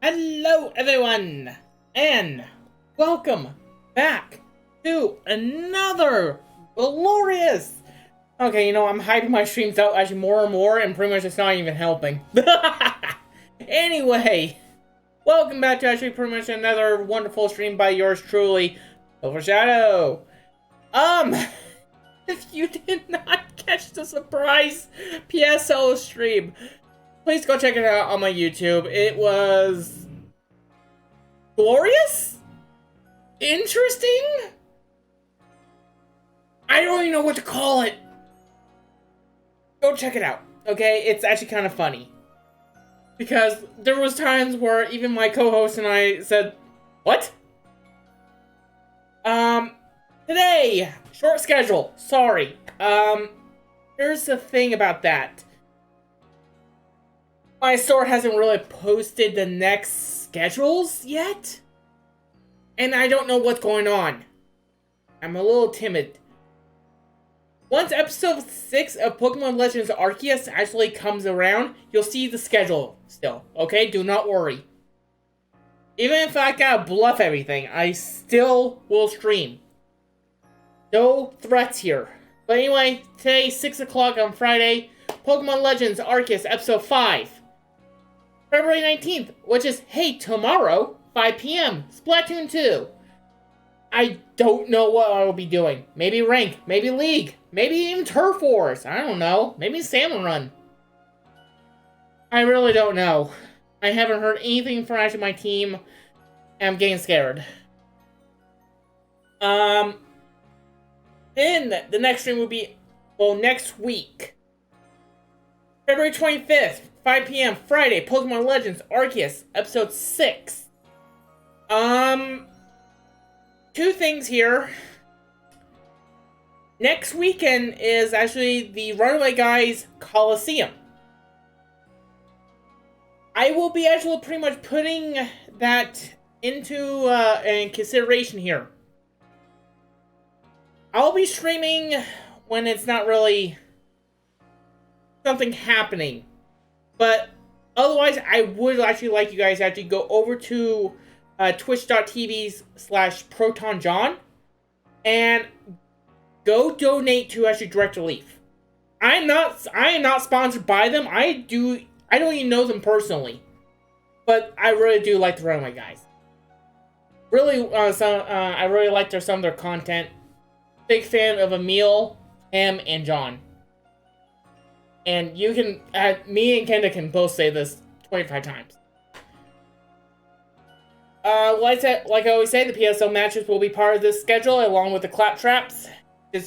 Hello everyone, and welcome back to another glorious... Okay, I'm hyping my streams out actually more and more, and pretty much it's not even helping. Anyway, welcome back to actually pretty much another wonderful stream by yours truly, Overshadow. If you did not catch the surprise PSL stream, please go check it out on my YouTube. It was glorious? Interesting? I don't even know what to call it. Go check it out, okay? It's actually kind of funny. Because there was times where even my co-host and I said, what? Today, short schedule, sorry. Here's the thing about that. My store hasn't really posted the next schedules yet. And I don't know what's going on. I'm a little timid. Once episode 6 of Pokemon Legends Arceus actually comes around, you'll see the schedule still. Okay? Do not worry. Even if I gotta bluff everything, I still will stream. No threats here. But anyway, today, 6 o'clock on Friday, Pokemon Legends Arceus Episode 5. February 19th, which is, hey, tomorrow, 5 p.m., Splatoon 2. I don't know what I will be doing. Maybe Rank, maybe League, maybe even Turf Wars. I don't know. Maybe Salmon Run. I really don't know. I haven't heard anything from actually my team, and I'm getting scared. Then the next stream will be, well, next week. February 25th, 5 p.m. Friday, Pokemon Legends Arceus, Episode 6. Two things here. Next weekend is actually the Runaway Guys Coliseum. I will be actually pretty much putting that into in consideration here. I'll be streaming when it's not really something happening. But otherwise, I would actually like you guys to actually go over to twitch.tv/ProtonJohn and go donate to actually Direct Relief. I am not sponsored by them. I don't even know them personally, but I really do like the Runaway Guys. Really, I really like some of their content. Big fan of Emil, Em, and John. And you can, me and Kenda can both say this 25 times. Like I always say, the PSL matches will be part of this schedule along with the claptraps.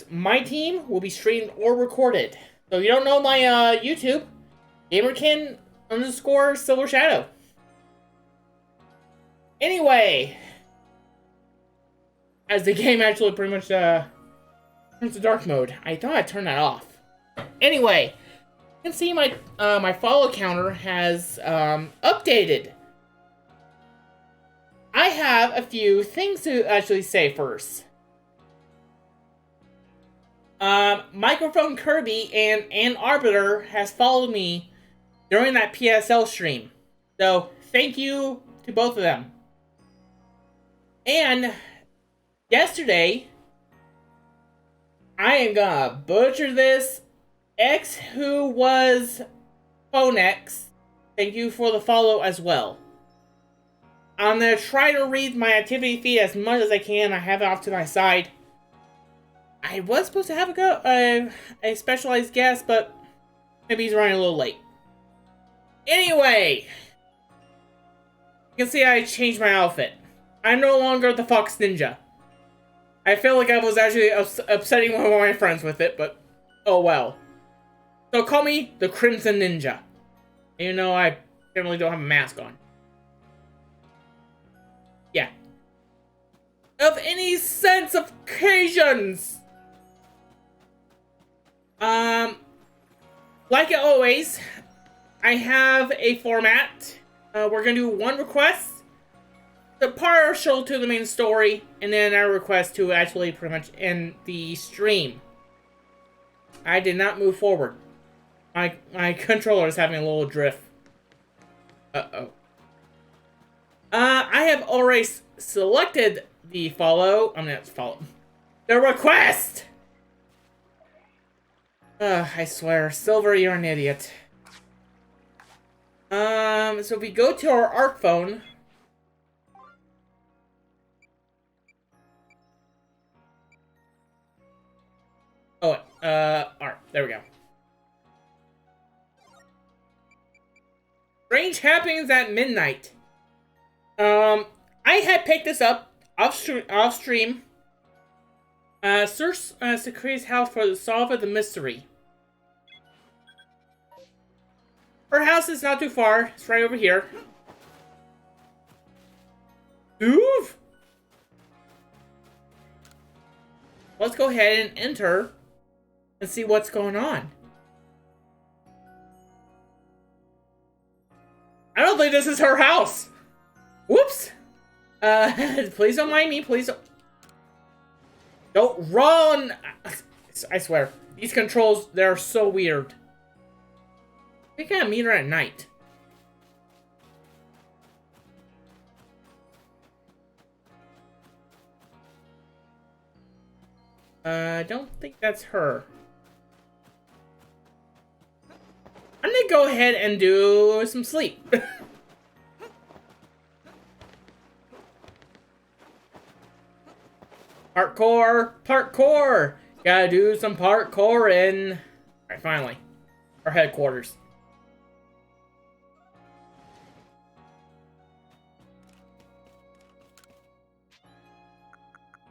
My team will be streamed or recorded. So if you don't know my YouTube, Gamerkin_Silver Shadow. Anyway, as the game actually pretty much turns to dark mode, I thought I'd turn that off. Anyway, you can see my my follow counter has updated. I have a few things to actually say first. Microphone Kirby and Ann Arbiter has followed me during that PSL stream. So, thank you to both of them. And yesterday, I am gonna butcher this. X who was Phonex, thank you for the follow as well. I'm gonna try to read my activity feed as much as I can. I have it off to my side. I was supposed to have a specialized guest, but maybe he's running a little late. Anyway, you can see I changed my outfit. I'm no longer the Fox Ninja. I feel like I was actually upsetting one of my friends with it, but oh well. So call me the Crimson Ninja. Even though I generally don't have a mask on. Yeah. Of any sense of occasions! Like always, I have a format. We're gonna do one request, the partial to the main story, and then our request to actually pretty much end the stream. I did not move forward. My controller is having a little drift. Uh-oh. I have already selected the follow. I'm gonna follow the request. I swear, Silver, you're an idiot. So if we go to our ARC phone. Oh, ARC. There we go. Strange happenings at midnight. I had picked this up off stream. Search Sakuri's house for the solve of the mystery. Her house is not too far. It's right over here. Move. Let's go ahead and enter and see what's going on. I don't think this is her house. Whoops. Please don't mind me. Please don't run. I swear. These controls, they're so weird. I can't meet her at night. I don't think that's her. I'm gonna go ahead and do some sleep. Parkour! Parkour! Gotta do some parkour in... Alright, finally. Our headquarters.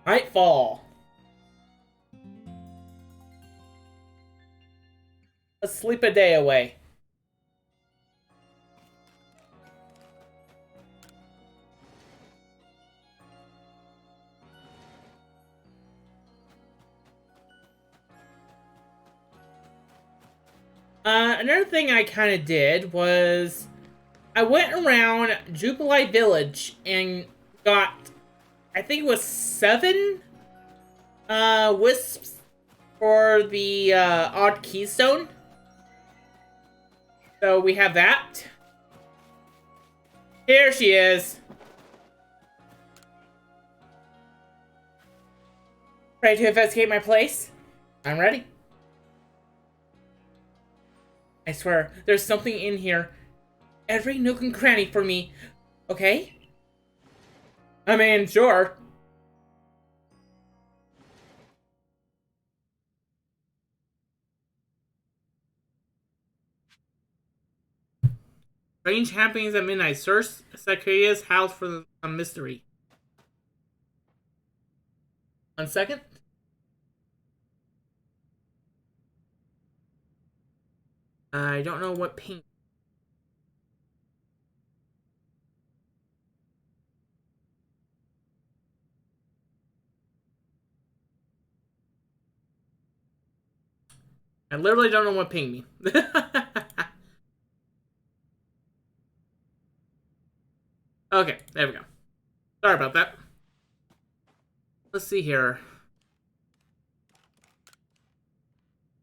Nightfall. Let's sleep a day away. Another thing I kind of did was I went around Jubilee Village and got, I think it was 7 wisps for the odd keystone. So we have that. Here she is. Ready to investigate my place? I'm ready. I swear, there's something in here. Every nook and cranny for me. Okay? I mean, sure. Strange happenings at midnight. Search Sakuri's house for a mystery. 1 second. I don't know what paint. I literally don't know what paint me. Okay, there we go. Sorry about that. Let's see here.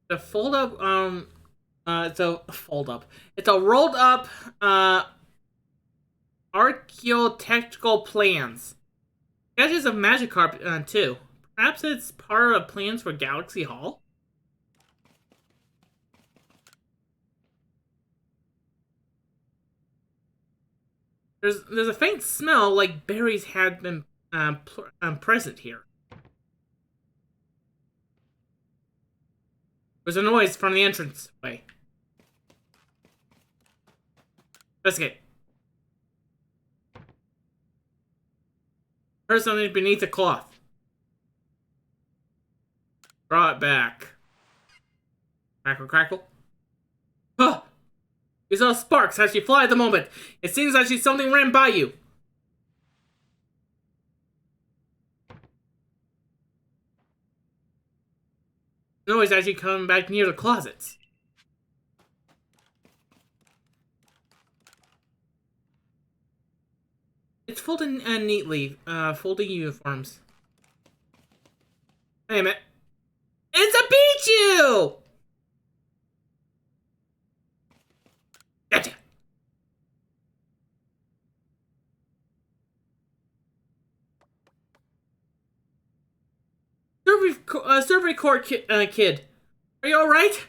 The fold up, it's a fold up. It's a rolled up, archaeotechnical plans. Sketches of Magikarp, too. Perhaps it's part of plans for Galaxy Hall? There's a faint smell like berries had been present here. There's a noise from the entrance way. Investigate. Heard something beneath the cloth. Draw it back. Crackle, crackle. Huh! You saw sparks as you fly at the moment. It seems as if something ran by you. Noise as you come back near the closets. It's folded neatly, folding uniforms. Wait a minute. It's a Pichu! Gotcha. survey court kid. Are you alright?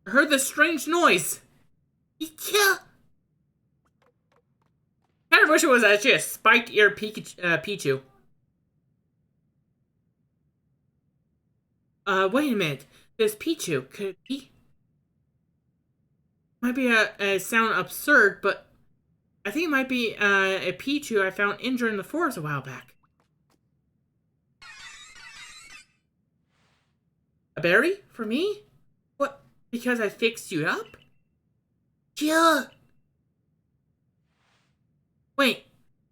I heard this strange noise. Yeah. Kind of wish it was actually a spiked ear Pichu. Wait a minute. This Pichu, could it be? Might be a sound absurd, but I think it might be a Pichu I found injured in the forest a while back. A berry? For me? What? Because I fixed you up? Yeah. Wait.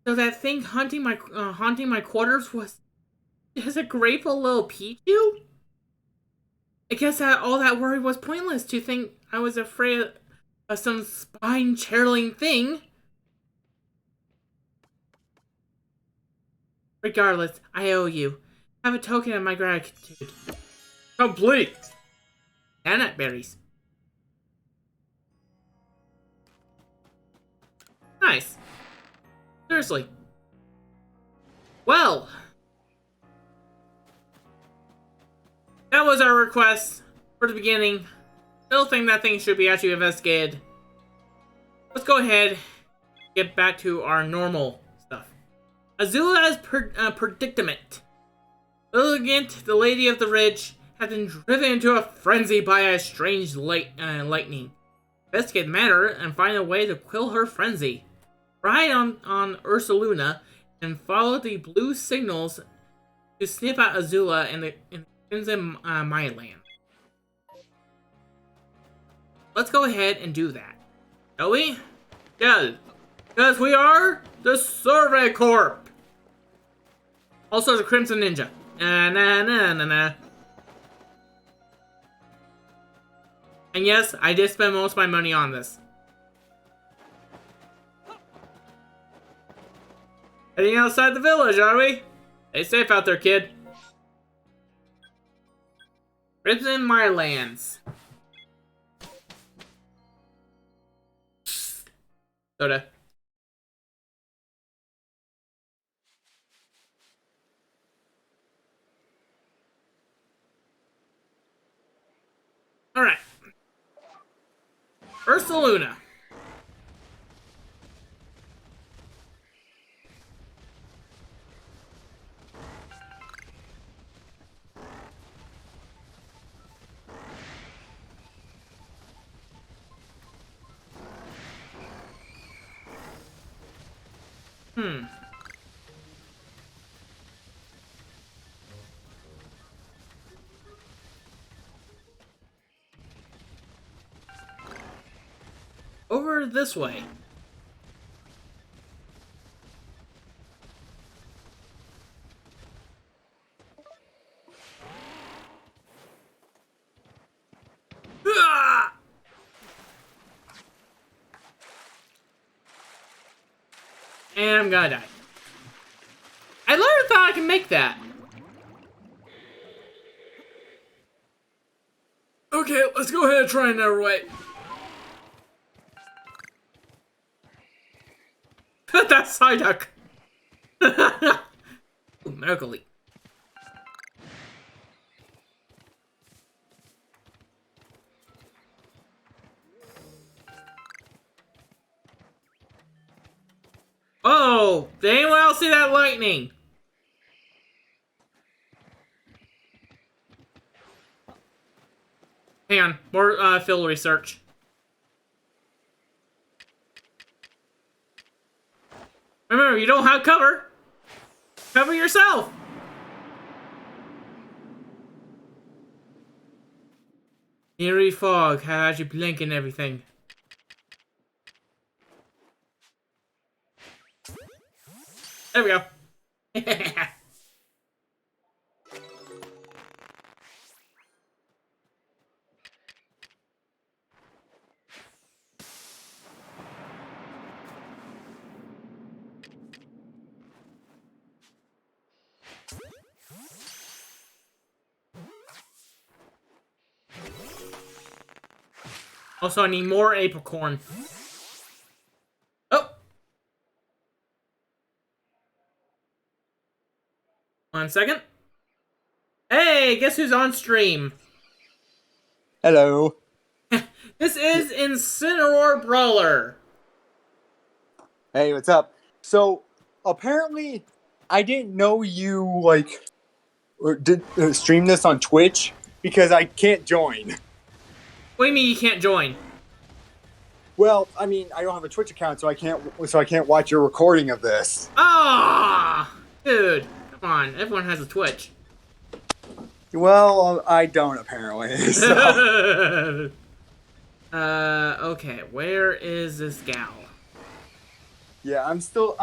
So that thing haunting my quarters was a grateful little Pichu? I guess that all that worry was pointless to think I was afraid of some spine-chilling thing. Regardless, I owe you. Have a token of my gratitude. Complete! Nut berries. Nice. Seriously. Well. That was our request for the beginning. Still think that thing should be actually investigated. Let's go ahead and get back to our normal stuff. Azula's predicament. Little GAINT, the Lady of the Ridge, has been driven into a frenzy by a strange lightning. Investigate the matter and find a way to quell her frenzy. Ride on Ursaluna and follow the blue signals to sniff out Azula in the Crimson Myland. Let's go ahead and do that. Shall we? Yeah, because we are the Survey Corp. Also the Crimson Ninja. Na. And yes, I did spend most of my money on this. Heading outside the village, are we? Stay safe out there, kid. Crimson Mylands. Soda. Alright. Ursaluna. Over this way. Ah! And I'm gonna die. I literally thought I could make that. Okay, let's go ahead and try another way. That Psyduck. Ooh, Miracle Leap. Oh, did anyone else see that lightning? Hang on, more field research. Remember, you don't have cover. Cover yourself. Eerie fog has you blink and everything. There we go. Also, I need more apricorn. Oh! 1 second. Hey! Hey, guess who's on stream? Hello. This is Incineroar Brawler. Hey, what's up? So, apparently, I didn't know you, did stream this on Twitch because I can't join. What do you mean you can't join? Well, I mean, I don't have a Twitch account, so I can't watch your recording of this. Ah, dude, come on. Everyone has a Twitch. Well, I don't apparently. So. Okay. Where is this gal? Yeah, I'm still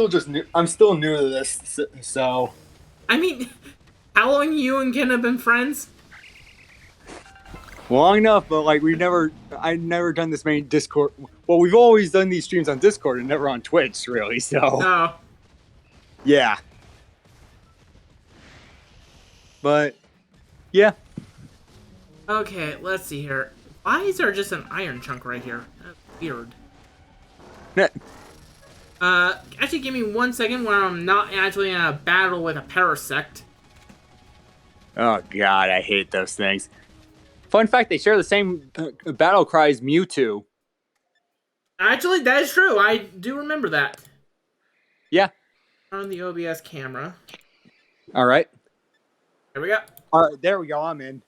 just new. I'm still new to this, so. I mean, how long you and Ken have been friends? Long enough, but like I've never done this many Discord. Well, we've always done these streams on Discord and never on Twitch, really. So. Oh. Yeah. But, yeah. Okay, let's see here. Why is there just an iron chunk right here? That's weird. Actually, give me 1 second where I'm not actually in a battle with a Parasect. Oh god, I hate those things. Fun fact, they share the same battle cry as Mewtwo. Actually, that is true. I do remember that. Yeah. On the OBS camera. Alright. There we go. Alright, there we go, I'm in.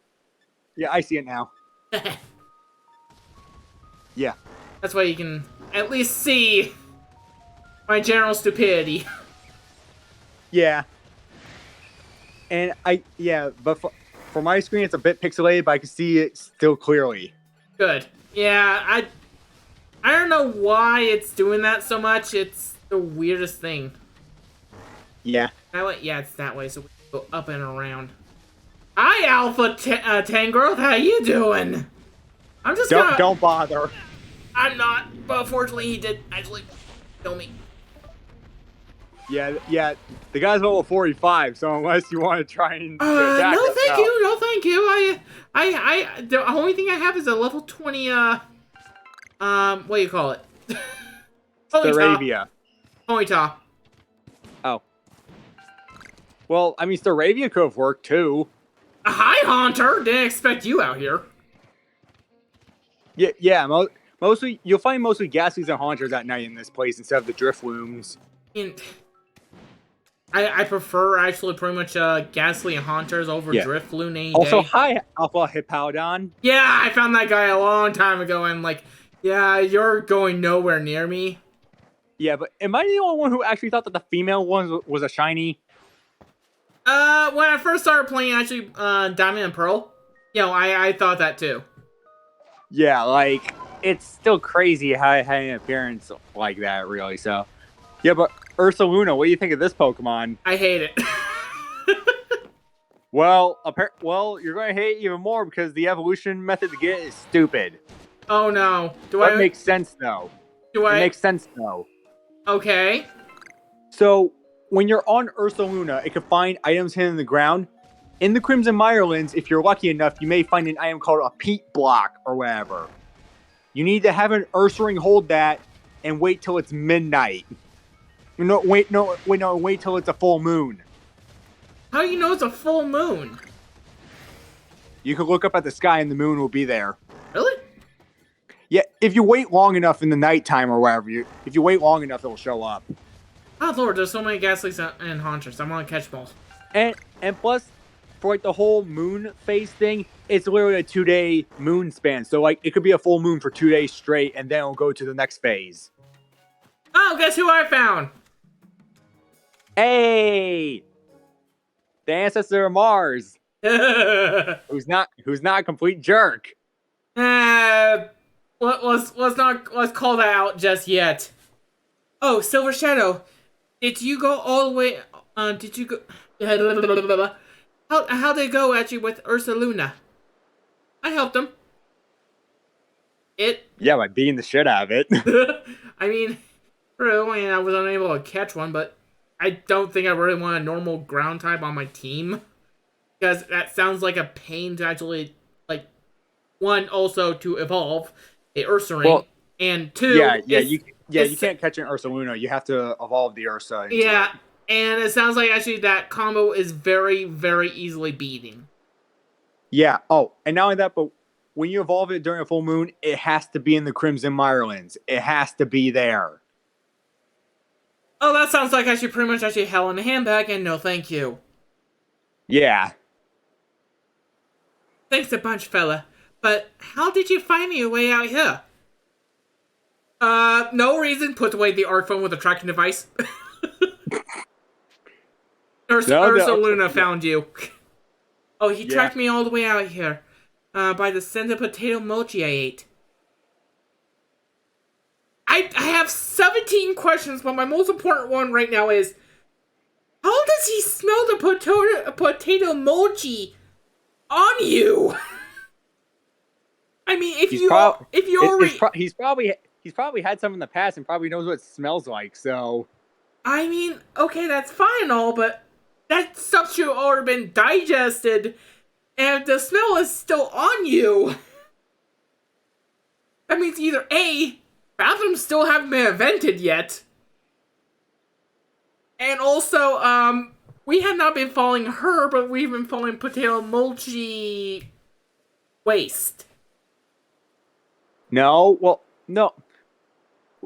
Yeah, I see it now. Yeah. That's why you can at least see my general stupidity. Yeah. And but for my screen it's a bit pixelated, but I can see it still clearly. Good. Yeah, I don't know why it's doing that so much. It's the weirdest thing. Yeah. That way, yeah, it's that way, so we can go up and around. Hi, Alpha Tangrowth, how you doing? I'm just Don't bother. I'm not, but fortunately he did actually kill me. Yeah, the guy's level 45, so unless you want to try and attack no him, thank you. The only thing I have is a level 20, what do you call it? Staravia. Ponyta. Oh. Well, I mean, Staravia could have worked, too. Hi, Haunter! Didn't expect you out here. Yeah, mostly, you'll find mostly Ghastlies and Haunters at night in this place instead of the Driftlooms. I prefer, actually, pretty much, Ghastly and Haunters over Drifloon any day. Also, hi, Alpha Hippowdon. Yeah, I found that guy a long time ago, and, like, yeah, you're going nowhere near me. Yeah, but am I the only one who actually thought that the female one was a shiny? When I first started playing, actually, Diamond and Pearl, you know, I thought that, too. Yeah, like, it's still crazy how it had an appearance like that, really, so. Yeah, but Ursaluna, what do you think of this Pokemon? I hate it. Well, you're going to hate it even more because the evolution method to get it is stupid. Oh, no. That makes sense, though. It makes sense, though. Okay. So, when you're on Ursaluna, it can find items hidden in the ground. In the Crimson Mirelands, if you're lucky enough, you may find an item called a peat block or whatever. You need to have an Ursaring hold that and wait till it's midnight. Wait till it's a full moon. How do you know it's a full moon? You can look up at the sky and the moon will be there. Really? Yeah, if you wait long enough in the nighttime or whatever, if you wait long enough, it'll show up. Oh lord, there's so many Ghastlies and Haunters. I'm gonna catch balls. And plus, for like the whole moon phase thing, it's literally a 2-day moon span. So like it could be a full moon for 2 days straight, and then it'll go to the next phase. Oh, guess who I found? Hey, the ancestor of Mars, who's not a complete jerk. Let's call that out just yet. Oh, Silver Shadow, did you go all the way? Did you go? How did it go actually with Ursaluna? I helped him. Yeah, by beating the shit out of it. I mean, true, and I was unable to catch one, but I don't think I really want a normal ground type on my team. Because that sounds like a pain to actually, like, one, also to evolve a Ursaring, well, and two... you can't catch an Ursaluna. You have to evolve the Ursa. Yeah, And it sounds like actually that combo is very, very easily beaten. Yeah. Oh, and not only that, but when you evolve it during a full moon, it has to be in the Crimson Mirelands. It has to be there. Oh, that sounds like actually pretty much actually hell in a handbag, and no thank you. Yeah. Thanks a bunch, fella. But how did you find your way out here? No reason. Put away the art phone with a tracking device. Ursa Luna found you. Oh, he tracked me all the way out here. By the scent of potato mochi I ate. I have 17 questions, but my most important one right now is... How does he smell the potato mochi on you? I mean, he's probably had some in the past and probably knows what it smells like. So, I mean, okay, that's fine and all, but that stuff should have already been digested, and the smell is still on you. That means either A, bathrooms still haven't been invented yet, and also, we have not been following her, but we've been following potato mochi waste. No, well, no.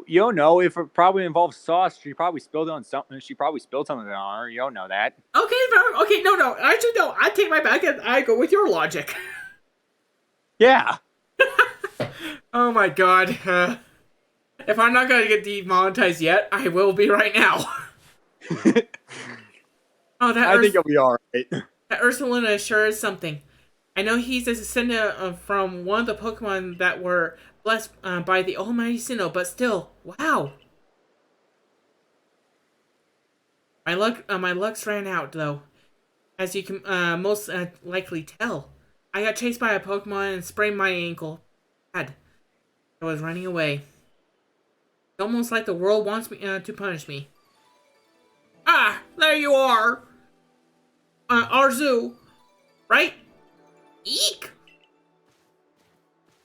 You don't know if it probably involves sauce. She probably spilled it on something. She probably spilled something on her. You don't know that. Okay, no. Actually, no. I take my back and I go with your logic. Yeah. Oh my god. If I'm not gonna get demonetized yet, I will be right now. I think you'll be alright. That Ursaluna sure is something. I know he's a descendant from one of the Pokemon that were blessed by the Almighty Sinnoh, but still, wow. My luck's ran out though, as you can most likely tell. I got chased by a Pokemon and sprained my ankle. Bad. I was running away. It's almost like the world wants me to punish me. Ah, there you are. Arzu, right? Eek!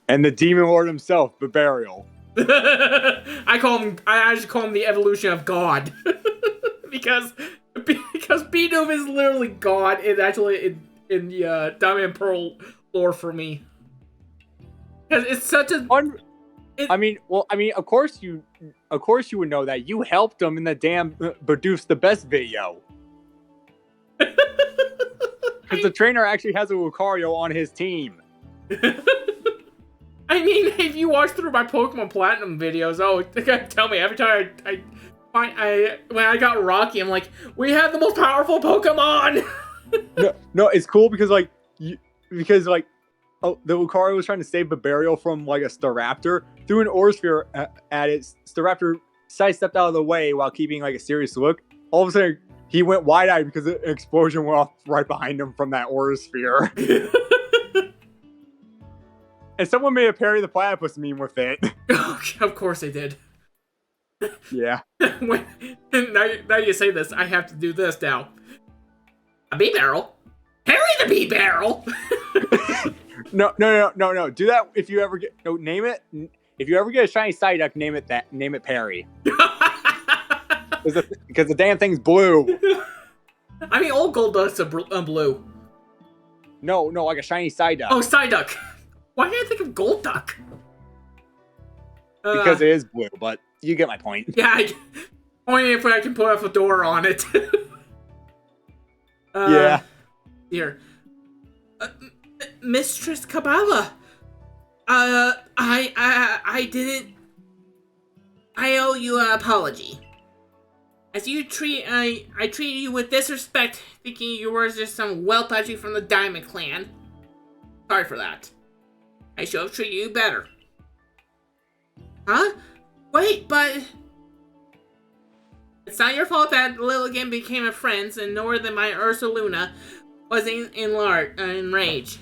And the Demon Lord himself, Barbarial. I actually call him the evolution of God. because Bidoof is literally God. It's actually in the Diamond and Pearl lore for me. Because it's such a... of course you would know that. You helped him in the damn Bidoof's the Best video. Because the trainer actually has a Lucario on his team. I mean, if you watch through my Pokemon Platinum videos, tell me every time when I got Rocky, I'm like, we have the most powerful Pokemon. no, it's cool because the Lucario was trying to save Barbarial from like a Staraptor, threw an Aura Sphere at it. Staraptor sidestepped out of the way while keeping like a serious look. All of a sudden, he went wide-eyed because an explosion went off right behind him from that Aura Sphere. And someone made a Perry the Platypus meme with it. Of course they did. Yeah. Now you say this, I have to do this now. A bee barrel? Perry the bee barrel! No. Do that if you ever get... No, name it... If you ever get a shiny Psyduck, name it Perry. Because the damn thing's blue. I mean, all gold ducks are blue. No, like a shiny Psyduck. Oh, Psyduck. Why did I think of Golduck? Because it is blue, but you get my point. Yeah, only if I can put a fedora on it. Yeah. Here. Mistress Kabbalah. I didn't... I owe you an apology. As I treated you with disrespect, thinking you were just some whelp actually from the Diamond Clan. Sorry for that. I should have treated you better. Huh? Wait, but... It's not your fault that Lilligant became a friend, and nor that my Ursaluna was in rage.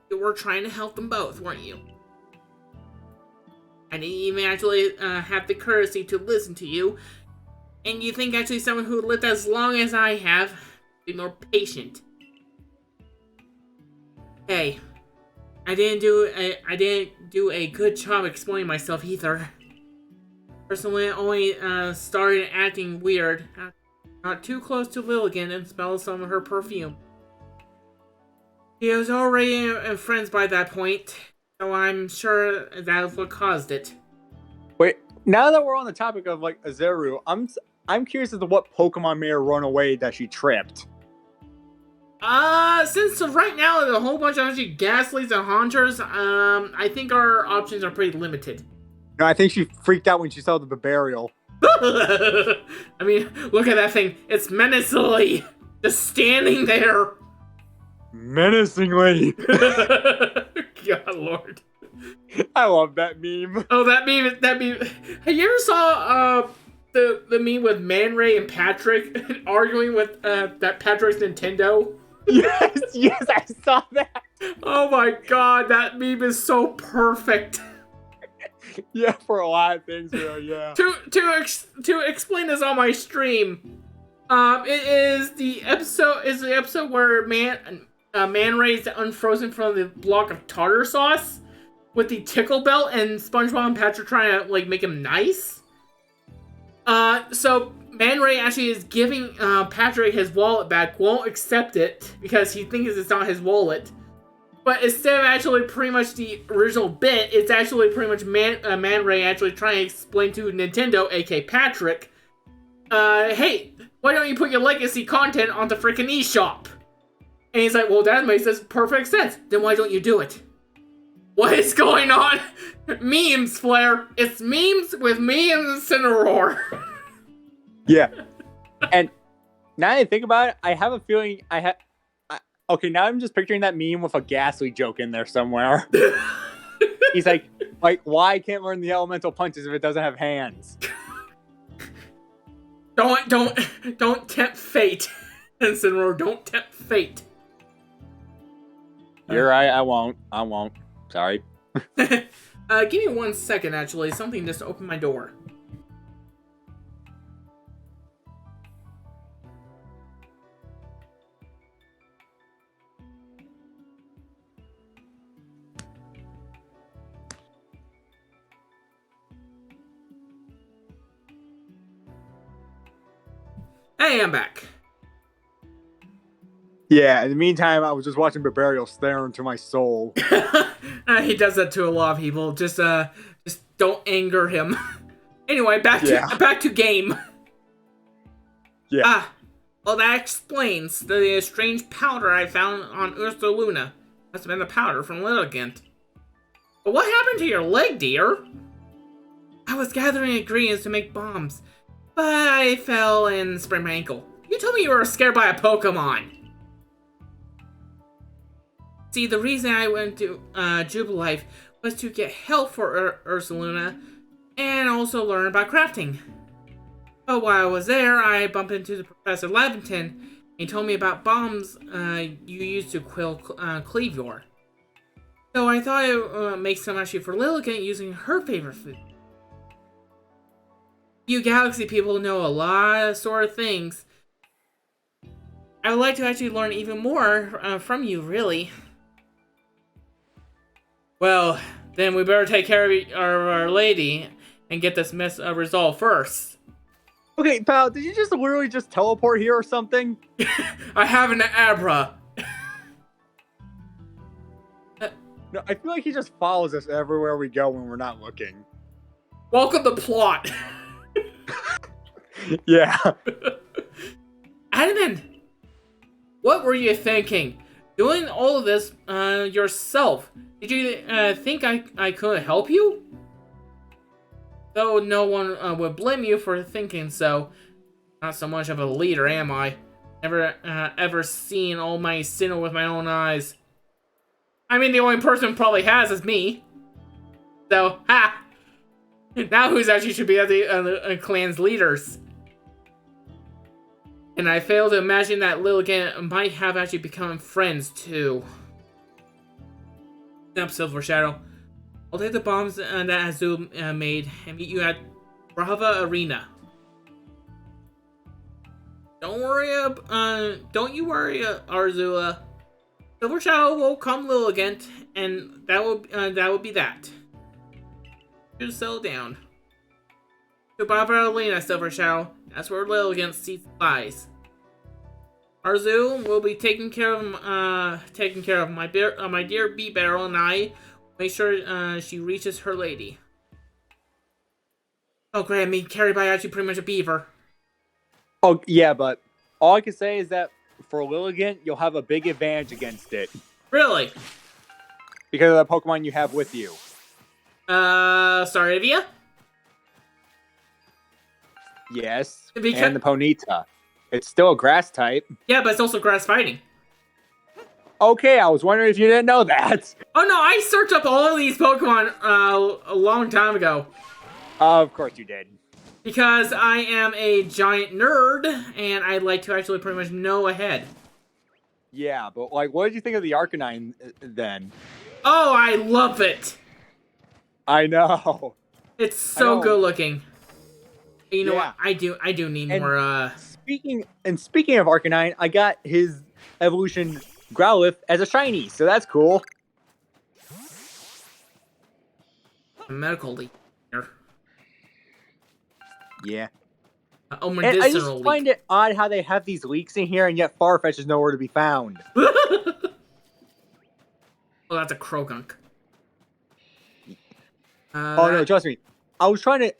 You were trying to help them both, weren't you? I didn't even actually have the courtesy to listen to you. And you think actually someone who lived as long as I have would be more patient. Hey, I didn't do a good job explaining myself either. Personally, I only started acting weird Not too close to Lilligant and smell some of her perfume. He was already friends by that point, so I'm sure that's what caused it. Wait, now that we're on the topic of like Azaru, I'm curious as to what Pokemon made her run away that she tripped. Since right now there's a whole bunch of actually Ghastlies and Haunters, I think our options are pretty limited. No, I think she freaked out when she saw the Barbarial. I mean, look at that thing. It's menacingly just standing there. Menacingly. God Lord. I love that meme. Oh, that meme. Have you ever saw the meme with Man Ray and Patrick arguing with that Patrick's Nintendo? Yes, I saw that. Oh my God, that meme is so perfect. Yeah, for a lot of things, yeah. To explain this on my stream, it is the episode where Man Ray is unfrozen from the block of tartar sauce with the tickle belt, and SpongeBob and Patrick trying to like make him nice. So Man Ray actually is giving Patrick his wallet back, won't accept it because he thinks it's not his wallet. But instead of actually pretty much the original bit, it's actually pretty much Man Ray actually trying to explain to Nintendo, aka Patrick, hey, why don't you put your legacy content on the freaking eShop? And he's like, well, that makes perfect sense. Then why don't you do it? What is going on? Memes, Flair. It's memes with me and Incineroar. Yeah. And now that I think about it, I have a feeling okay, now I'm just picturing that meme with a Ghastly joke in there somewhere. He's like, why can't learn the elemental punches if it doesn't have hands? Don't tempt fate. Incineroar, don't tempt fate. You're right, I won't. Sorry. Give me 1 second, actually. Something just opened my door. Hey, I'm back. Yeah, in the meantime, I was just watching Barbarial stare into my soul. He does that to a lot of people. Just don't anger him. Anyway, back to game. Yeah. Well, that explains the strange powder I found on Ursa Luna. Must have been the powder from Lilligant. But what happened to your leg, dear? I was gathering ingredients to make bombs, but I fell and sprained my ankle. You told me you were scared by a Pokémon. See, the reason I went to Jubilife was to get help for Ursaluna and also learn about crafting. But while I was there, I bumped into the Professor Laventon and he told me about bombs you use to kill Cleavior. So I thought it would make some actually for Lilligant using her favorite food. You Galaxy people know a lot of sort of things. I would like to actually learn even more from you, really. Well, then we better take care of our lady and get this mess resolved first. Okay, pal, did you just literally just teleport here or something? I have an Abra. No, I feel like he just follows us everywhere we go when we're not looking. Welcome to plot. Yeah. Adamant, what were you thinking? Doing all of this yourself. Did you think I could help you? Though no one would blame you for thinking so. Not so much of a leader, am I? Never ever seen Almighty Sinnoh with my own eyes. I mean, the only person who probably has is me. So, ha! Now who's actually should be the clan's leaders? And I fail to imagine that Lilligant might have actually become friends too. Snap Silver Shadow. I'll take the bombs that Azul made and meet you at Brava Arena. Don't you worry, Arzula. Silver Shadow will come Lilligant, and that will be that. Just settle down. Goodbye, Berlina, Silver Shadow. That's where Lilligant sees lies. Arzu will be taken care of. My dear Bee Barrel and I make sure she reaches her lady. Oh, great! I mean, carried by actually pretty much a beaver. Oh yeah, but all I can say is that for Lilligant, you'll have a big advantage against it. Really? Because of the Pokemon you have with you. Staravia? Yes. Because... And the Ponyta. It's still a grass type. Yeah, but it's also grass fighting. Okay, I was wondering if you didn't know that. Oh no, I searched up all of these Pokemon a long time ago. Of course you did. Because I am a giant nerd, and I like to actually pretty much know ahead. Yeah, but like, what did you think of the Arcanine then? Oh, I love it! I know. It's so good looking. You know what? I do need more, Speaking of Arcanine, I got his evolution Growlithe as a shiny, so that's cool. Medical leak here. Yeah. Medicinal and I just leak. find it odd how they have these leaks in here, and yet Farfetch is nowhere to be found. Oh, that's a Krogunk. Oh no, trust me. I was trying to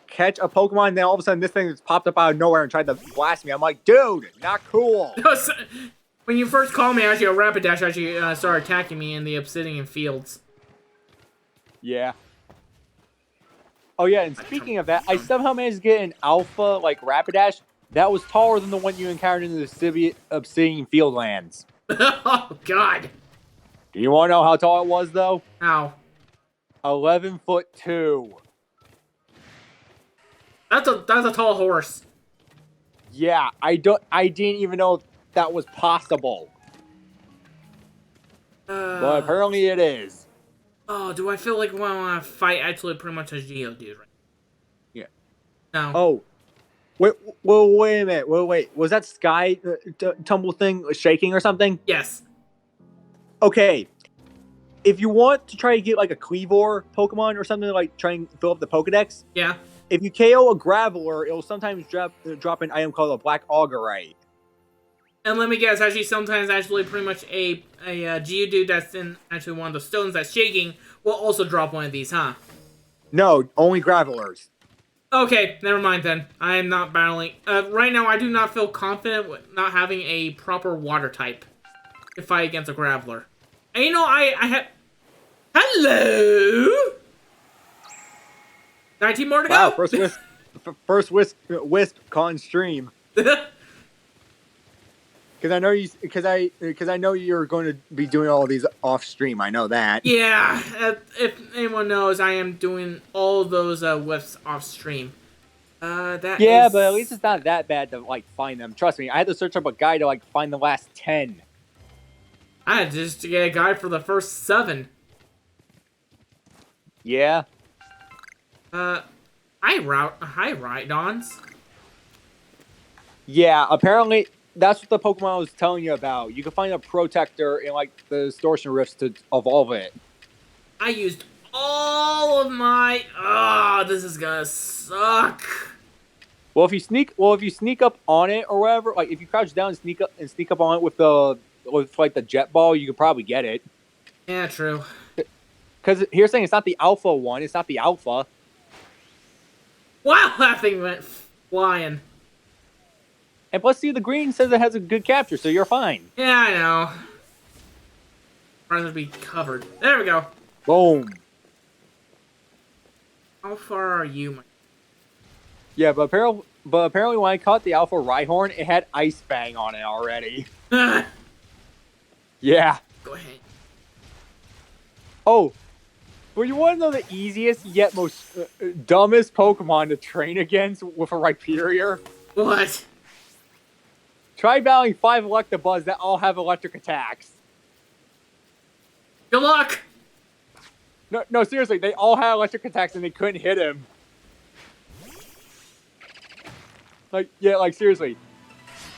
catch a Pokemon, and then all of a sudden this thing just popped up out of nowhere and tried to blast me. I'm like, dude, not cool. When you first called me, actually, a Rapidash actually started attacking me in the Obsidian Fields. Yeah. Oh yeah, and speaking of that, I somehow managed to get an Alpha, like, Rapidash that was taller than the one you encountered in the Obsidian Fieldlands. Oh, God. Do you want to know how tall it was, though? How? 11'2". That's a tall horse. Yeah, I didn't even know that was possible. But apparently it is. Oh, do I feel like I want to fight actually pretty much a Geodude right? Yeah. No. Oh. Wait a minute. Wait. Was that Sky Tumble thing shaking or something? Yes. Okay. If you want to try to get like a Cleavor Pokemon or something, like try and fill up the Pokedex. Yeah. If you KO a Graveler, it'll sometimes drop an item called a Black Augerite. And let me guess, actually sometimes actually pretty much a Geodude that's in actually one of the stones that's shaking will also drop one of these, huh? No, only Gravelers. Okay, never mind then. I am not battling. Right now, I do not feel confident with not having a proper water type to fight against a Graveler. And you know, I have... Hello? 19 more to go? Wow, first wisp caught stream. Because I know you're going to be doing all of these off stream. I know that. Yeah, if anyone knows, I am doing all of those whiffs off stream. But at least it's not that bad to like find them. Trust me, I had to search up a guide to like find the last 10. I had just to get a guide for the first 7. Yeah. Hi Rhydons. Yeah, apparently that's what the Pokemon I was telling you about. You can find a Protector in like the Distortion Rifts to evolve it. I used all of my... this is gonna suck. Well, if you sneak up on it or whatever, like if you crouch down and sneak up on it with the Jet Ball, you could probably get it. Yeah, true. Because here's the thing, it's not the Alpha one. It's not the Alpha. Wow, that thing went flying. And plus, see, the green says it has a good capture, so you're fine. Yeah, I know. Rather be covered. There we go. Boom. How far are you? Yeah, but apparently when I caught the Alpha Rhyhorn, it had Ice Fang on it already. Yeah. Go ahead. Oh, well, you want to know the easiest yet most dumbest Pokemon to train against with a Rhyperior? What? Try battling 5 Electabuzz that all have electric attacks. Good luck! No, seriously, they all had electric attacks and they couldn't hit him. Like, yeah, like, seriously.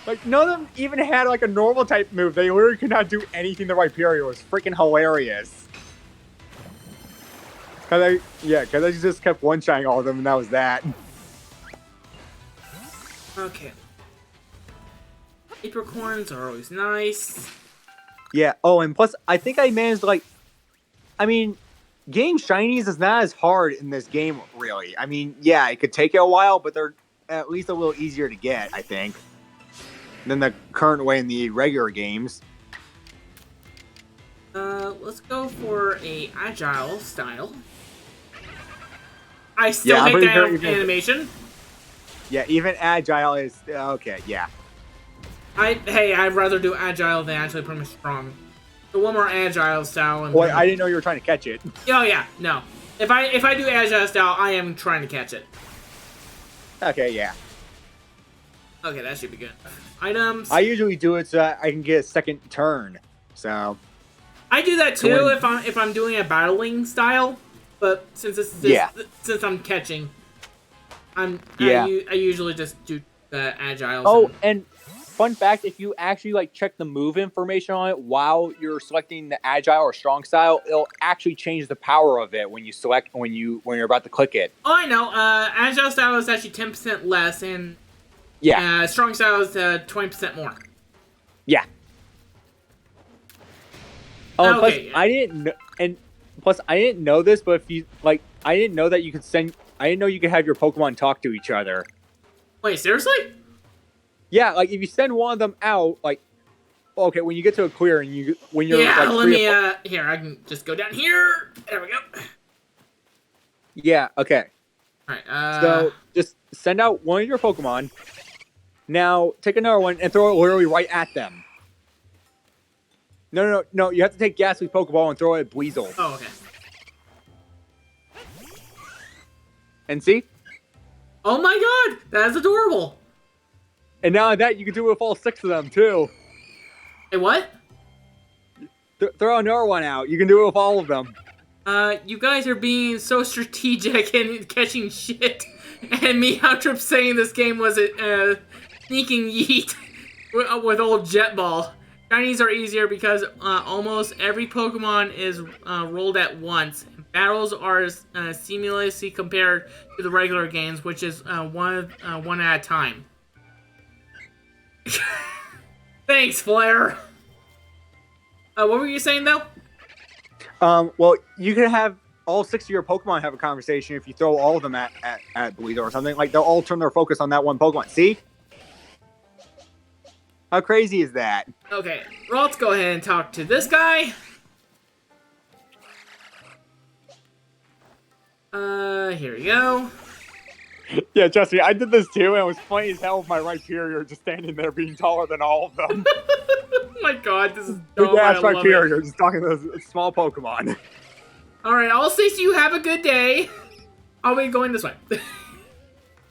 Like, none of them even had, like, a normal type move. They literally could not do anything to Rhyperior. It was freaking hilarious. Cause I just kept one-shining all of them, and that was that. Okay. Apricorns are always nice. Yeah. Oh, and plus, I think I managed getting shinies is not as hard in this game, really. I mean, yeah, it could take you a while, but they're at least a little easier to get, I think, than the current way in the regular games. Let's go for a agile style. I still hate that animation. Yeah, even agile is okay. Yeah. I'd rather do agile than actually pretty much strong. So one more agile style. And Boy, I didn't know you were trying to catch it. Oh yeah, no. If I do agile style, I am trying to catch it. Okay, yeah. Okay, that should be good. Items. I usually do it so I can get a second turn. So. I do that too if I'm doing a battling style, but since since I'm catching, I usually just do agile. Oh, and fun fact: if you actually check the move information on it while you're selecting the agile or strong style, it'll actually change the power of it when you select when you're about to click it. Oh, I know. Agile style is actually 10% less, and strong style is 20% more. Yeah. Oh, okay, plus I didn't know this, but if you I didn't know that you could I didn't know you could have your Pokemon talk to each other. Wait, seriously? Yeah, if you send one of them out, okay, when you get to a clear and here, I can just go down here. There we go. Yeah, okay. All right. So just send out one of your Pokemon. Now take another one and throw it literally right at them. No. You have to take Ghastly Pokeball and throw it at Weasel. Oh, okay. And see? Oh my god! That is adorable! And now that, you can do it with all 6 of them, too. Hey, what? Throw another one out. You can do it with all of them. You guys are being so strategic and catching shit. And me, Trip saying this game was a sneaking yeet with old Jetball. Shinies are easier because almost every Pokemon is rolled at once. Battles are seamlessly compared to the regular games, which is one at a time. Thanks, Flair. What were you saying, though? Well, you can have all 6 of your Pokemon have a conversation if you throw all of them at Bleeder or something. They'll all turn their focus on that one Pokemon. See? How crazy is that? Okay, well, let's go ahead and talk to this guy. Here we go. Yeah, trust me, I did this too, and it was funny as hell with my Rhyperior just standing there being taller than all of them. Oh my god, this is dumb. Big-ass Rhyperior just talking to those small Pokemon. Alright, I'll say to you, have a good day. I'll be going this way.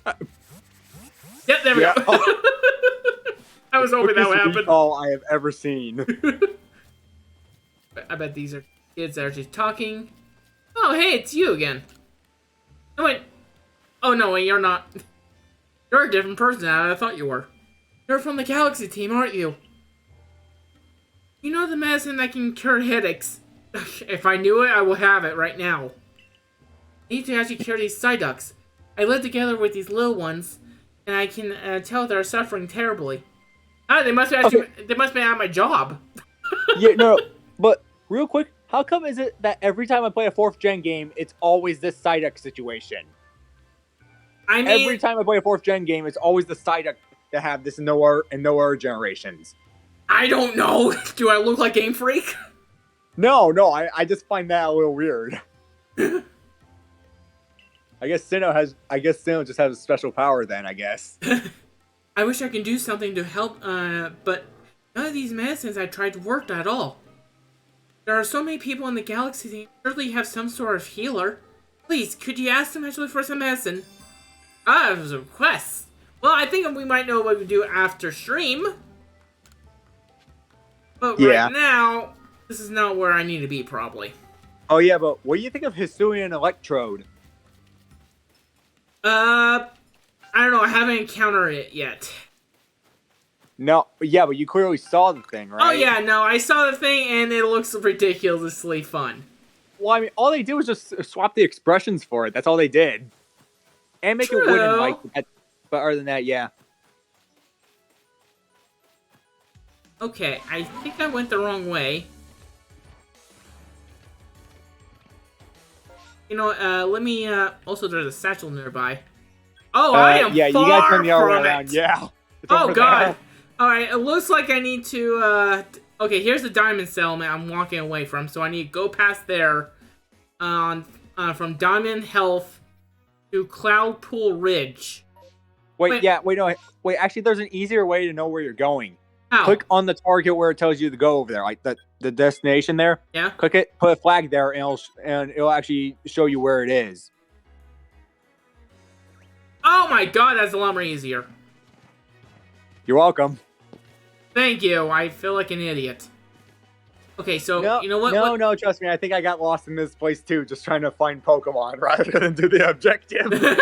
Yep, there we go. I was hoping that would happen. All I have ever seen. I bet these are kids that are just talking. Oh, hey, it's you again. No, wait. Oh, no, wait, you're not. You're a different person than I thought you were. You're from the Galaxy team, aren't you? You know the medicine that can cure headaches. If I knew it, I will have it right now. I need to actually cure these Psyducks. I live together with these little ones, and I can tell they're suffering terribly. They must be actually, they must be out of my job. Yeah, no, but real quick, how come is it that every time I play a 4th gen game, it's always this Psyduck situation? I mean, every time I play a 4th gen game, it's always the Psyduck that have this in no other generations. I don't know. Do I look like Game Freak? No, I just find that a little weird. I guess Sinnoh just has a special power then, I guess. I wish I could do something to help, but none of these medicines I tried worked at all. There are so many people in the galaxy that surely have some sort of healer. Please, could you ask them actually for some medicine? It was a request. Well, I think we might know what we do after stream. But right now, this is not where I need to be, probably. Oh yeah, but what do you think of Hisuian Electrode? I don't know. I haven't encountered it yet. No, yeah, but you clearly saw the thing, right? Oh yeah, no, I saw the thing and it looks ridiculously fun. Well, I mean, all they did was just swap the expressions for it. That's all they did. And make it wooden, Mike. But other than that, yeah. Okay, I think I went the wrong way. You know, let me, also, there's a satchel nearby. Oh, I am yeah, far you gotta turn the other way from around. it! Yeah. Oh, God! Alright, it looks like I need to, okay, here's the diamond settlement I'm walking away from, so I need to go past there, from Diamond Health to Cloudpool Ridge. Wait, no. Wait, actually, there's an easier way to know where you're going. How? Click on the target where it tells you to go over there, like the destination there. Yeah? Click it, put a flag there, and it'll actually show you where it is. Oh my God, that's a lot more easier. You're welcome. Thank you, I feel like an idiot. Okay, so, No, you know what? No, trust me, I think I got lost in this place too, just trying to find Pokemon rather than do the objective.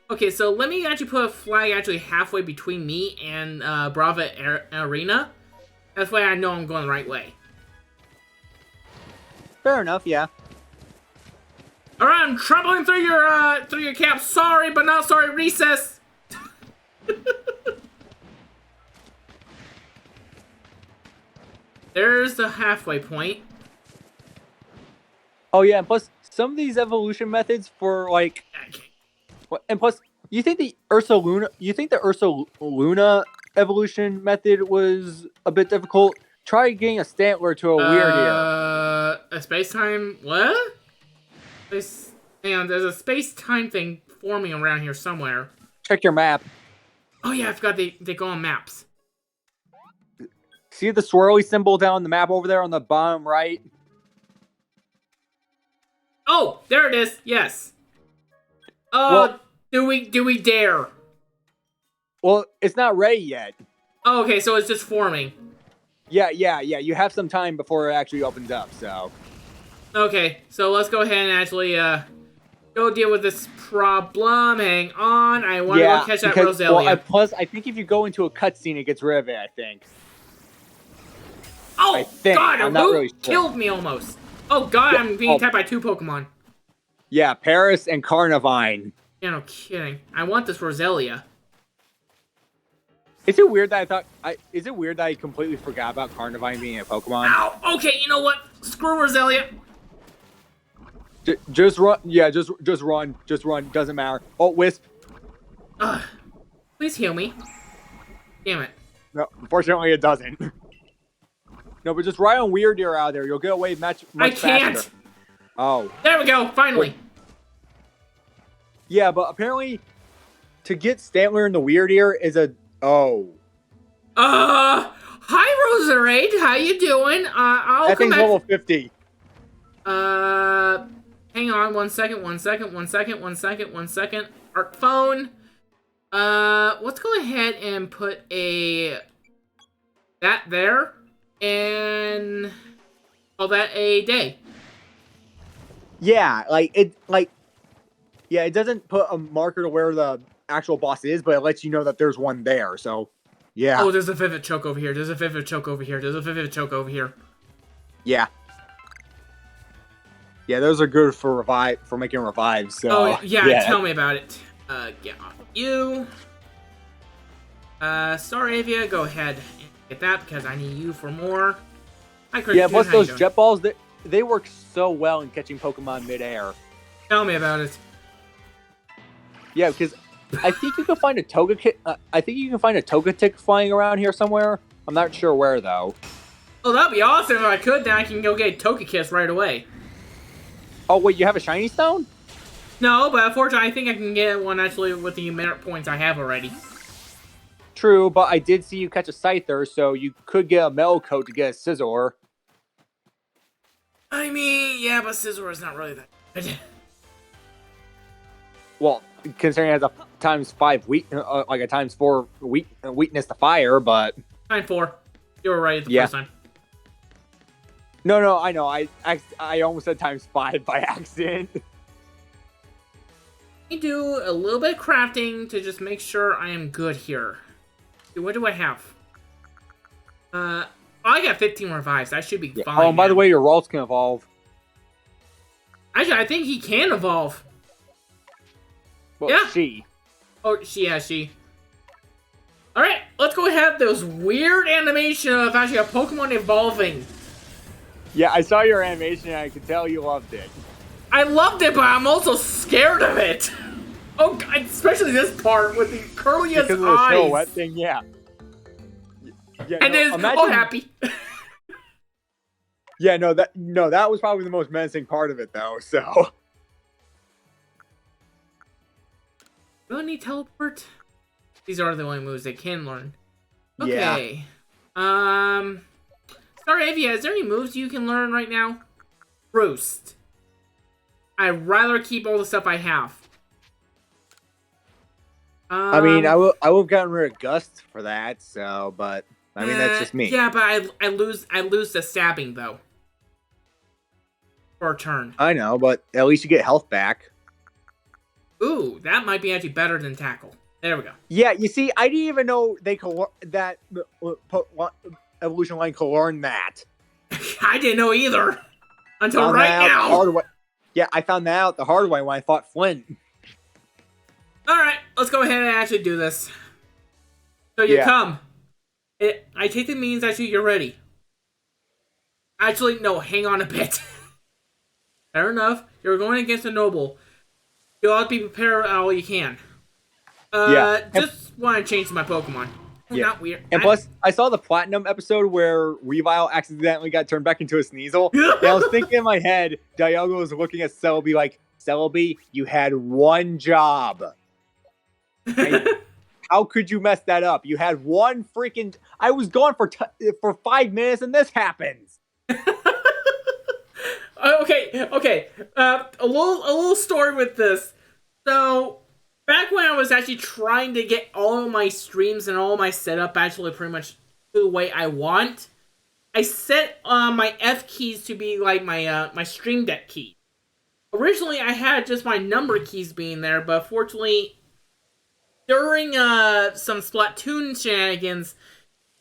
Okay, so let me actually put a flag actually halfway between me and Brava Arena. That's why I know I'm going the right way. Fair enough, yeah. Alright, I'm traveling through your camp. Sorry, but not sorry, recess. There's the halfway point. Oh yeah, and plus some of these evolution methods for like, and plus you think the Ursa Luna evolution method was a bit difficult? Try getting a Stantler to a weird A space-time... What? Hang on, there's a space-time thing forming around here somewhere. Check your map. Oh yeah, I forgot they go on maps. See the swirly symbol down the map over there on the bottom right? Oh, there it is. Yes. Well, do we dare? Well, it's not ready yet. Oh, okay, so it's just forming. Yeah. You have some time before it actually opens up, so. Okay, so let's go ahead and actually go deal with this problem. Hang on, I want to go catch that Roselia. Well, plus, I think if you go into a cutscene, it gets rid of it, I think. Oh, God, a loot killed me almost. Oh, God, yeah, I'm being attacked by 2 Pokemon. Yeah, Paris and Carnivine. Yeah, no kidding. I want this Roselia. Is it weird that I completely forgot about Carnivine being a Pokemon? Ow! Okay, you know what? Screw Roselia. Just run. Yeah, just run. Just run. Doesn't matter. Oh, Wisp. Please heal me. Damn it. No, unfortunately it doesn't. No, but just ride on Weird Deer out there. You'll get away much I can't. faster. Oh. There we go. Finally. Wait. Yeah, but apparently, to get Stantler in the Weird Ear is a Hi Roserade. How you doing? I'll that come thing's back. level 50. Hang on. One second. Art phone. Let's go ahead and put that there. And call that a day. Yeah, it doesn't put a marker to where the actual boss is, but it lets you know that there's one there. So, yeah. Oh, there's a Vivid Choke over here. There's a Vivid Choke over here. There's a Vivid Choke over here. Yeah. Yeah, those are good for making revives. So, oh yeah, tell me about it. Get off you. Staravia, go ahead and get that because I need you for more. Hi, Chris. Yeah, plus those jet balls, they work so well in catching Pokemon midair. Tell me about it. Yeah, because I think you can find a Togetic flying around here somewhere. I'm not sure where though. Oh, that'd be awesome if I could. Then I can go get Togekiss right away. Oh wait, you have a shiny stone? No, but unfortunately, I think I can get one actually with the merit points I have already. True, but I did see you catch a Scyther, so you could get a Metal Coat to get a Scizor. I mean, yeah, but Scizor is not really that good. Well, considering it has a ×5 ×4 weakness to fire, but Time 4. You were right the first time. No, I know. I almost said ×5 by accident. I do a little bit of crafting to just make sure I am good here. What do I have? I got 15 revives. I should be fine. Oh, and by the way, your Ralts can evolve. Actually, I think he can evolve. Well, Yeah. she. Oh, she. Alright, let's go ahead. Those weird animation of actually a Pokemon evolving. Yeah, I saw your animation and I could tell you loved it. I loved it, but I'm also scared of it. Oh, God, especially this part with the curliest Because of the eyes. silhouette thing, yeah. Yeah, And then, oh, happy. Yeah, that was probably the most menacing part of it, though. So. Do I need teleport? These are the only moves they can learn. Okay. Yeah. Staravia, is there any moves you can learn right now? Roost. I'd rather keep all the stuff I have. I mean, I would have gotten rid of Gust for that, so, but I mean that's just me. Yeah, but I lose the stabbing though. For a turn. I know, but at least you get health back. Ooh, that might be actually better than tackle. There we go. Yeah, you see, I didn't even know they could that evolution line could learn that. I didn't know either until right now. Yeah, I found that out the hard way when I fought Flint. Alright, let's go ahead and actually do this. So you come. I take the means actually you're ready. Actually, no, hang on a bit. Fair enough. You're going against a noble. You'll have to be prepared all you can. Just want to change my Pokemon. Yeah. Not weird. And plus, I saw the Platinum episode where Weavile accidentally got turned back into a Sneasel. And I was thinking in my head, Dialga was looking at Celebi like, Celebi, you had one job. How could you mess that up? You had one freaking... I was gone for 5 minutes and this happens. Okay. A little story with this. So, back when I was actually trying to get all of my streams and all of my setup actually pretty much the way I want, I set my F keys to be like my Stream Deck key. Originally, I had just my number keys being there, but fortunately, during some Splatoon shenanigans,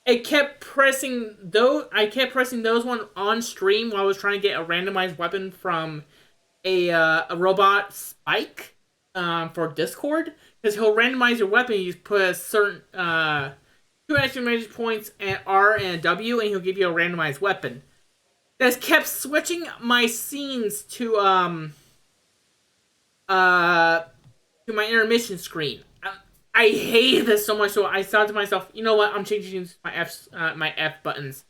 I kept pressing those one on stream while I was trying to get a randomized weapon from a robot Spike for Discord, because he'll randomize your weapon. You put a certain 2 exclamation points and R and a W, and he'll give you a randomized weapon. That's kept switching my scenes to my intermission screen. I hated this so much, so I thought to myself, you know what? I'm changing my F buttons.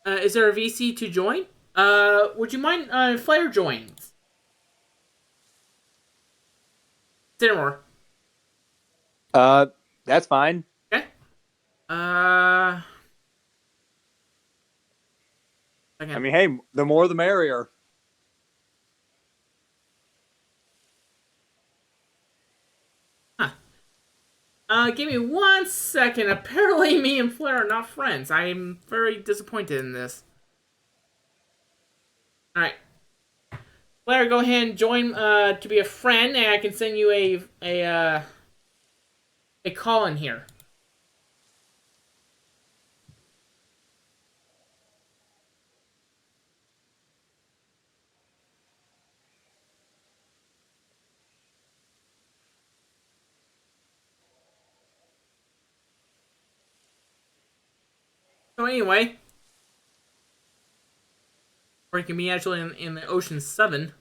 Is there a VC to join? Would you mind Flare joins? Cinnabar. That's fine. Okay. I mean, hey, the more the merrier. Give me 1 second. Apparently, me and Flare are not friends. I am very disappointed in this. Alright. Flare, go ahead and join to be a friend, and I can send you a call in here. So anyway, or it can be actually in the Ocean 7.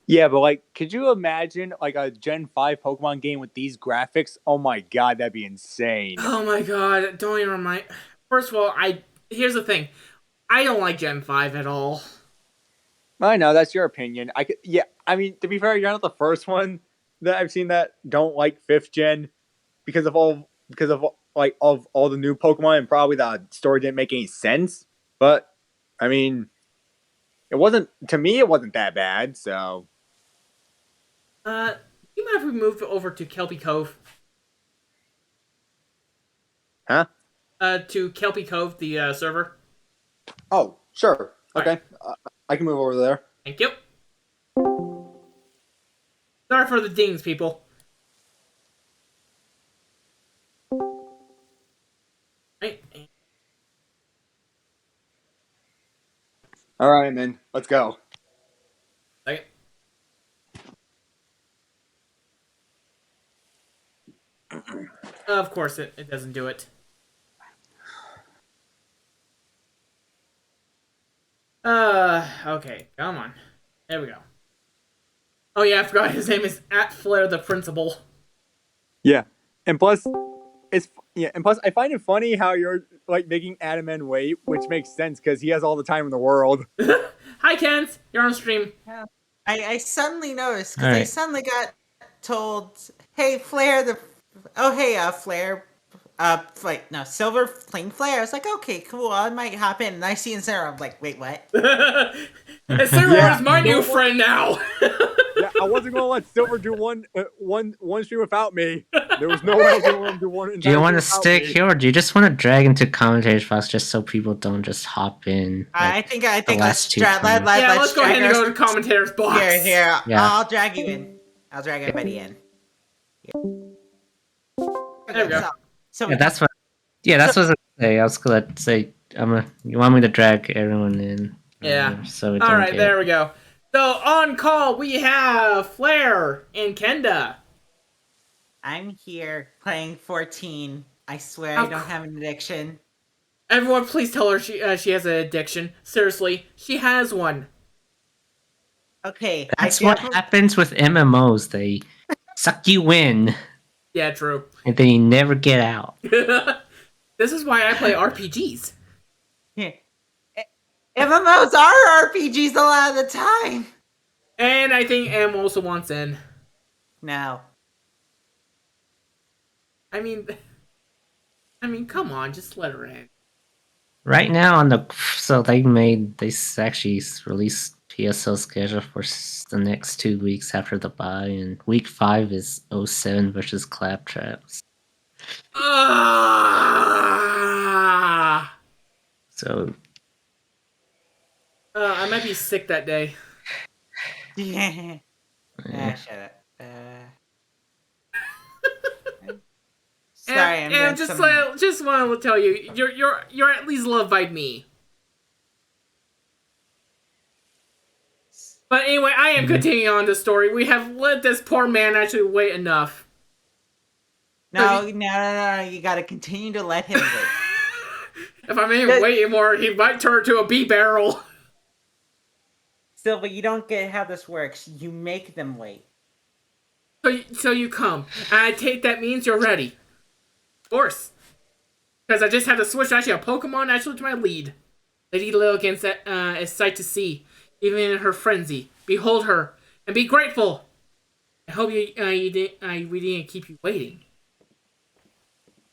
Yeah, but like, could you imagine like a Gen 5 Pokemon game with these graphics? Oh my god, that'd be insane. Oh my god, don't even remind... First of all, here's the thing. I don't like Gen 5 at all. I know, that's your opinion. I mean, to be fair, you're not the first one that I've seen that don't like 5th gen because of all the new Pokemon, and probably the story didn't make any sense. But I mean, it wasn't that bad, so You might have we move over to Kelpie Cove. Huh? To Kelpie Cove, the server. Oh, sure. Okay. Right. I can move over there. Thank you. Sorry for the dings, people. Right. All right, man. Let's go. Of course, it doesn't do it. Okay, come on. There we go. Oh yeah, I forgot his name is @Flair the Principal. Yeah, and plus, I find it funny how you're like making Adamant wait, which makes sense because he has all the time in the world. Hi, Kent. You're on stream. Yeah. I suddenly noticed because I Alright. suddenly got told, "Hey, Flare, Flare, Silver Flame Flare." I was like, "Okay, cool. I might hop in." And I see in Sarah. I'm like, "Wait, what?" And Sarah Yeah. is my new friend now. Yeah, I wasn't gonna let Silver do one stream without me. There was no way I was gonna let him do one. Do you want to without stick me. here, or do you just want to drag into commentators box just so people don't just hop in? I think last let's two drag. times. Yeah, let's go drag ahead and our- go to commentators box. Here. Yeah. I'll drag you in. I'll drag everybody in. There we go. So Yeah, that's what. Yeah, that's what I was gonna say. I was gonna say you want me to drag everyone in? Yeah. So we All don't right, get- there we go. So on call we have Flair and Kenda. I'm here playing 14. I swear Oh, I don't have an addiction. Everyone, please tell her she has an addiction. Seriously, she has one. Okay, That's what happens with MMOs. They suck you in, Yeah, true. and then you never get out. This is why I play RPGs. MMOs are RPGs a lot of the time. And I think M also wants in. No. I mean, come on, just let her in. Right now they actually released PSL schedule for the next 2 weeks after the bye, and week 5 is 07 versus Claptraps. Ah! So I might be sick that day. Yeah. yeah. Shut up. Sorry, and just want to tell you, you're at least loved by me. But anyway, I am continuing on the story. We have let this poor man actually wait enough. No, you gotta continue to let him wait. If I made him wait anymore, he might turn to a bee barrel. Still, but you don't get how this works. You make them wait. So you come, and I take that means you're ready. Of course. Because I just had to switch actually a Pokemon actually to my lead. Lady Lilligant's a sight to see, even in her frenzy. Behold her, and be grateful. I hope we didn't keep you waiting.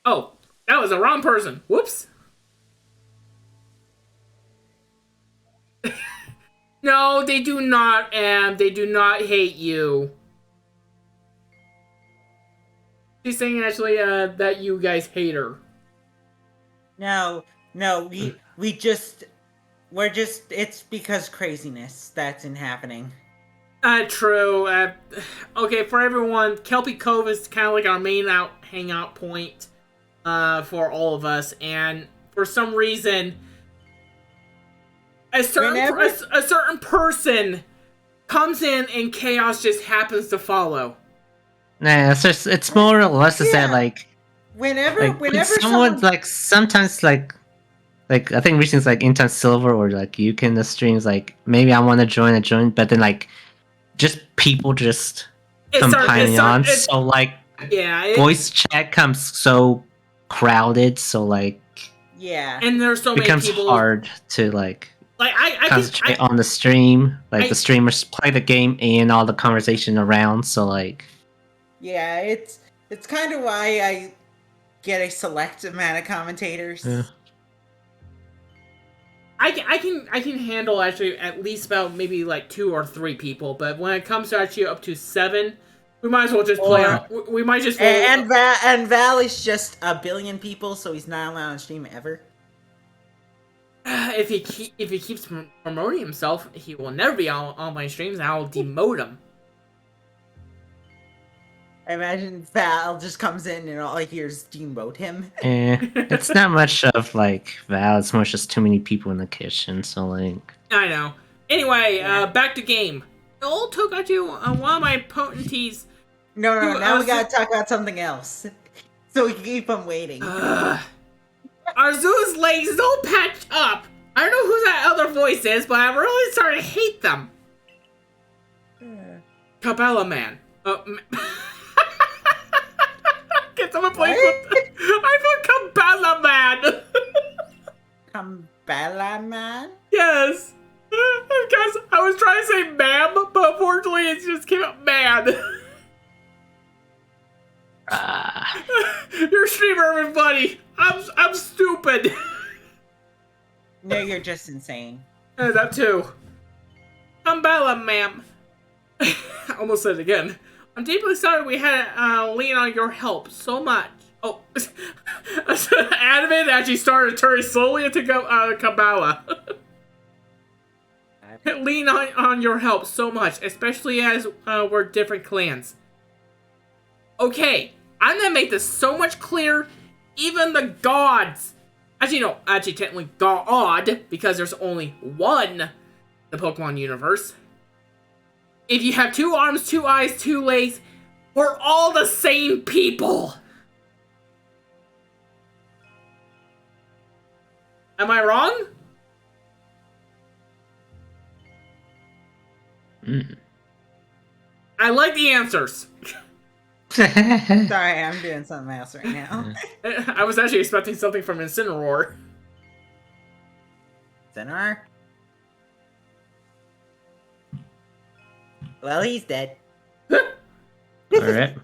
Oh, that was the wrong person. Whoops. No, they do not, they do not hate you. She's saying actually that you guys hate her. No, it's because craziness that's happening. True. Okay, for everyone, Kelpie Cove is kind of like our main hangout point for all of us, and for some reason, a certain person comes in and chaos just happens to follow. Nah, it's more or less that Whenever someone sometimes I think recently it's Intan Silver or you can the streams maybe I want to join, but then just people just piling on. So voice chat comes so crowded, so yeah, and there's so many becomes people. hard to I concentrate on the stream. The streamers play the game and all the conversation around. So yeah, it's kind of why I get a select amount of commentators. Yeah. I can handle actually at least about maybe 2 or 3 people, but when it comes to actually up to 7, we might as well just play. We might just and Val is just 1 billion people, so he's not allowed on stream ever. If he keeps promoting himself, he will never be on my streams, and I will demote him. I imagine Val just comes in and all I hear is demote him. It's not much of Val. It's more just too many people in the kitchen. So I know. Anyway, back to game. It all took actually one of my potenties. No, now we gotta talk about something else. so we can keep them waiting. Arceus legs don't patch up. I don't know who that other voice is, but I'm really starting to hate them. Cabela Man. Can someone please put... I put Cabela Man. Cabela Man? Yes. Guys, I was trying to say ma'am, but unfortunately it just came out man. You're a streamer, everybody. I'm stupid. No, you're just insane. That too. Cabela, ma'am. I almost said it again. I'm deeply sorry we had to lean on your help so much. Oh, Animated actually started turning slowly into Cabela. Lean on your help so much, especially as we're different clans. Okay, I'm gonna make this so much clearer. Even the gods. Actually, no. Actually, technically God, because there's only one in the Pokemon universe. If you have 2 arms, 2 eyes, 2 legs, we're all the same people. Am I wrong? I like the answers. Sorry, I'm doing something else right now. I was actually expecting something from Incineroar. Incineroar? Well, he's dead. Alright.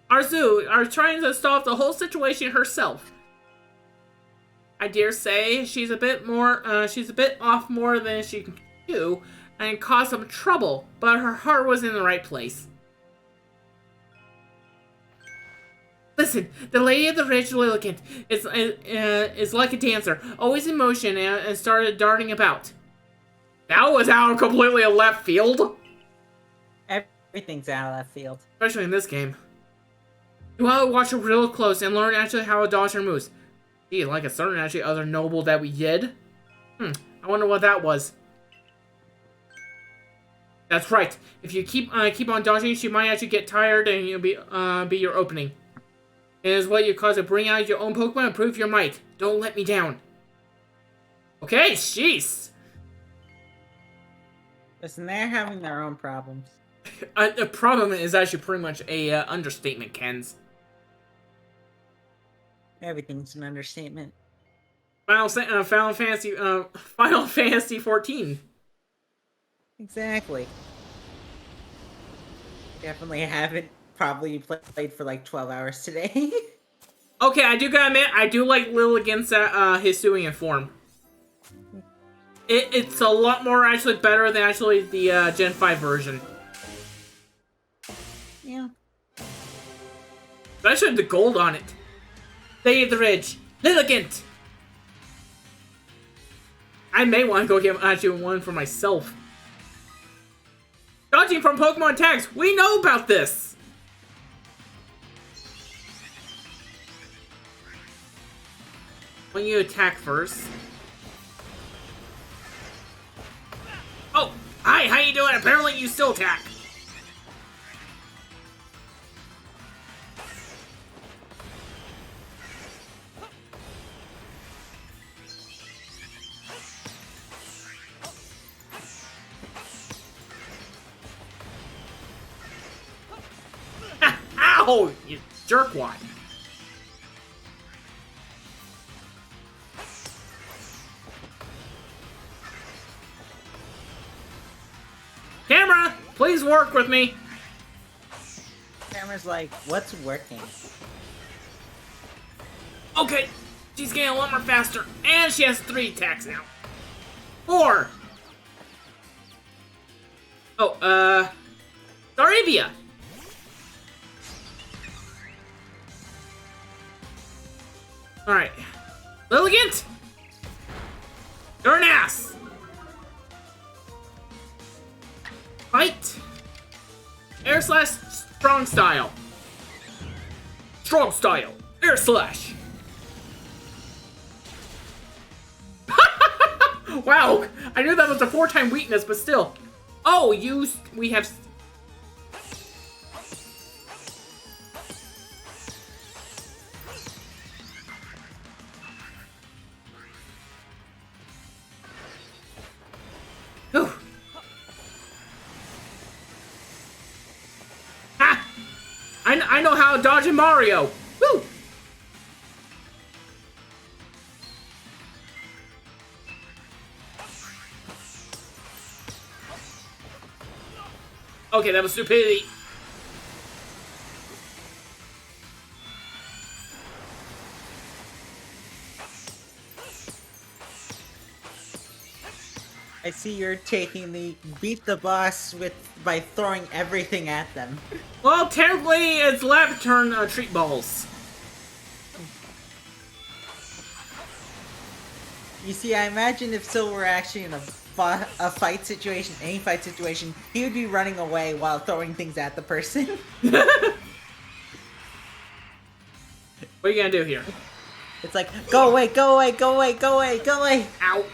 Arzu are trying to stop the whole situation herself. I dare say she's a bit off more than she can do and caused some trouble, but her heart was in the right place. Listen, the Lady of the Ridge Lilligant is like a dancer, always in motion and started darting about. That was out completely of left field. Everything's out of left field. Especially in this game. You want to watch her real close and learn actually how a dodger moves. Gee, like a certain actually other noble that we did. I wonder what that was. That's right. If you keep on dodging, she might actually get tired and you'll be your opening. It is what you cause to bring out your own Pokemon and prove your might. Don't let me down. Okay, jeez. Listen, they're having their own problems. The problem is actually pretty much a understatement, Ken's. Everything's an understatement. Final Fantasy 14. Exactly. Definitely haven't probably played for like 12 hours today. Okay, I do gotta admit, I do like Lilligant's Hisuian form. It's a lot more actually better than actually the Gen 5 version. Yeah. Especially the gold on it. Lady of the Ridge, Lilligant! I may want to go get actually one for myself. Dodging from Pokemon tags, we know about this! When you attack first. Oh, hi, how you doing? Apparently you still attack. Ow, you jerkwad. Camera, please work with me. Camera's like, what's working? Okay, she's getting a lot more faster, and she has 3 attacks now. 4. Oh, Staravia. Alright. Lilligant! You're an ass! Fight! Air slash strong style. Strong style. Air slash. Wow! I knew that was a 4-time weakness, but still. Oh, we have... again, I know how to dodge in Mario. Woo! Okay, that was stupidity. I see you're taking the beat the boss by throwing everything at them. Well, technically, it's lab turn treat balls. You see, I imagine if Silver were actually in a fight situation, any fight situation, he would be running away while throwing things at the person. What are you gonna do here? It's like, go away, go away, go away, go away, go away. Ow.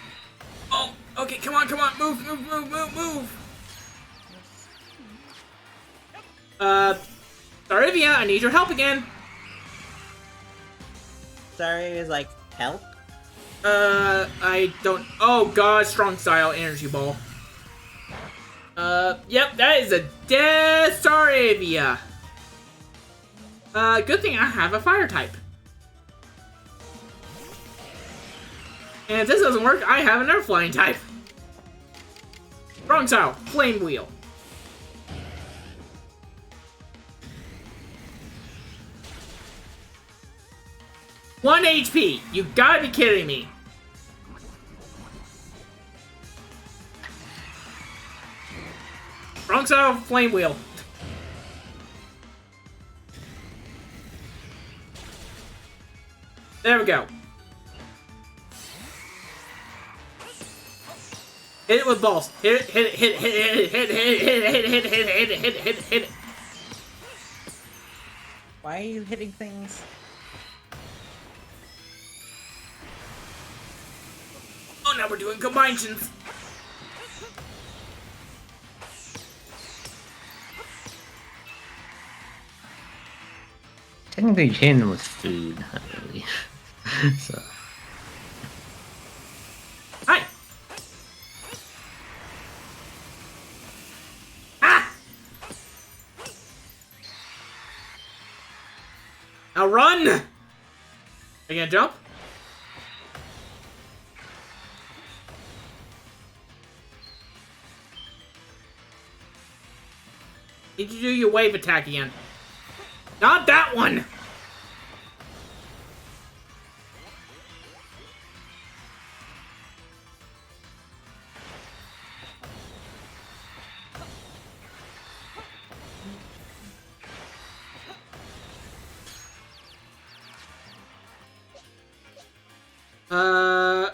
Oh, okay, come on, move, move, move, move, move. Sarivia, I need your help again. Sorry, is like, help? I don't... Oh, God, strong style energy ball. Yep, that is a dead Sarivia. Good thing I have a fire type. And if this doesn't work, I have another flying type. Strong style, flame wheel. One HP. You gotta be kidding me. Wrong side of flame wheel. There we go. Hit it with balls. Hit it, hit it, hit it, hit it, hit it, hit it, hit it, hit it, hit it, hit it, hit it, hit it, hit it. Why are you hitting things? Oh, now we're doing combinations. Technically, hitting them with food, not really. So. Hi. Ah! Now run! Are you gonna jump? Did you do your wave attack again? Not that one!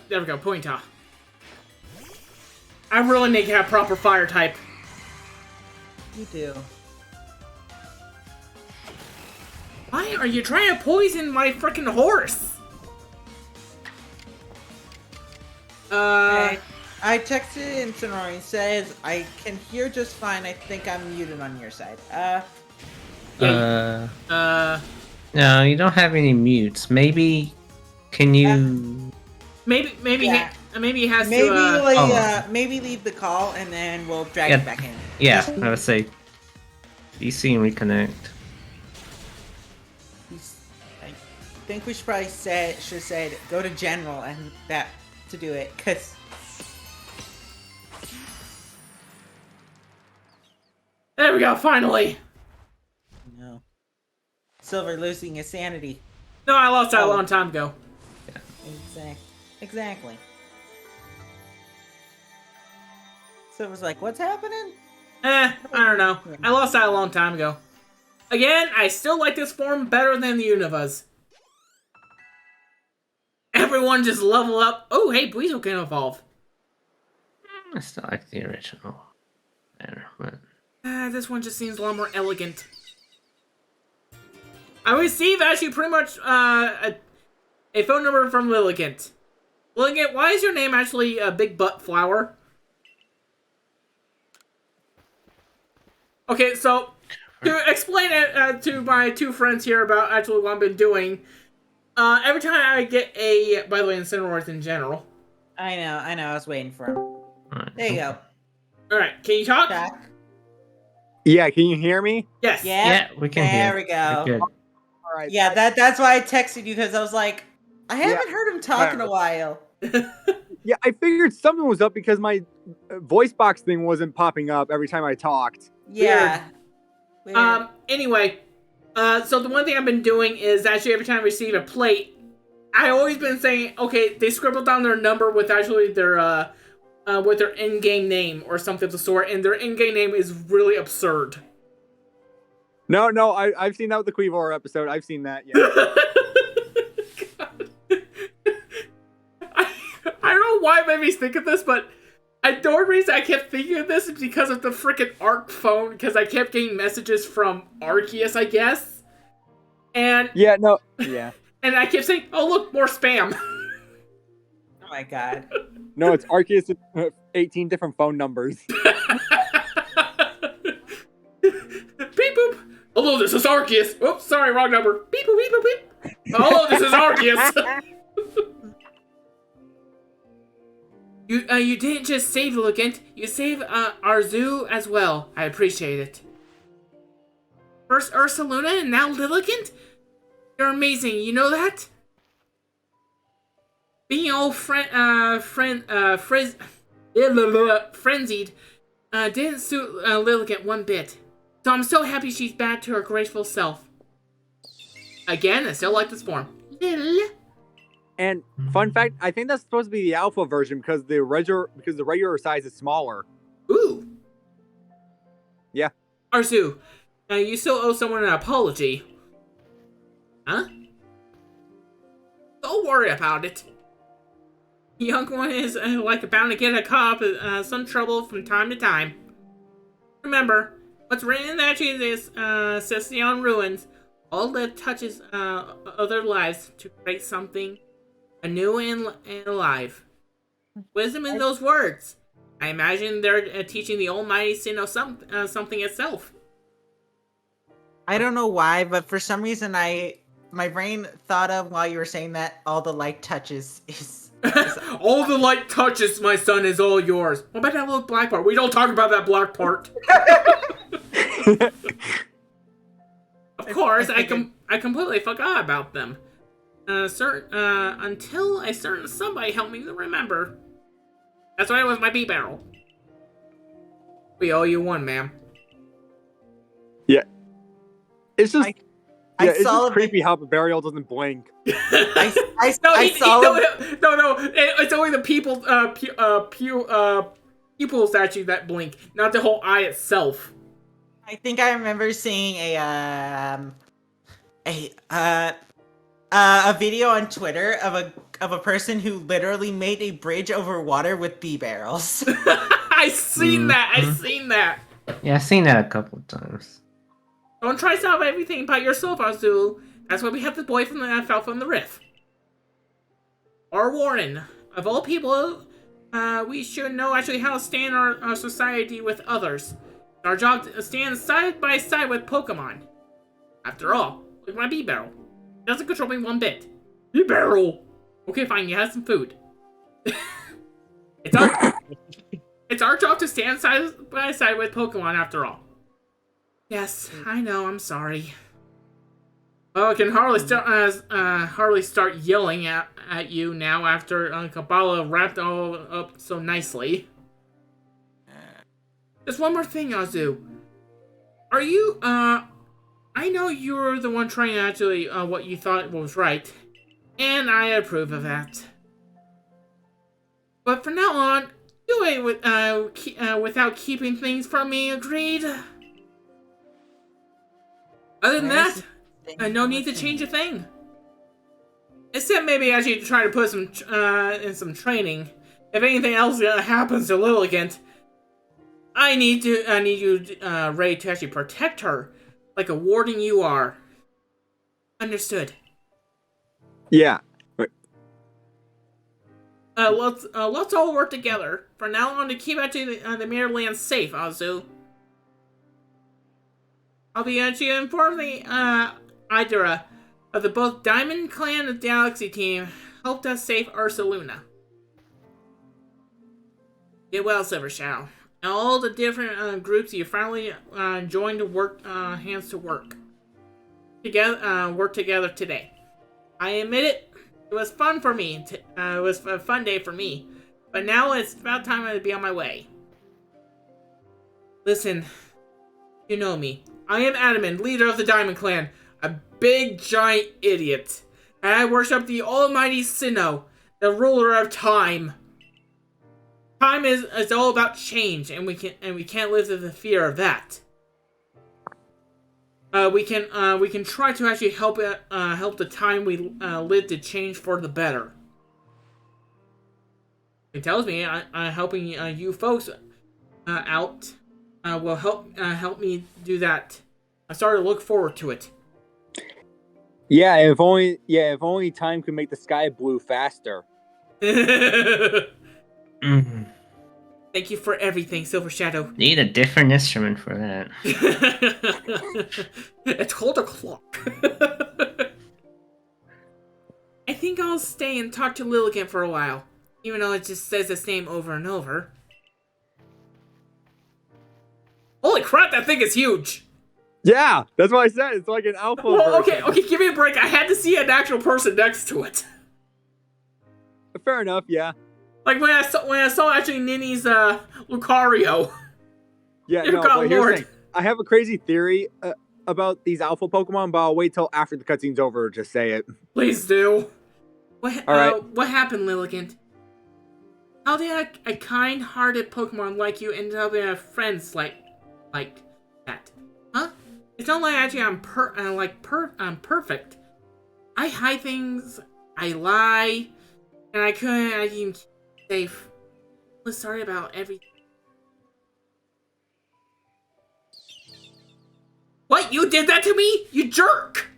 There we go, Pointa. I really need to have proper fire type. You do. Why are you trying to poison my freaking horse? I texted Incineroar. He says, I can hear just fine. I think I'm muted on your side. No, you don't have any mutes. Maybe, can you... Maybe Yeah. maybe he has maybe to. maybe leave the call and then we'll drag Yeah. it back in. Yeah, I would say DC and reconnect. I think we should probably should have said go to general and that to do it, cause There we go, finally. no, Silver losing his sanity. No, I lost that a long time ago. Exactly. Silver's like, what's happening? I don't know. I lost that a long time ago. Again, I still like this form better than the Univas. Everyone just level up. Oh, hey, Buizel can evolve. I still like the original better, but... This one just seems a lot more elegant. I received actually pretty much a phone number from Lilligant. Lilligant, why is your name actually a Big Butt Flower? Okay, so to explain it to my two friends here about actually what I've been doing, every time I get a, by the way, Incineroars in general. I know, I was waiting for him. Right. There you go. Alright, can you talk? Back. Yeah, can you hear me? Yes. Yeah. Yeah, we can hear. There we go. We're good. All right. Yeah, that's why I texted you because I was like, I haven't heard him talk in a while. Yeah, I figured something was up because my voice box thing wasn't popping up every time I talked. Yeah. Weird. Anyway, so the one thing I've been doing is actually every time I receive a plate, I always been saying, okay, they scribble down their number with actually their with their in-game name or something of the sort, and their in-game name is really absurd. No, I've seen that with the Quivor episode. I've seen that. Yeah. I don't know why it made me think of this, but the only reason I kept thinking of this is because of the freaking Arc phone, because I kept getting messages from Arceus, I guess. And Yeah, no. Yeah. and I kept saying, oh look, more spam. Oh my god. No, it's Arceus' 18 different phone numbers. Beep boop. Hello, this is Arceus. Oops, sorry, wrong number. Beep boop, beep boop, beep. Hello, this is Arceus. You didn't just save Lilligant, you saved Arzu as well. I appreciate it. First Ursaluna and now Lilligant? You're amazing, you know that? Being all frenzied didn't suit Lilligant one bit. So I'm so happy she's back to her graceful self. Again, I still like this form. Lil. And fun fact, I think that's supposed to be the alpha version because the regular size is smaller. Ooh. Yeah. Arzu, you still owe someone an apology. Huh? Don't worry about it. The young one is like bound to get a cop some trouble from time to time. Remember, what's written in that tree is Session ruins. All that touches other lives to create something anew and alive. Wisdom in those words. I imagine they're teaching the Almighty Sin of something itself. I don't know why, but for some reason my brain thought of while you were saying that all the light touches is All the light touches, my son, is all yours. What about that little black part? We don't talk about that black part. Of course, I completely forgot about them. Until a certain somebody helped me to remember. That's why it was my bee barrel. We owe you one, ma'am. Yeah. It's just it's saw just creepy how the burial doesn't blink. No, it's only the pupils statue that blink, not the whole eye itself. I think I remember seeing a video on Twitter of a person who literally made a bridge over water with bee barrels. I've seen that. Yeah, I've seen that a couple of times. Don't try to solve everything by yourself, Azul. That's why we have the boy fell from the rift. Or Warren. Of all people, we should know actually how to stand our society with others. It's our job to stand side by side with Pokemon. After all, look at my bee barrel. It doesn't control me one bit. Bee barrel! Okay, fine, you have some food. It's our job to stand side by side with Pokemon after all. Yes, I know, I'm sorry. Well, I can hardly start yelling at you now after Kabbalah wrapped all up so nicely. Just one more thing, Azu. Are you, I know you're the one trying actually what you thought was right, and I approve of that. But from now on, do it without keeping things from me, agreed? Other than that, no need to change a thing. Except maybe actually try to put some in some training. If anything else happens to Lilligant, I need you, Ray, to actually protect her, like a warden you are. Understood. Yeah. Let's all work together from now on to keep actually the Mirror Land safe, Azu. I'll be actually informing Idra of the both Diamond Clan and Galaxy Team helped us save Ursaluna. Get well, Silver Shadow. all the different groups you finally joined to work hands to work together today. I admit it. It was fun for me. It was a fun day for me. But now it's about time to be on my way. Listen, you know me. I am Adamant, leader of the Diamond Clan. A big, giant idiot. And I worship the almighty Sinnoh, the ruler of time. Time is all about change, and we can't live in the fear of that. We can try to actually help the time we live to change for the better. It tells me helping you folks out will help me do that. I started to look forward to it. Yeah, if only time could make the sky blue faster. Mm. Thank you for everything, Silver Shadow. Need a different instrument for that. It's called a clock. I think I'll stay and talk to Lilligant for a while, even though it just says its name over and over. Holy crap, that thing is huge! Yeah, that's what I said. It's like an alpha. Well, version. okay, give me a break. I had to see an actual person next to it. Fair enough. Yeah. Like when I saw actually Nini's Lucario. Yeah. Dear No. God, But here's the Lord. thing. I have a crazy theory about these alpha Pokemon, but I'll wait till after the cutscene's over to say it. Please do. All right. What happened, Lilligant? How did a kind-hearted Pokemon like you end up in friends like that? Huh? It's not like actually I'm perfect. I hide things, I lie, and I couldn't even keep safe. I'm sorry about everything. What? You did that to me? You jerk!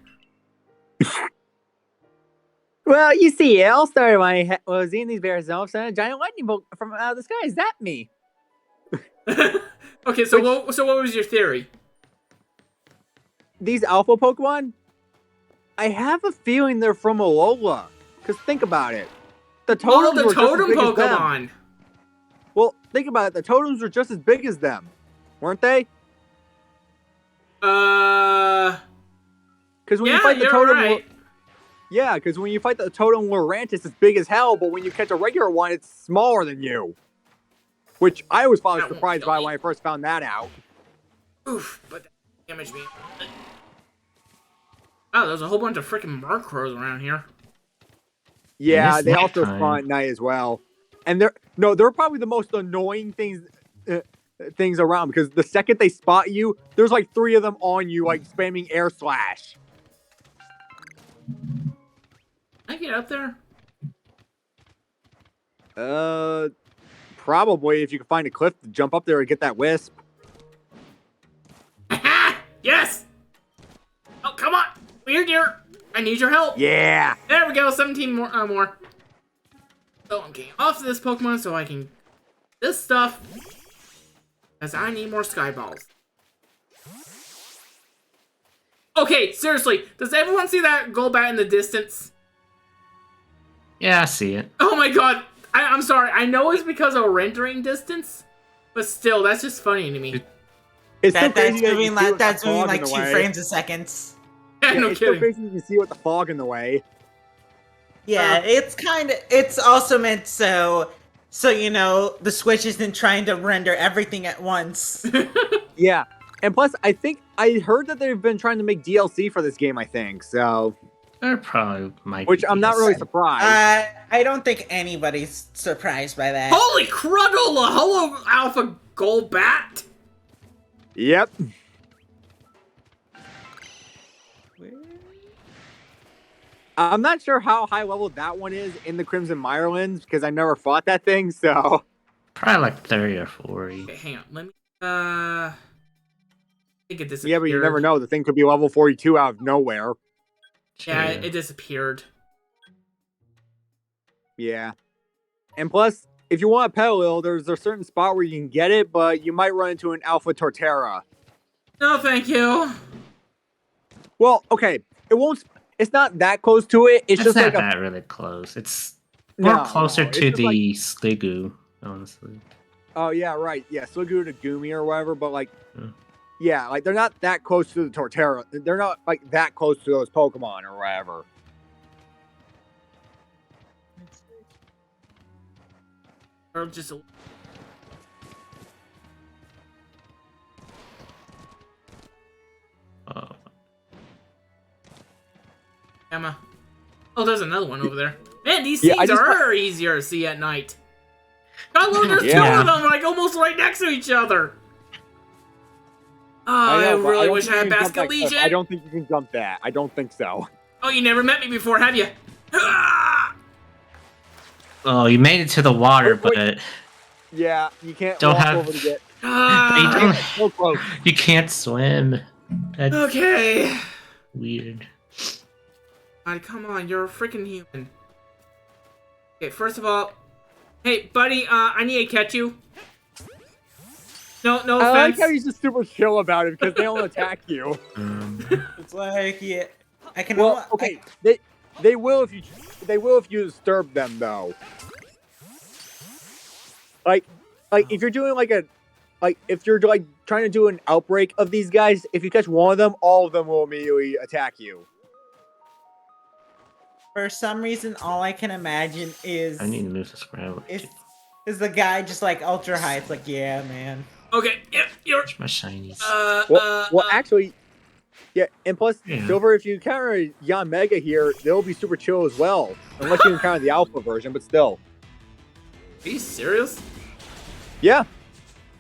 Well, you see, it all started when I was eating these berries, and all of a sudden, a giant lightning bolt from out of the sky zapped me. Okay, so what was your theory? These alpha Pokemon, I have a feeling they're from Alola. Because think about it. The totems The were totem just as big as them. Pokemon! Well, think about it. The totems were just as big as them. Weren't they? Because when you fight the you're totem... right. Yeah, because when you fight the totem Lurantis, it's big as hell, but when you catch a regular one, it's smaller than you. Which I was probably surprised by when I first found that out. Oof, but that damaged me. Oh, there's a whole bunch of freaking Murkrows around here. Yeah, It's they also nighttime. spawn at night as well. And they're probably the most annoying things around, because the second they spot you, there's like 3 of them on you, like spamming air slash. Can I get up there? Probably if you can find a cliff to jump up there and get that wisp. Yes! Oh, come on! Weird gear! I need your help! Yeah. There we go, 17 more. So I'm getting off this Pokemon so I can... this stuff. As I need more Sky Balls. Okay, seriously, does everyone see that Golbat in the distance? Yeah, I see it. Oh my god! I'm sorry, I know it's because of rendering distance, but still, that's just funny to me. It's so That's crazy that you moving can see like with the fog in the 2 way. frames a second. Yeah, no It's so kidding. crazy you can see with the fog in the way. Yeah, it's also meant so you know the Switch isn't trying to render everything at once. Yeah. And plus, I heard that they've been trying to make DLC for this game, I think, so... There probably might Which be I'm not really DLC. surprised. I don't think anybody's surprised by that. Holy Cruddle! Hello, Alpha Golbat! Yep. I'm not sure how high level that one is in the Crimson Mirelands, because I never fought that thing, so... Probably like 30 or 40. Okay, hang on, let me, I think it disappeared. Yeah, but you never know. The thing could be level 42 out of nowhere. Yeah, True. it disappeared. Yeah. And plus, if you want a Petalil, there's a certain spot where you can get it, but you might run into an Alpha Torterra. No, thank you. Well, okay. It's not that close to it. It's It's just not like a... that really close. It's more No, closer no, it's to just like- the Sliggoo, honestly. Oh yeah, right. Yeah, Sliggoo to Goomy or whatever, but like, Hmm. yeah, like they're not that close to the Torterra. They're not like that close to those Pokemon or whatever. Or just. Oh. Emma. Oh, there's another one over there. Man, these Yeah, scenes are easier to see at night. God, look, there's two Yeah. of them, like almost right next to each other. Oh, I know, but really don't wish think I you had can jump Basket that cliff. Legion. I don't think you can jump that. I don't think so. Oh, you never met me before, have you? Oh, you made it to the water, Wait. but Yeah, you can't Don't walk have- over to get. you, Ah, don't, So close. you can't swim. That's okay. weird. God, come on, you're a freaking human. Okay, first of all, hey, buddy, I need to catch you. No I like offense. how he's just super chill about it because they don't attack you. It's like, yeah, I can. Well, okay, they will if you disturb them though. Like if you're doing if you're like trying to do an outbreak of these guys, if you catch one of them, all of them will immediately attack you. For some reason, all I can imagine is I need to move the scramble. is the guy just like ultra high. It's like, yeah, man. Okay, yeah, you're. Where's my shinies? Well, actually, yeah, and plus, Yeah. Silver, if you encounter Yon Mega here, they'll be super chill as well. Unless you encounter the Alpha version, but still. Are you serious? Yeah,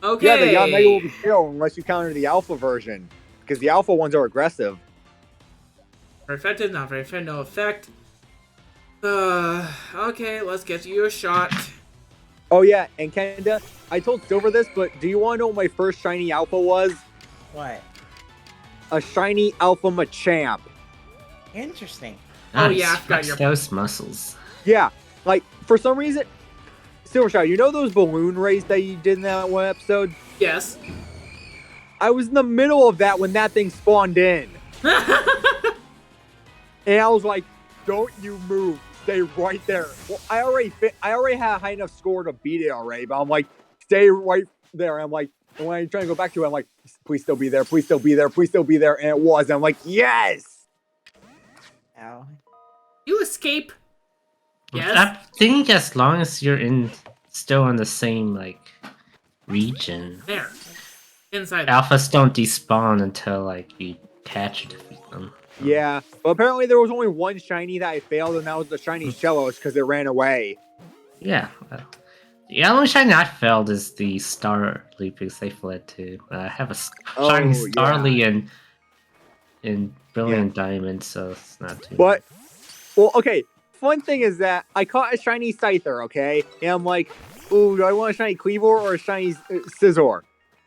Okay. yeah, the Yon Mega will be chill unless you counter the Alpha version. Because the Alpha ones are aggressive. Very effective, not very effective, no effect. Okay, let's get you a shot. Oh yeah, and Kenda, I told Silver this, but do you want to know what my first shiny Alpha was? What? A shiny Alpha Machamp. Interesting. Oh, yeah, I forgot flex your- those muscles. Yeah, like, for some reason, Silvershot, you know those balloon rays that you did in that one episode? Yes. I was in the middle of that when that thing spawned in. And I was like, don't you move. Stay right there. Well, I already had a high enough score to beat it already, but I'm like, stay right there. I'm like, and when I'm trying to go back to it, I'm like, please still be there, please still be there, please still be there. And it was. And I'm like, yes! Ow. You escape. Yes. I think as long as you're still in the same like region, There. Inside. alphas don't despawn until like you catch or defeat them. Yeah. But apparently there was only one shiny that I failed, and that was the shiny Shellos because it ran away. Yeah. The only shiny I failed is the Starly because they fled too. I have a shiny Oh, Starly in Brilliant Diamond, so it's not too. But, well, okay. Fun thing is that I caught a shiny Scyther, okay? And I'm like, ooh, do I want a shiny Cleavor or a shiny Scizor?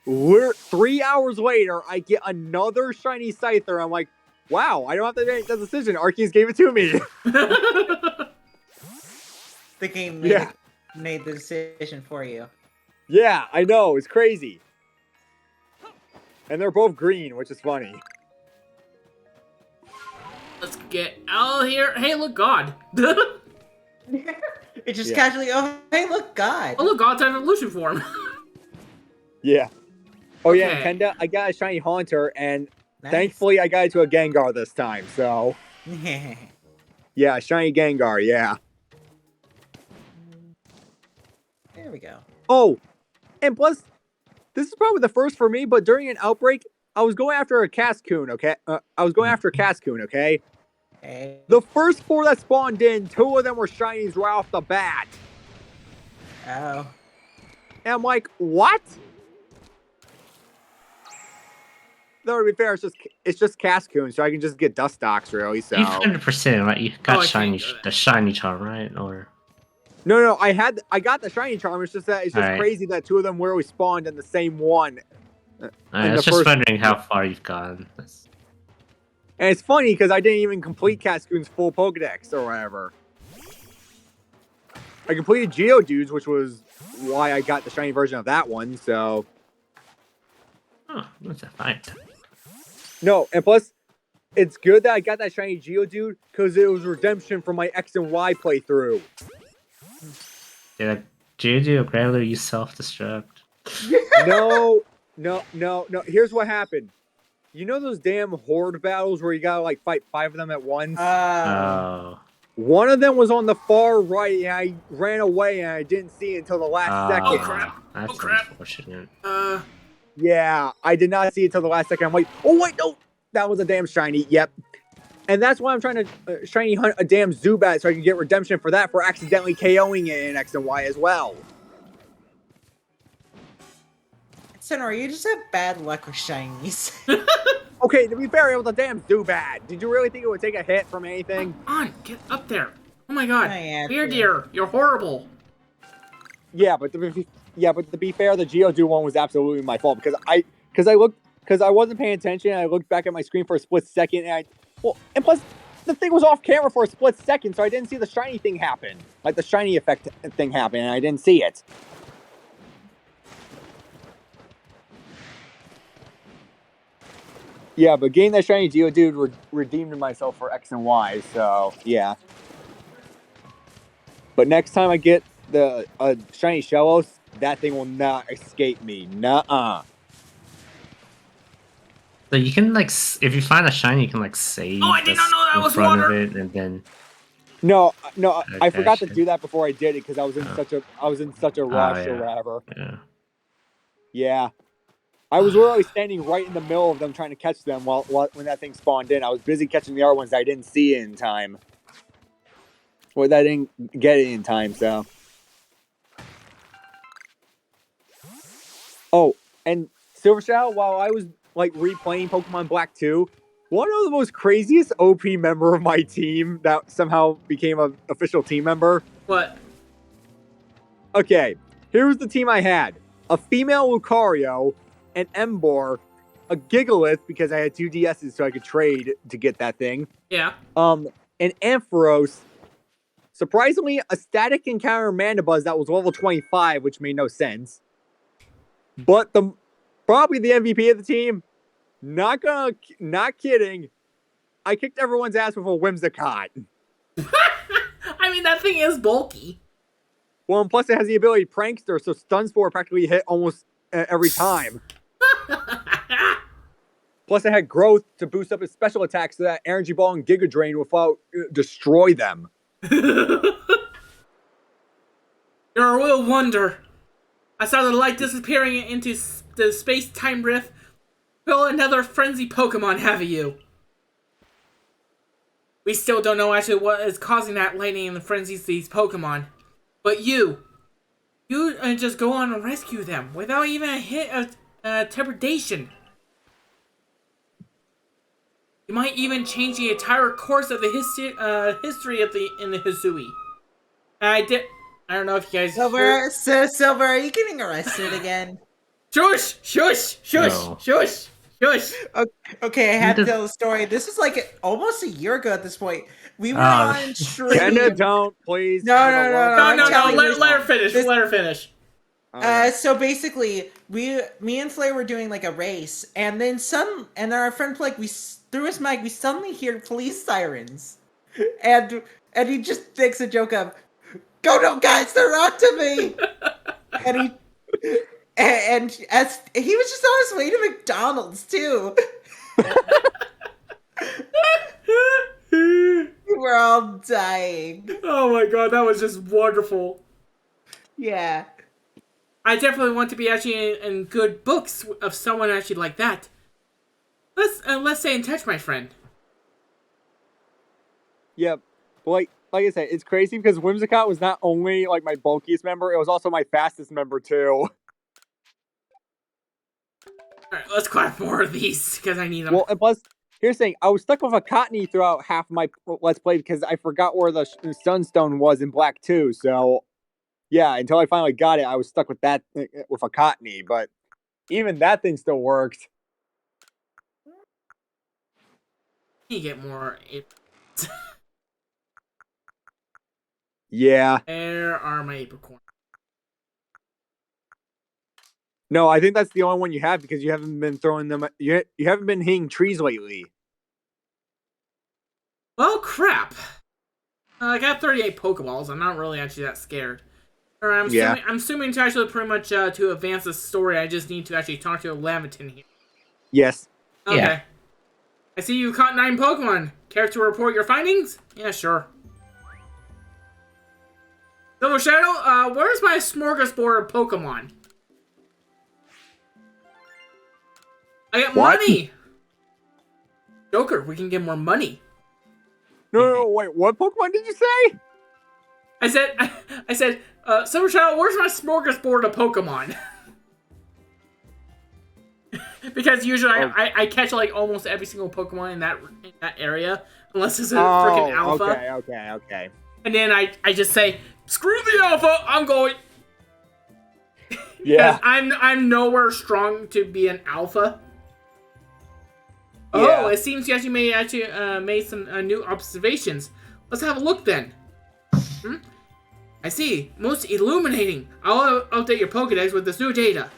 3 hours later, I get another shiny Scyther. I'm like, wow, I don't have to make that decision. Arceus gave it to me. The game Yeah. made the decision for you. Yeah, I know. It's crazy. And they're both green, which is funny. Let's get out of here. Hey, look, God. It just Yeah. casually, oh, hey, look, God. Oh, look, God's evolution form. Yeah. Oh, yeah, Okay. and Kenda, I got a shiny Haunter, and Nice. thankfully I got it to a Gengar this time, so... Yeah, shiny Gengar, yeah. There we go. Oh, and plus, this is probably the first for me, but during an outbreak, I was going after a Cascoon, okay? Okay? Hey. The first 4 that spawned in, 2 of them were shinies right off the bat. Oh. And I'm like, what? Though, to be fair, it's just Cascoon, so I can just get Dustox, really, so... You 100% right. You got Oh, I shiny, can't do that. the shiny charm, right? Or No, I got the shiny charm, it's just that it's just Alright. crazy that 2 of them were always spawned in the same one. I the was just first- wondering how far you've gone. And it's funny, because I didn't even complete Cascoon's full Pokedex, or whatever. I completed Geodudes, which was why I got the shiny version of that one, so... Oh, what's that fight? No, and plus, it's good that I got that shiny Geodude, because it was redemption from my X and Y playthrough. Did Geodude or Graveler use self-destruct? No. Here's what happened. You know those damn horde battles where you gotta like fight 5 of them at once? Oh. One of them was on the far right, and I ran away, and I didn't see it until the last second. Oh, crap. That's Oh, crap. unfortunate. Yeah, I did not see it until the last second. I'm like, oh wait, no, that was a damn shiny. Yep. And that's why I'm trying to shiny hunt a damn Zubat so I can get redemption for that for accidentally KOing it in X and Y as well. Sonora, you just have bad luck with shinies. Okay, to be fair, it was a damn Zubat. Did you really think it would take a hit from anything? Come on, get up there. Oh my god. Oh, yeah, Weird true. dear, you're horrible. Yeah, but to be fair, the Geodude one was absolutely my fault because I wasn't paying attention. And I looked back at my screen for a split second, and plus the thing was off camera for a split second, so I didn't see the shiny thing happen, like the shiny effect thing happen, and I didn't see it. Yeah, but getting that shiny Geodude redeemed myself for X and Y, so yeah. But next time I get the shiny Shellos, that thing will not escape me. Nuh-uh. So you can like, if you find a shiny, you can like save. Oh, I did not know that in was front water. of it, and then. No, I forgot to Okay. do that before I did it because I was in such a rush yeah. or whatever. Yeah. Yeah. I was literally standing right in the middle of them trying to catch them when that thing spawned in. I was busy catching the other ones that I didn't see in time. Or that I didn't get it in time, so. Oh, and Silver Shadow, while I was like replaying Pokemon Black 2, one of the most craziest OP member of my team that somehow became an official team member. What? Okay, here's the team I had. A female Lucario, an Emboar, a Gigalith, because I had 2 DSs so I could trade to get that thing. Yeah. An Ampharos. Surprisingly, a static encounter Mandibuzz that was level 25, which made no sense. But probably the MVP of the team, not kidding, I kicked everyone's ass with a Whimsicott. I mean, that thing is bulky. Well, and plus it has the ability Prankster, so Stun Spore practically hit almost every time. Plus it had Growth to boost up its special attacks so that Energy Ball and Giga Drain will destroy them. You're a real wonder. I saw the light disappearing into the space-time rift. Will another frenzy Pokemon have you? We still don't know actually what is causing that lightning and the frenzies to these Pokemon. But you just go on and rescue them without even a hit of trepidation. You might even change the entire course of the history of in the Hisui. I don't know if you guys. Silver, Silver, are you getting arrested again? Shush! Shush! Shush! No. Shush! Shush! Okay, I had to tell the story. This is like almost a year ago at this point. We were on stream. Kenna, don't, please. No. Let her finish. Let her finish. So basically, me and Flair were doing like a race, and then our friend Blake, through his mic, we suddenly hear police sirens, and he just makes a joke of, "Go no, guys, they're onto me," and as he was just on his way to McDonald's too. We were all dying. Oh my god, that was just wonderful. Yeah. I definitely want to be actually in good books of someone actually like that. Let's stay in touch, my friend. Yeah, like I said, it's crazy because Whimsicott was not only like my bulkiest member, it was also my fastest member too. Alright, let's craft more of these because I need them. Well, and plus, here's the thing, I was stuck with a Cottony throughout half of my Let's Play because I forgot where the Sunstone was in Black 2, so yeah, until I finally got it, I was stuck with that, with a Cottony, but even that thing still worked. You get more. Yeah. Where are my apricorn? No, I think that's the only one you have because you haven't been throwing them. You haven't been hitting trees lately. Well, crap. I got 38 Pokeballs. I'm not really actually that scared. Or Yeah. I'm assuming to actually pretty much to advance the story, I just need to actually talk to Laventon here. Yes. Okay. Yeah. I see you caught 9 Pokemon. Care to report your findings? Yeah, sure. Silver Shadow, where's my smorgasbord of Pokemon? I got What? money! Joker, we can get more money. No, wait. What Pokemon did you say? I said, Silver Shadow, where's my smorgasbord of Pokemon? Because usually I catch like almost every single Pokemon in that area, unless it's a freaking alpha. Okay. And then I just say, screw the alpha, I'm going. Yeah. I'm nowhere strong to be an alpha. Yeah. Oh, it seems you actually made some new observations. Let's have a look then. I see. Most illuminating. I'll update your Pokédex with this new data.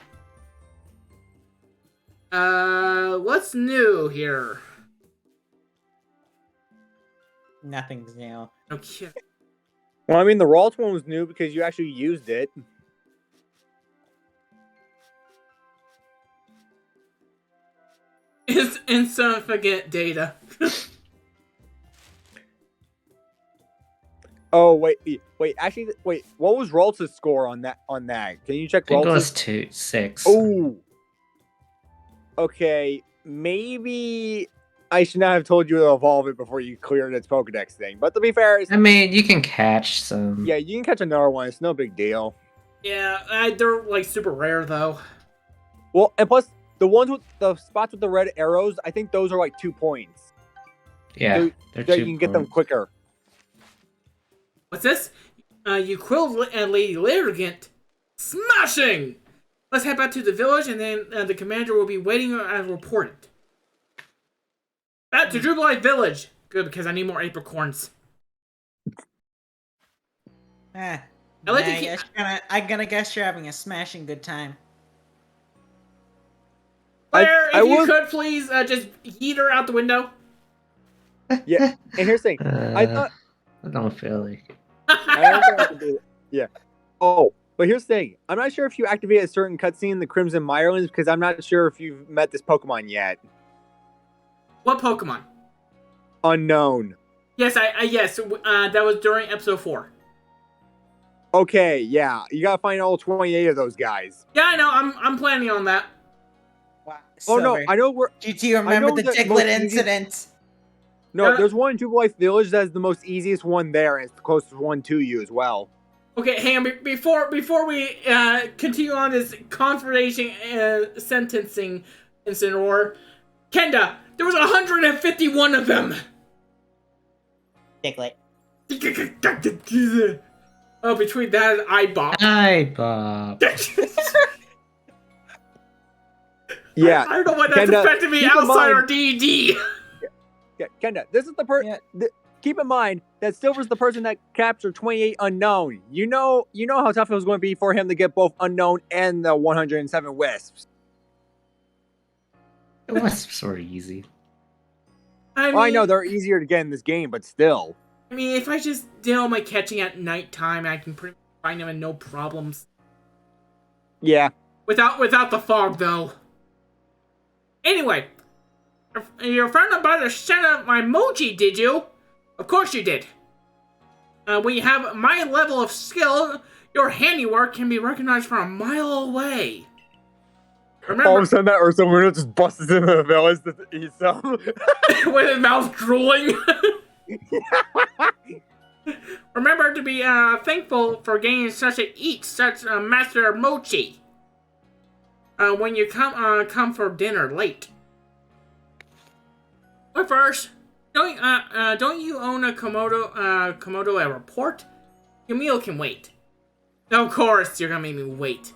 What's new here? Nothing's new. Okay. Well, I mean, the Ralt one was new because you actually used it. It's insignificant data. Oh wait. Actually, wait. What was Ralt's score on that? Can you check I think it was Ralt's? 6. Oh. Okay. Maybe I should not have told you to evolve it before you cleared its Pokedex thing. But to be fair, I mean, you can catch some. yeah, you can catch another one. It's no big deal. Yeah, they're like super rare though. Well, and plus the ones with the spots with the red arrows, I think those are like 2 points. Yeah, So they're that 2 you can get them points. quicker. What's this? You quilled Lady Lyrgant. Smashing! Let's head back to the village, and then the commander will be waiting as reported. Back to Jubilite Village. Good, because I need more apricorns. I like to keep- I'm gonna guess you're having a smashing good time. Claire, I if you will- could please just yeet her out the window. Yeah, and here's the thing. I thought I don't feel like. I don't think I can do it. Yeah. Oh, but here's the thing. I'm not sure if you activate a certain cutscene in the Crimson Mirelands because I'm not sure if you've met this Pokemon yet. What Pokemon? Unknown. Yes, that was during episode 4. Okay, yeah. You gotta find all 28 of those guys. Yeah, I know. I'm planning on that. Wow. Oh no, Silver. I know where. Do you remember know the that Diglett most easy- incident? No, there's one in Jubilife Village that's the most easiest one there, and it's the closest one to you as well. Okay, hang on. Before we continue on this conversation sentencing incident, or Kenda, there was 151 of them. Diglett. Oh, between that and iBot. Hi, Bob. Yeah. I don't know why that's Kenda, affected me keep in outside mind- our D&D. Yeah, Kenda, this is the person. Yeah. Keep in mind that Silver's the person that captured 28 unknown. You know how tough it was going to be for him to get both unknown and the 107 wisps. It was sort of easy. I know they're easier to get in this game, but still. I mean, if I just did all my catching at nighttime, I can pretty much find them and no problems. Yeah. Without the fog, though. Anyway, your friend about to send out my emoji, did you? Of course you did. When you have my level of skill, your handiwork can be recognized from a mile away. Remember, All of a sudden, that Ursa just busts into the village to eat some. with his mouth drooling. Remember to be thankful for gaining such a master mochi. When you come for dinner late. But first, don't you own a Komodo a report? Your meal can wait. Of course, you're gonna make me wait.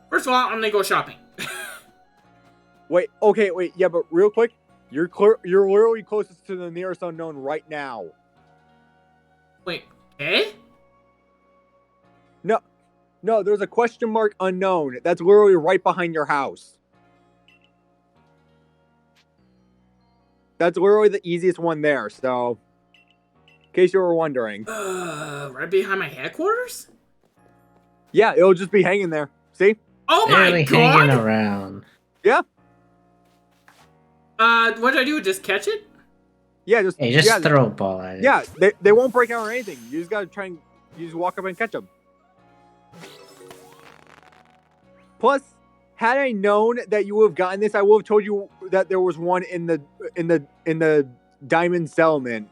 First of all, I'm gonna go shopping. Wait, yeah, but real quick, you're literally closest to the nearest unknown right now. Wait, eh? No, there's a question mark unknown. That's literally right behind your house. That's literally the easiest one there, so... In case you were wondering. Right behind my headquarters? Yeah, it'll just be hanging there. See? Oh my Barely god! hanging around. Yeah. What do I do? Just catch it? Yeah, just Hey, just throw a ball at it. Yeah, they won't break out or anything. You just gotta try and you just walk up and catch them. Plus, had I known that you would have gotten this, I would have told you that there was one in the diamond settlement.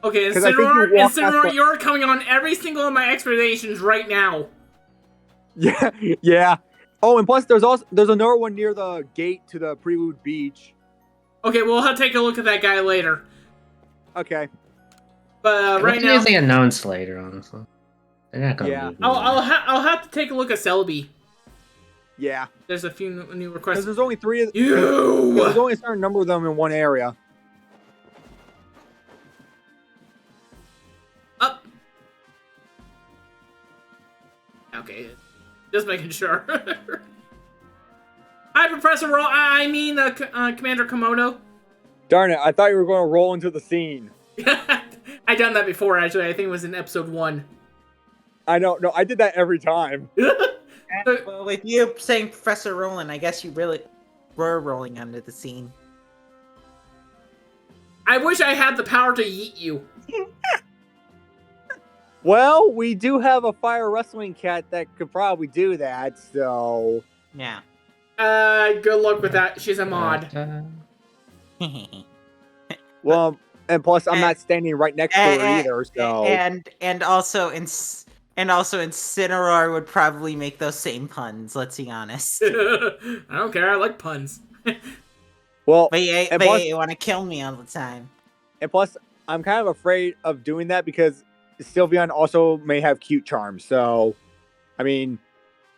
Okay, 'Cause I think you walked past Incineroar, the- you're coming on every single of my expeditions right now. Yeah, yeah. Oh, and plus there's another one near the gate to the Prelude Beach. Okay, we'll have to take a look at that guy later. Okay. But right now, Anything announced later, honestly. They're not gonna. Yeah. move I'll have to take a look at Selby. Yeah. There's a few new Because requests. there's only 3 of them. You. There's only a certain number of them in one area. Up. Okay, just making sure. Hi, Professor Roll. Commander Komodo. Darn it! I thought you were going to roll into the scene. I done that before, actually. I think it was in episode 1. I know. No, I did that every time. Well, with you saying Professor Roland, I guess you really were rolling under the scene. I wish I had the power to yeet you. Well, we do have a fire wrestling cat that could probably do that, so... Yeah. Good luck with that. She's a mod. Well, and plus I'm not standing right next to her either, so... And also Incineroar would probably make those same puns, let's be honest. I don't care. I like puns. Well, But you plus- want to kill me all the time. and plus, I'm kind of afraid of doing that because Sylveon also may have cute charms, so... I mean...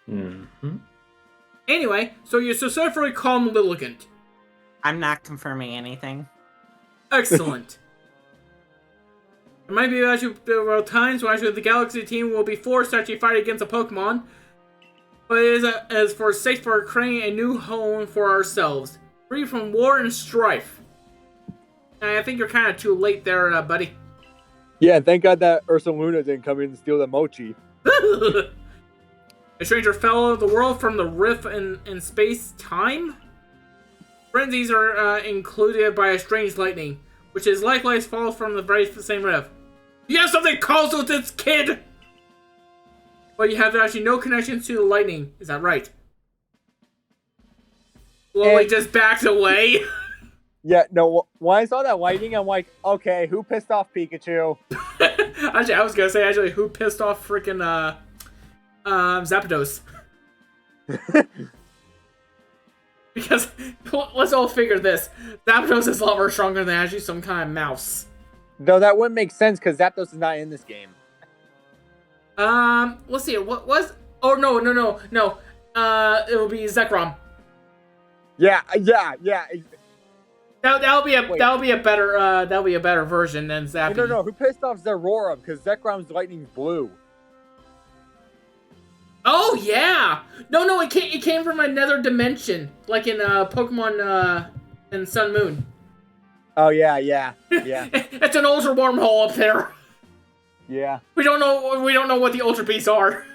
Mm-hmm. Anyway, so you're successfully calm Lilligant. I'm not confirming anything. Excellent. There might be times when actually the Galaxy team will be forced to actually fight against a Pokemon, but it is as for sake for creating a new home for ourselves, free from war and strife. And I think you're kind of too late there, buddy. Yeah, thank God that Ursaluna didn't come in and steal the mochi. A stranger fell of the world from the rift in space-time? Frenzies are included by a strange lightning, which is likewise falls from the very same rift. You have something calls with this kid! But you have actually no connection to the lightning. Is that right? Chloe just backed away. Yeah, no, when I saw that lightning, I'm like, okay, who pissed off Pikachu? Actually, I was gonna say, who pissed off freaking, Zapdos? Because, let's all figure this. Zapdos is a lot more stronger than actually some kind of mouse. Though that wouldn't make sense because Zapdos is not in this game. Let's see, what was... Oh, no. It will be Zekrom. Yeah. That'll be a better version than Zappy. No, who pissed off Zerora? Because Zekrom's lightning's blue. Oh yeah! No, it came from another dimension, like in Pokemon in Sun Moon. Oh yeah. It's an ultra wormhole up there. Yeah. We don't know what the ultra beasts are.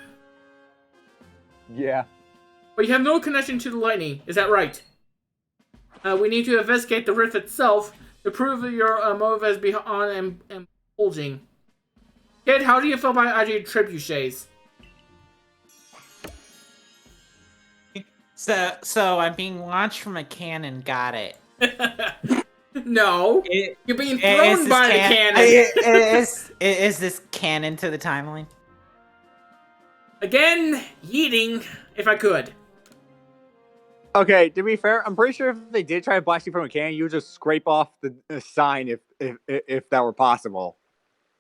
Yeah. But you have no connection to the lightning. Is that right? We need to investigate the rift itself to prove that your motive as beyond and bulging. Kid, how do you feel about actually trebuchets? So I'm being launched from a cannon. Got it. No, you're being thrown by the cannon. Is this cannon to the timeline? Again, yeeting, if I could. Okay, to be fair, I'm pretty sure if they did try to blast you from a cannon, you would just scrape off the sign if that were possible.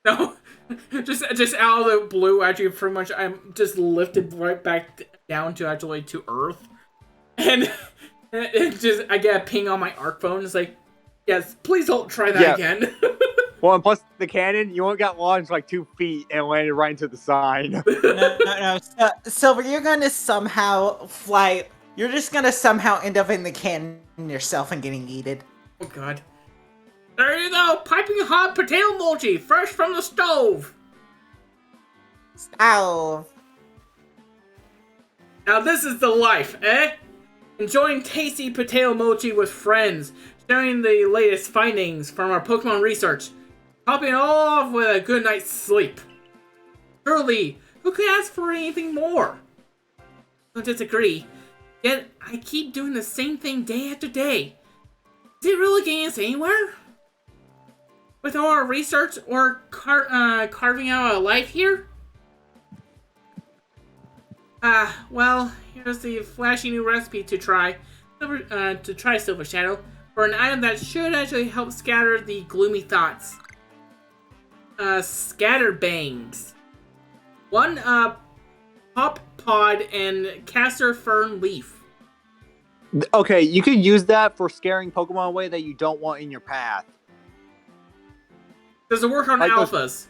No, just out of the blue, actually, pretty much, I'm just lifted right back down to actually to Earth, and I get a ping on my ARC phone. It's like, yes, please don't try that again. Well, and plus the cannon, you only got launched like 2 feet and landed right into the sign. No. Silver, you're gonna somehow fly. You're just gonna somehow end up in the cannon yourself and getting yeeted. Oh god. There you go! Piping hot potato mochi, fresh from the stove! Ow. Now this is the life, eh? Enjoying tasty potato mochi with friends, sharing the latest findings from our Pokemon research, topping it all off with a good night's sleep. Surely, who could ask for anything more? Don't disagree, yet I keep doing the same thing day after day. Is it really getting us anywhere? With all our research or carving out a life here? Well, here's the flashy new recipe to try Silver Shadow for an item that should actually help scatter the gloomy thoughts. Scatter bangs. 1 pop pod and caster fern leaf. Okay, you could use that for scaring Pokemon away that you don't want in your path. Does it work on Like those- alphas?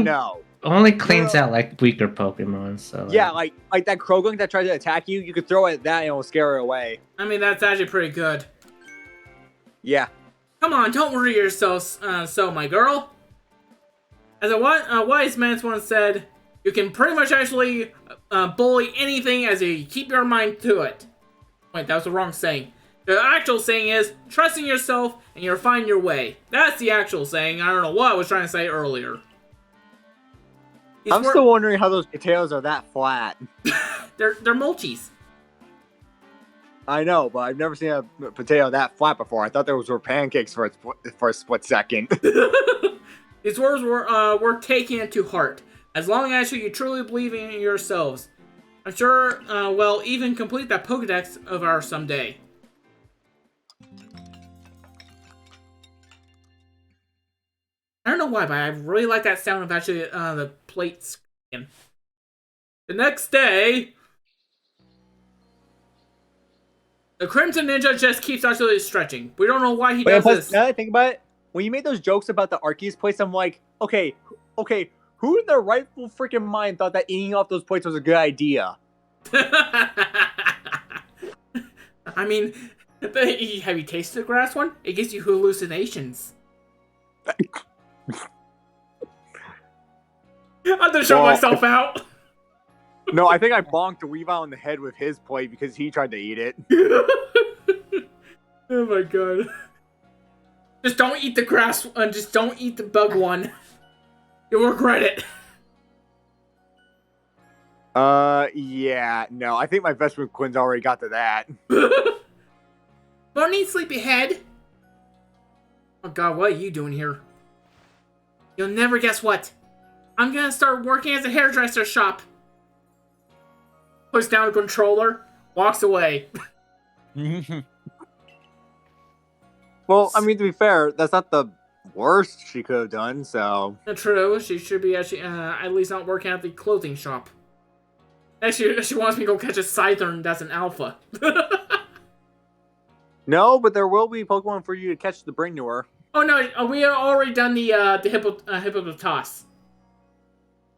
No. Only cleans out like weaker Pokemon. So Yeah, like that Krogunk that tries to attack you, you could throw it at that and it'll scare it away. I mean, that's actually pretty good. Yeah. Come on, don't worry yourself, so my girl. As a wise man once said, you can pretty much actually bully anything as you keep your mind to it. Wait, that was the wrong saying. The actual saying is, trust in yourself and you'll find your way. That's the actual saying. I don't know what I was trying to say earlier. I'm still wondering how those potatoes are that flat. They're mochis. I know, but I've never seen a potato that flat before. I thought those were pancakes for a split second. These words were taken to heart. As long as you truly believe in yourselves, I'm sure we'll even complete that Pokedex of ours someday. I don't know why, but I really like that sound of actually the plate screen. The next day, the Crimson Ninja just keeps actually stretching. We don't know why he does this. Now that I think about it, when you made those jokes about the Arceus plates, I'm like, okay, who in their rightful freaking mind thought that eating off those plates was a good idea? I mean, have you tasted the grass one? It gives you hallucinations. I'm gonna show myself out. No, I think I bonked Weavile in the head with his plate because he tried to eat it. Oh my god. Just don't eat the grass one. Just don't eat the bug one. You'll regret it. Yeah, no, I think my best friend Quinn's already got to that. Morning, sleepyhead. Oh god, what are you doing here? You'll never guess what. I'm gonna start working at the hairdresser shop. Puts down a controller, walks away. Well, I mean, to be fair, that's not the worst she could have done, so... True, she should be actually, at least not working at the clothing shop. Actually, she wants me to go catch a Scythern that's an alpha. No, but there will be Pokemon for you to catch to bring to her. Oh no, we have already done the Hippopotas.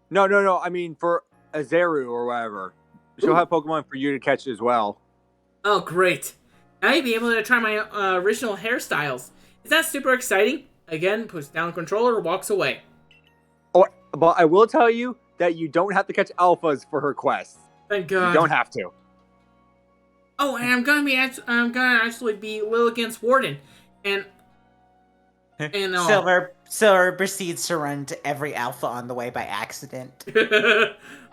No, I mean, for Azaru or whatever. She'll have Pokemon for you to catch as well. Oh, great. Now you'll be able to try my original hairstyles. Is that super exciting? Again, puts down the controller, walks away. Oh, but I will tell you that you don't have to catch alphas for her quests. Thank God. You don't have to. Oh, and I'm gonna actually be Lilligant's warden, and Silver proceeds to run to every alpha on the way by accident.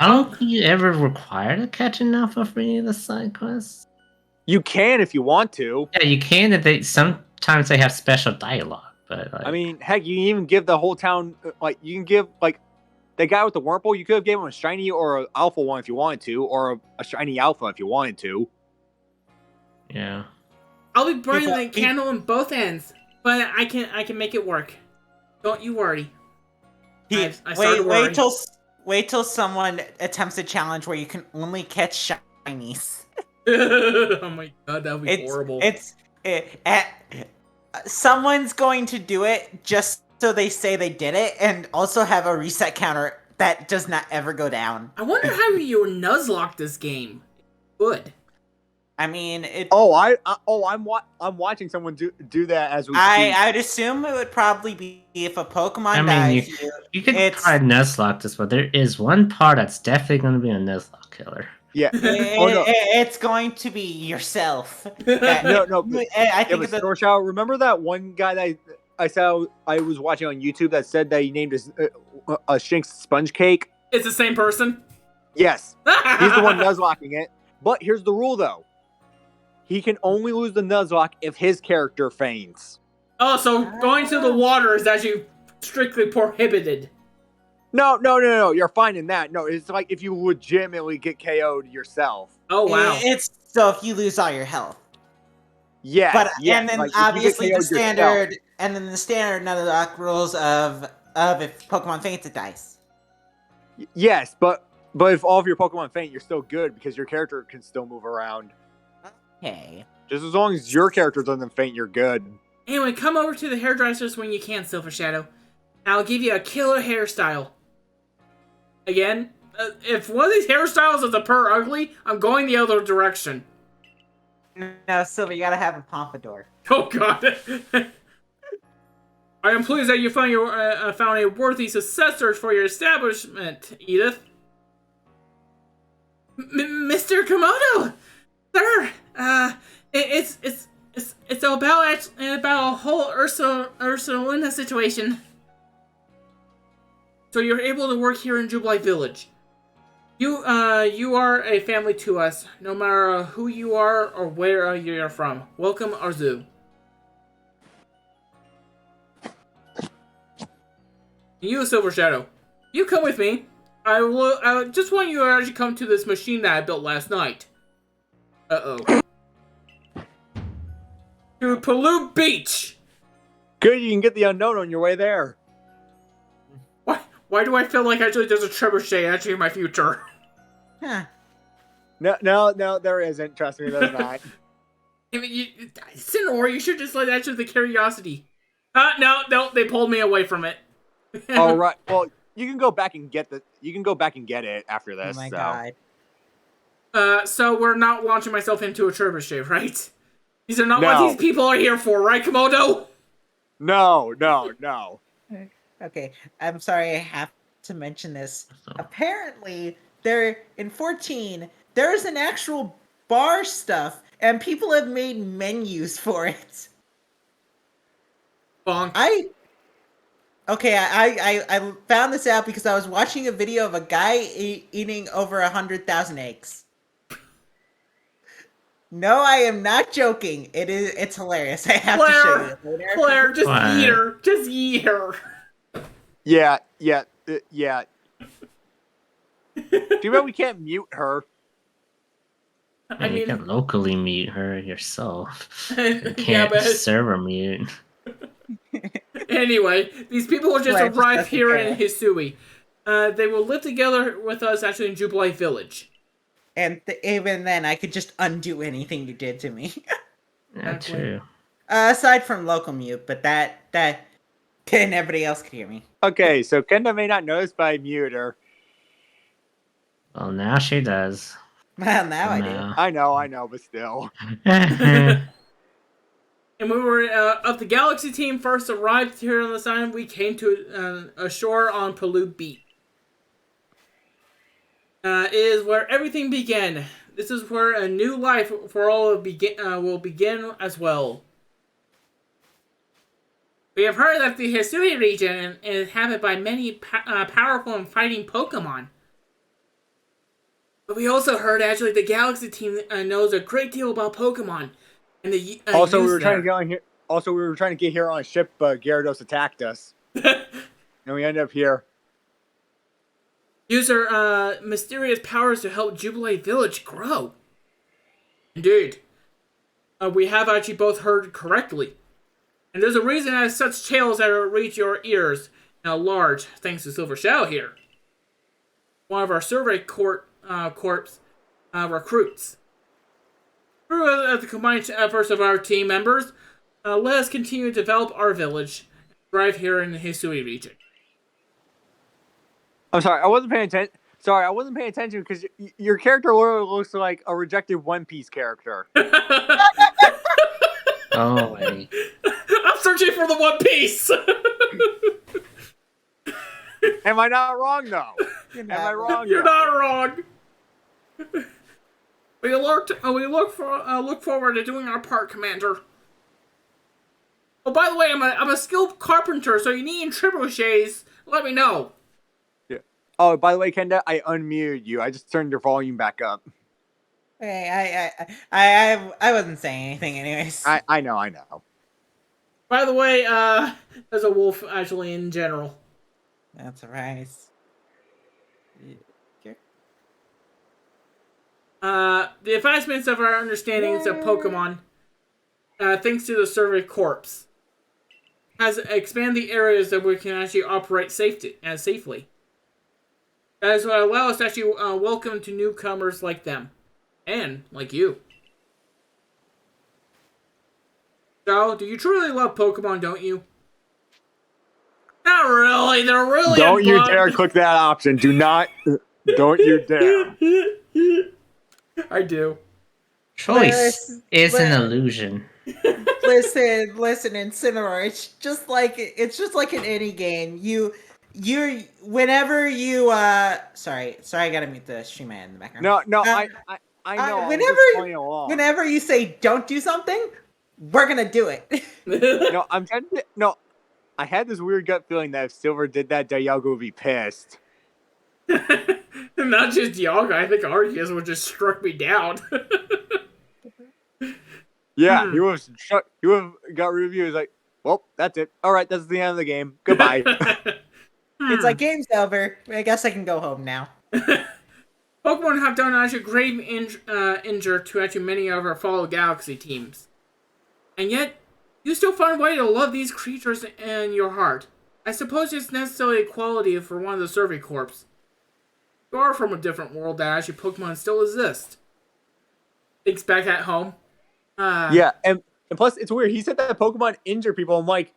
I don't think you ever require to catch an alpha for any of the side quests. You can if you want to. Yeah, you can. If sometimes they have special dialogue, but like, I mean, heck, you can even give the whole town you can give the guy with the Wurmple. You could have given him a shiny or an alpha one if you wanted to, or a shiny alpha if you wanted to. yeah. I'll be burning the candle on both ends, but I can make it work. Don't you worry. Wait till someone attempts a challenge where you can only catch shinies. Oh my god, that would be horrible. Someone's going to do it just so they say they did it, and also have a reset counter that does not ever go down. I wonder how you Nuzlocke this game. Good. I mean, I'm watching someone do that as we speak. I'd assume it would probably be if a Pokemon I mean, dies. you could it's try Nuzlocke this, but there is one part that's definitely going to be a Nuzlocke killer. Yeah. it's going to be yourself. No. I think but Storshow, remember that one guy that I saw I was watching on YouTube that said that he named his a Shinx sponge cake? It's the same person? Yes. He's the one Nuzlocking it. But here's the rule, though. He can only lose the Nuzlocke if his character faints. Oh, so going to the water is actually strictly prohibited. No. You're fine in that. No, it's like if you legitimately get KO'd yourself. Oh, wow. It's so if you lose all your health. Yeah. And then like, obviously the standard, and then the standard Nuzlocke rules of if Pokemon faints, it dies. Yes, but if all of your Pokemon faint, you're still good because your character can still move around. Okay. Just as long as your character doesn't faint, you're good. Anyway, come over to the hairdressers when you can, Silver Shadow. I'll give you a killer hairstyle. Again, if one of these hairstyles is a per ugly, I'm going the other direction. No, Silver, you gotta have a pompadour. Oh, God. I am pleased that you found a worthy successor for your establishment, Edith. Mr. Komodo! Sir! It's about a whole Ursulina situation. So you're able to work here in Jubilee Village. You are a family to us, no matter who you are or where you're from. Welcome, Arzu. You, Silver Shadow, you come with me. I just want you to actually come to this machine that I built last night. Uh-oh. To Pollute Beach! Good, you can get the unknown on your way there. Why do I feel like actually there's a trebuchet actually in my future? Huh. No, there isn't. Trust me, there's not. I mean, Cinnor, you should just let actually the curiosity. No, they pulled me away from it. All right. Well, you can go back and get it after this. Oh my God. So we're not launching myself into a trebuchet, right? These are not what these people are here for, right, Komodo? No. Okay, I'm sorry I have to mention this. Apparently, there in 14, there's an actual bar stuff, and people have made menus for it. Bonk. I found this out because I was watching a video of a guy eating over 100,000 eggs. No, I am not joking. It's hilarious. I have to show you later. Claire, just eat her. Just eat her. Yeah. Too bad we can't mute her. I mean, you can locally mute her yourself. You can't Yeah, server mute. Anyway, these people will just arrive here in Hisui. They will live together with us actually in Jubilee Village. And even then, I could just undo anything you did to me. Yeah, true. Aside from local mute, but that and everybody else could hear me. Okay, so Kenda may not notice, but I mute her. Well, now she does. Well, now I do. I know, but still. And when we were of the Galaxy team first arrived here on this island, we came to ashore on Pollute Beach. Is where everything began. This is where a new life for all will begin as well. We have heard that the Hisui region is inhabited by many powerful and fighting Pokémon. But we also heard actually the Galaxy team knows a great deal about Pokémon. And the also, we were trying to get on here. Also, we were trying to get here on a ship, but Gyarados attacked us, and we ended up here. Use our mysterious powers to help Jubilee Village grow. Indeed. We have actually both heard correctly. And there's a reason as such tales that reach your ears now large, thanks to Silver Shadow here. One of our survey corps recruits. Through the combined efforts of our team members, let us continue to develop our village and thrive here in the Hisui region. I'm sorry, I wasn't paying attention. Sorry, I wasn't paying attention because your character literally looks like a rejected One Piece character. Oh, wait. I'm searching for the One Piece. Am I not wrong, though? You're Am I wrong? You're though? not wrong. We look forward to doing our part, Commander. Oh, by the way, I'm a skilled carpenter, so you need trebuchets. Let me know. Yeah. Oh, by the way, Kenda, I unmuted you. I just turned your volume back up. Hey, I wasn't saying anything, anyways. I know. By the way, there's a wolf actually in general. That's right. The advancements of our understandings of Pokemon, thanks to the Survey Corps, has expanded the areas that we can actually operate safely. That is what allows us to actually welcome to newcomers like them, and like you. So, do you truly love Pokemon, don't you? Not really, they're really Don't you dare click that option. Do not. Don't you dare. I do. Choice is an illusion. Listen, Incineroar. It's just like in any game. Whenever you sorry, I gotta mute the stream in the background. No, I know. Whenever you say don't do something, we're gonna do it. No, I'm tempted. No, I had this weird gut feeling that if Silver did that, Dialga would be pissed. Not just Dialga, I think Arceus would just struck me down. Yeah, he would have got review. He's like, well, that's it. All right, that's the end of the game. Goodbye. It's like game's over. I guess I can go home now. Pokemon have done actually grave injure to actually many of our fellow Galaxy teams. And yet, you still find a way to love these creatures in your heart. I suppose it's necessarily a quality for one of the Survey Corps. You are from a different world that actually Pokemon still exist. Thinks back at home. Yeah, and plus, it's weird. He said that Pokemon injure people. I'm like,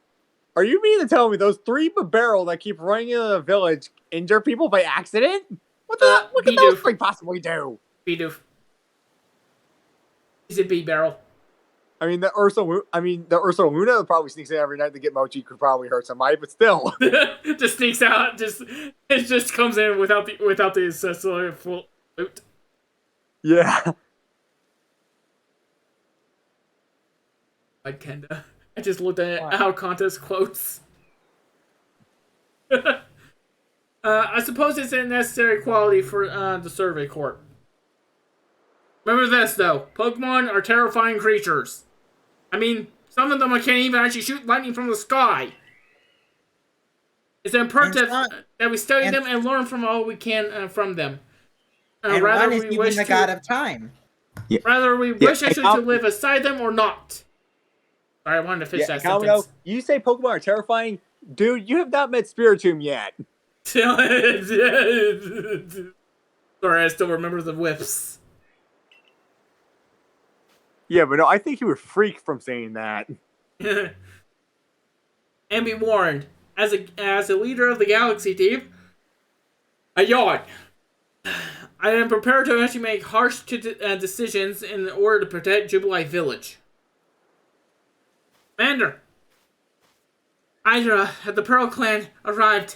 are you mean to tell me those 3 barrel that keep running into the village injure people by accident? What can those 3 possibly do? Bidoof. He's a B-barrel. I mean, the Ursa Luna probably sneaks in every night to get Mochi. Could probably hurt somebody, but still. Just sneaks out. It just comes in without the accessory full loot. Yeah. Like Kenda. I just looked at our contest quotes. I suppose it's a necessary quality for the Survey Corps. Remember this, though. Pokemon are terrifying creatures. I mean, some of them can't even actually shoot lightning from the sky. It's imperative that we study them and learn from all we can from them. And one is even the god of time. Yeah. Rather we wish actually to live aside them or not. Sorry, I wanted to finish that sentence. You say Pokemon are terrifying? Dude, you have not met Spiritomb yet. Sorry, I still remember the whiffs. Yeah, but no, I think you were freaked from saying that. And be warned, as a leader of the Galaxy team, I yawn. I am prepared to actually make harsh decisions in order to protect Jubilee Village. Commander, Hydra at the Pearl Clan arrived.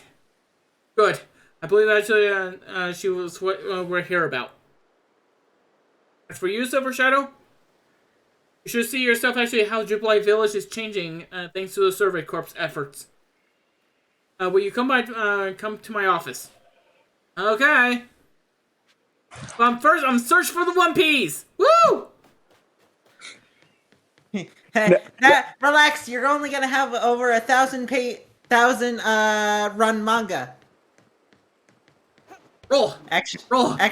Good. I believe actually she was what we're here about. As for you, Silver Shadow, you should see yourself actually how Jubilee Village is changing thanks to the Survey Corps efforts. Will you come to my office? Okay. But I'm searching for the One Piece. Woo! Relax, you're only gonna have over 1,000 run manga. Roll. Actually, Roll. I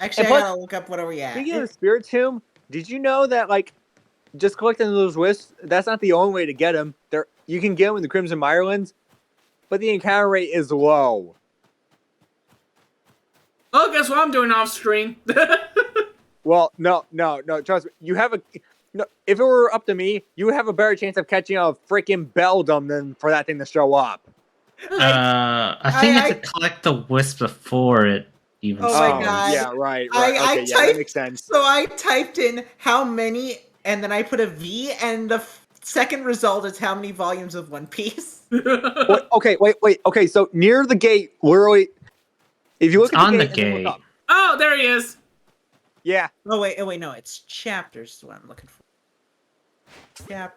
gotta look up what are we at. Speaking of Spiritomb, did you know that just collecting those wisps, that's not the only way to get them. You can get them in the Crimson Mirelands, but the encounter rate is low. Oh, guess what I'm doing off screen? Well, no. Trust me. If it were up to me, you would have a better chance of catching a freaking Beldum than for that thing to show up. I think you have to collect the wisp before it even Oh my spawns. God. Yeah, right. I Okay, yeah, that typed- makes sense. So I typed in how many, and then I put a V, and the second result is how many volumes of One Piece. Wait. Okay, so near the gate, literally, if you look It's at on the the gate, and then gate. look up. Oh, there he is. Yeah. Oh wait, no, it's chapters is what I'm looking for. Chap.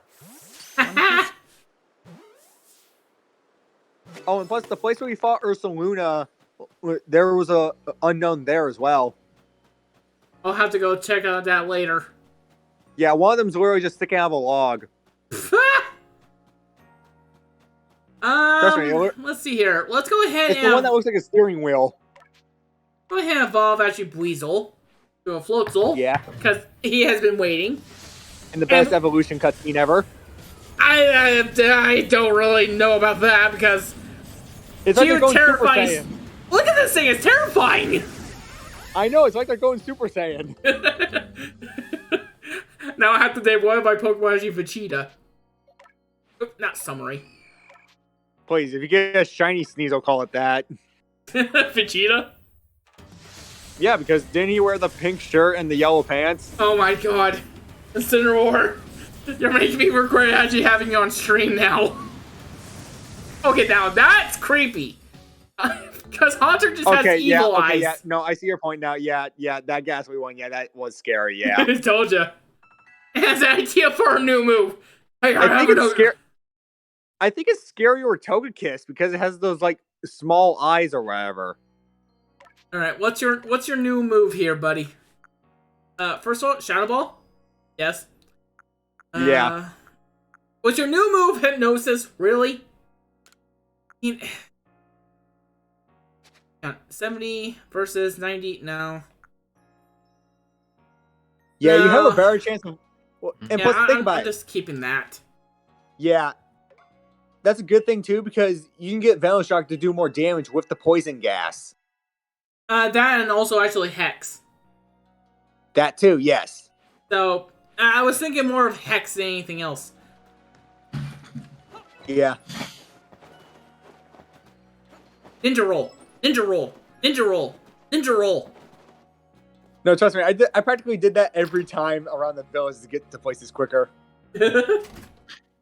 Oh, and plus the place where we fought Ursa Luna, there was a unknown there as well. I'll have to go check out that later. Yeah, one of them's literally just sticking out of a log. Trust me, Let's see here. Let's go ahead it's the one that looks like a steering wheel. go ahead and evolve actually Buizel to a Floatzel. Yeah. Because he has been waiting. And the best evolution cutscene ever. I don't really know about that because It's like they're cute, going Super terrifying. Saiyan. Look at this thing, it's terrifying! I know, it's like they're going Super Saiyan. Now I have to name one of my Pokemon actually Vegeta. Oop, not summary. Please, if you get a shiny sneeze, I'll call it that. Vegeta? Yeah, because didn't he wear the pink shirt and the yellow pants? Oh my god. Incineroar. You're making me regret actually having you on stream now. Okay, now that's creepy. Because Haunter just has evil eyes. Yeah. No, I see your point now. Yeah, that ghastly one, yeah, that was scary, yeah. I told you. It has an idea for a new move. I think it's scary or Togekiss because it has those like small eyes or whatever. All right, what's your new move here, buddy? First of all, Shadow Ball. Yes. Yeah. What's your new move? Hypnosis. Really? 70 versus 90. No. Yeah, No. you have a better chance of. Well, and Yeah, plus, think about I'm it. just keeping that. Yeah, that's a good thing too because you can get Venoshock to do more damage with the poison gas. That and also actually Hex. That too, yes. So I was thinking more of Hex than anything else. Yeah. Ninja roll, ninja roll, ninja roll, ninja roll. No, trust me, I practically did that every time around the village to get to places quicker.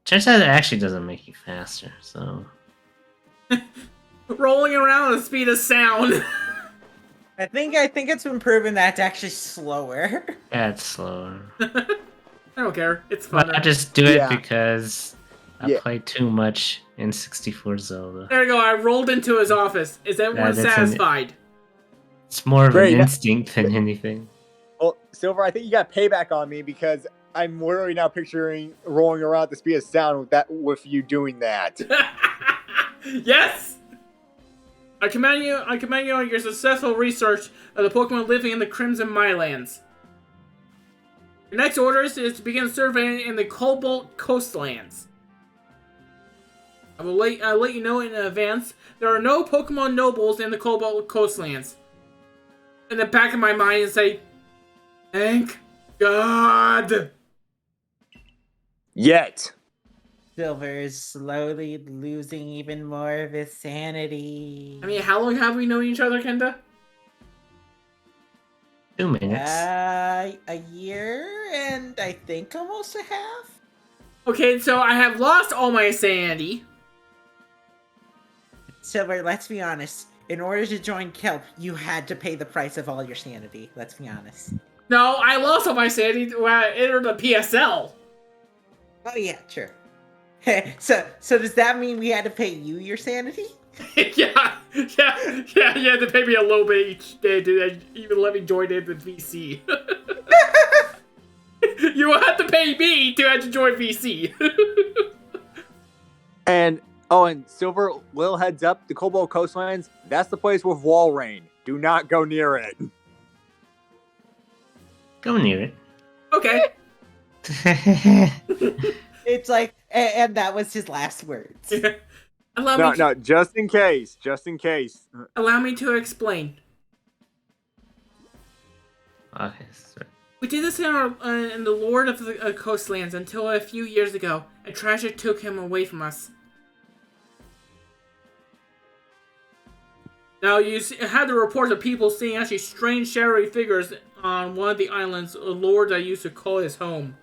Turns out it actually doesn't make you faster, so... Rolling around at the speed of sound. I think it's been proven that it's actually slower. Yeah, it's slower. I don't care. It's fun. But I just do it Yeah. because I play too much in 64 Zelda. There you go. I rolled into his office. Is everyone that's satisfied? It's more of Great, an yeah. instinct than anything. Well, Silver, I think you got payback on me because I'm literally now picturing rolling around at the speed of sound with you doing that. Yes. I commend you on your successful research of the Pokemon living in the Crimson Mylands. Your next order is to begin surveying in the Cobalt Coastlands. I will let you know in advance. There are no Pokemon nobles in the Cobalt Coastlands. In the back of my mind, and say, "Thank God." Yet. Silver is slowly losing even more of his sanity. I mean, how long have we known each other, Kenda? 2 minutes. A year and I think almost a half. Okay, so I have lost all my sanity. Silver, let's be honest. In order to join Kelp, you had to pay the price of all your sanity. Let's be honest. No, I lost all my sanity when I entered the PSL. Oh yeah, sure. So does that mean we had to pay you your sanity? yeah, you had to pay me a little bit each day to even let me join in the VC. You will have to pay me to have to join VC. And Silver, little heads up, the Cobalt Coastlands, that's the place with wall rain. Do not go near it. Go near it. Okay. It's like, and that was his last words. No, just in case. Allow me to explain. Okay, sorry. We did this in the Lord of the Coastlands until a few years ago. A tragedy took him away from us. Now, had the reports of people seeing actually strange shadowy figures on one of the islands Lord I used to call his home.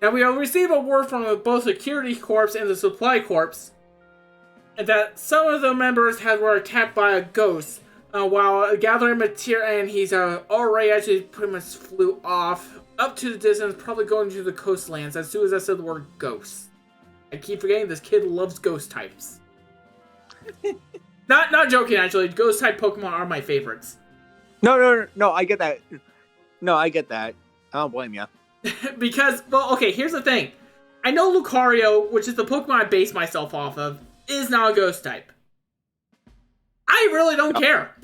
Now, we have received a word from both the Security Corps and the Supply Corps that some of the members were attacked by a ghost while gathering material, and he's already actually pretty much flew off up to the distance, probably going to the coastlands as soon as I said the word ghost. I keep forgetting this kid loves ghost types. Not joking, actually. Ghost type Pokemon are my favorites. No, I get that. No, I get that. I don't blame you. Because, well, okay, here's the thing. I know Lucario, which is the Pokemon I base myself off of, is not a ghost type. I really don't care.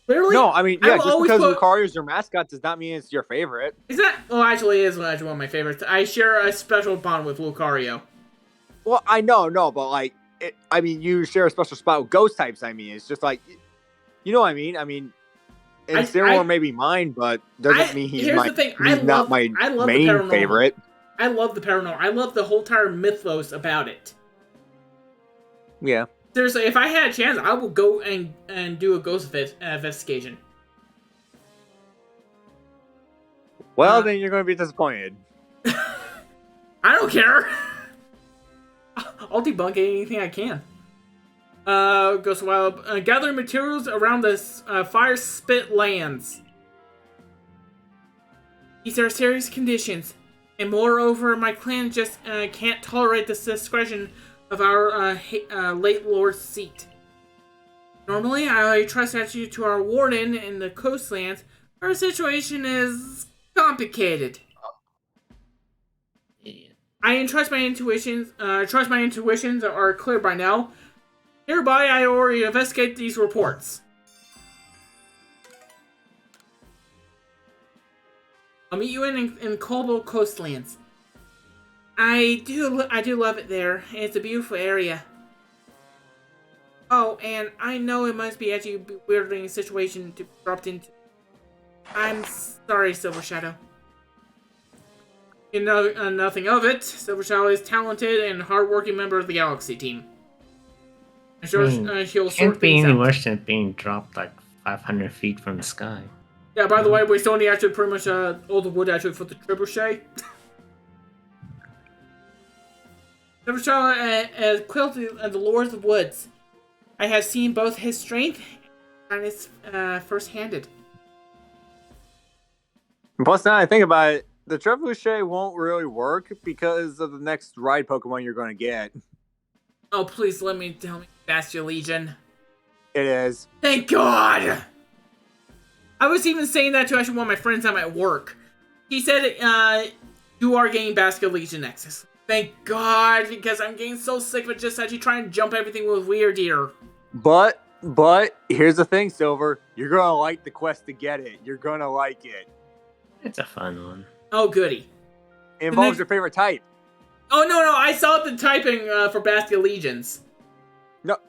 Literally. No, I mean, yeah, just because Lucario is your mascot does not mean it's your favorite. Is that? Well, actually, it is one of my favorites. I share a special bond with Lucario. Well, I know, but like, I mean, you share a special spot with ghost types. I mean, it's just like, you know what I mean? I mean, it's similar, maybe mine, but doesn't mean he's not my main favorite. I love the paranormal. I love the whole entire mythos about it. Yeah. Seriously, if I had a chance, I would go and do a ghost investigation. Well, then you're going to be disappointed. I don't care. I'll debunk anything I can. Ghost Wild. Gathering materials around the fire spit lands. These are serious conditions. And moreover, my clan just can't tolerate the discretion of our late Lord's seat. Normally, I trust you to our warden in the coastlands. Our situation is complicated. I trust my intuitions. Trust my intuitions are clear by now. Hereby, I already investigate these reports. I'll meet you in Cobalt Coastlands. I do love it there. It's a beautiful area. Oh, and I know it must be actually a weirding situation to be dropped into. I'm sorry, Silver Shadow. You know nothing of it. Silver Shadow is a talented and hardworking member of the Galaxy team. I'm sure he'll can't be any worse than being dropped like 500 feet from the sky. Yeah, by the way, we still need actually pretty much all the wood actually for the trebuchet. Trebuchet as Quilty and the Lords of Woods. I have seen both his strength and his first-handed. Plus, now I think about it, the trebuchet won't really work because of the next ride Pokemon you're going to get. Oh, please tell me Bastia Legion. It is. Thank God! I was even saying that to actually one of my friends at work. He said, you are getting Bastia Legion Nexus. Thank God, because I'm getting so sick of it just actually trying to jump everything with Weird Ear. But, here's the thing, Silver. You're going to like the quest to get it. You're going to like it. It's a fun one. Oh, goody. It involves your favorite type. Oh, no, I saw the typing for Bastia Legions.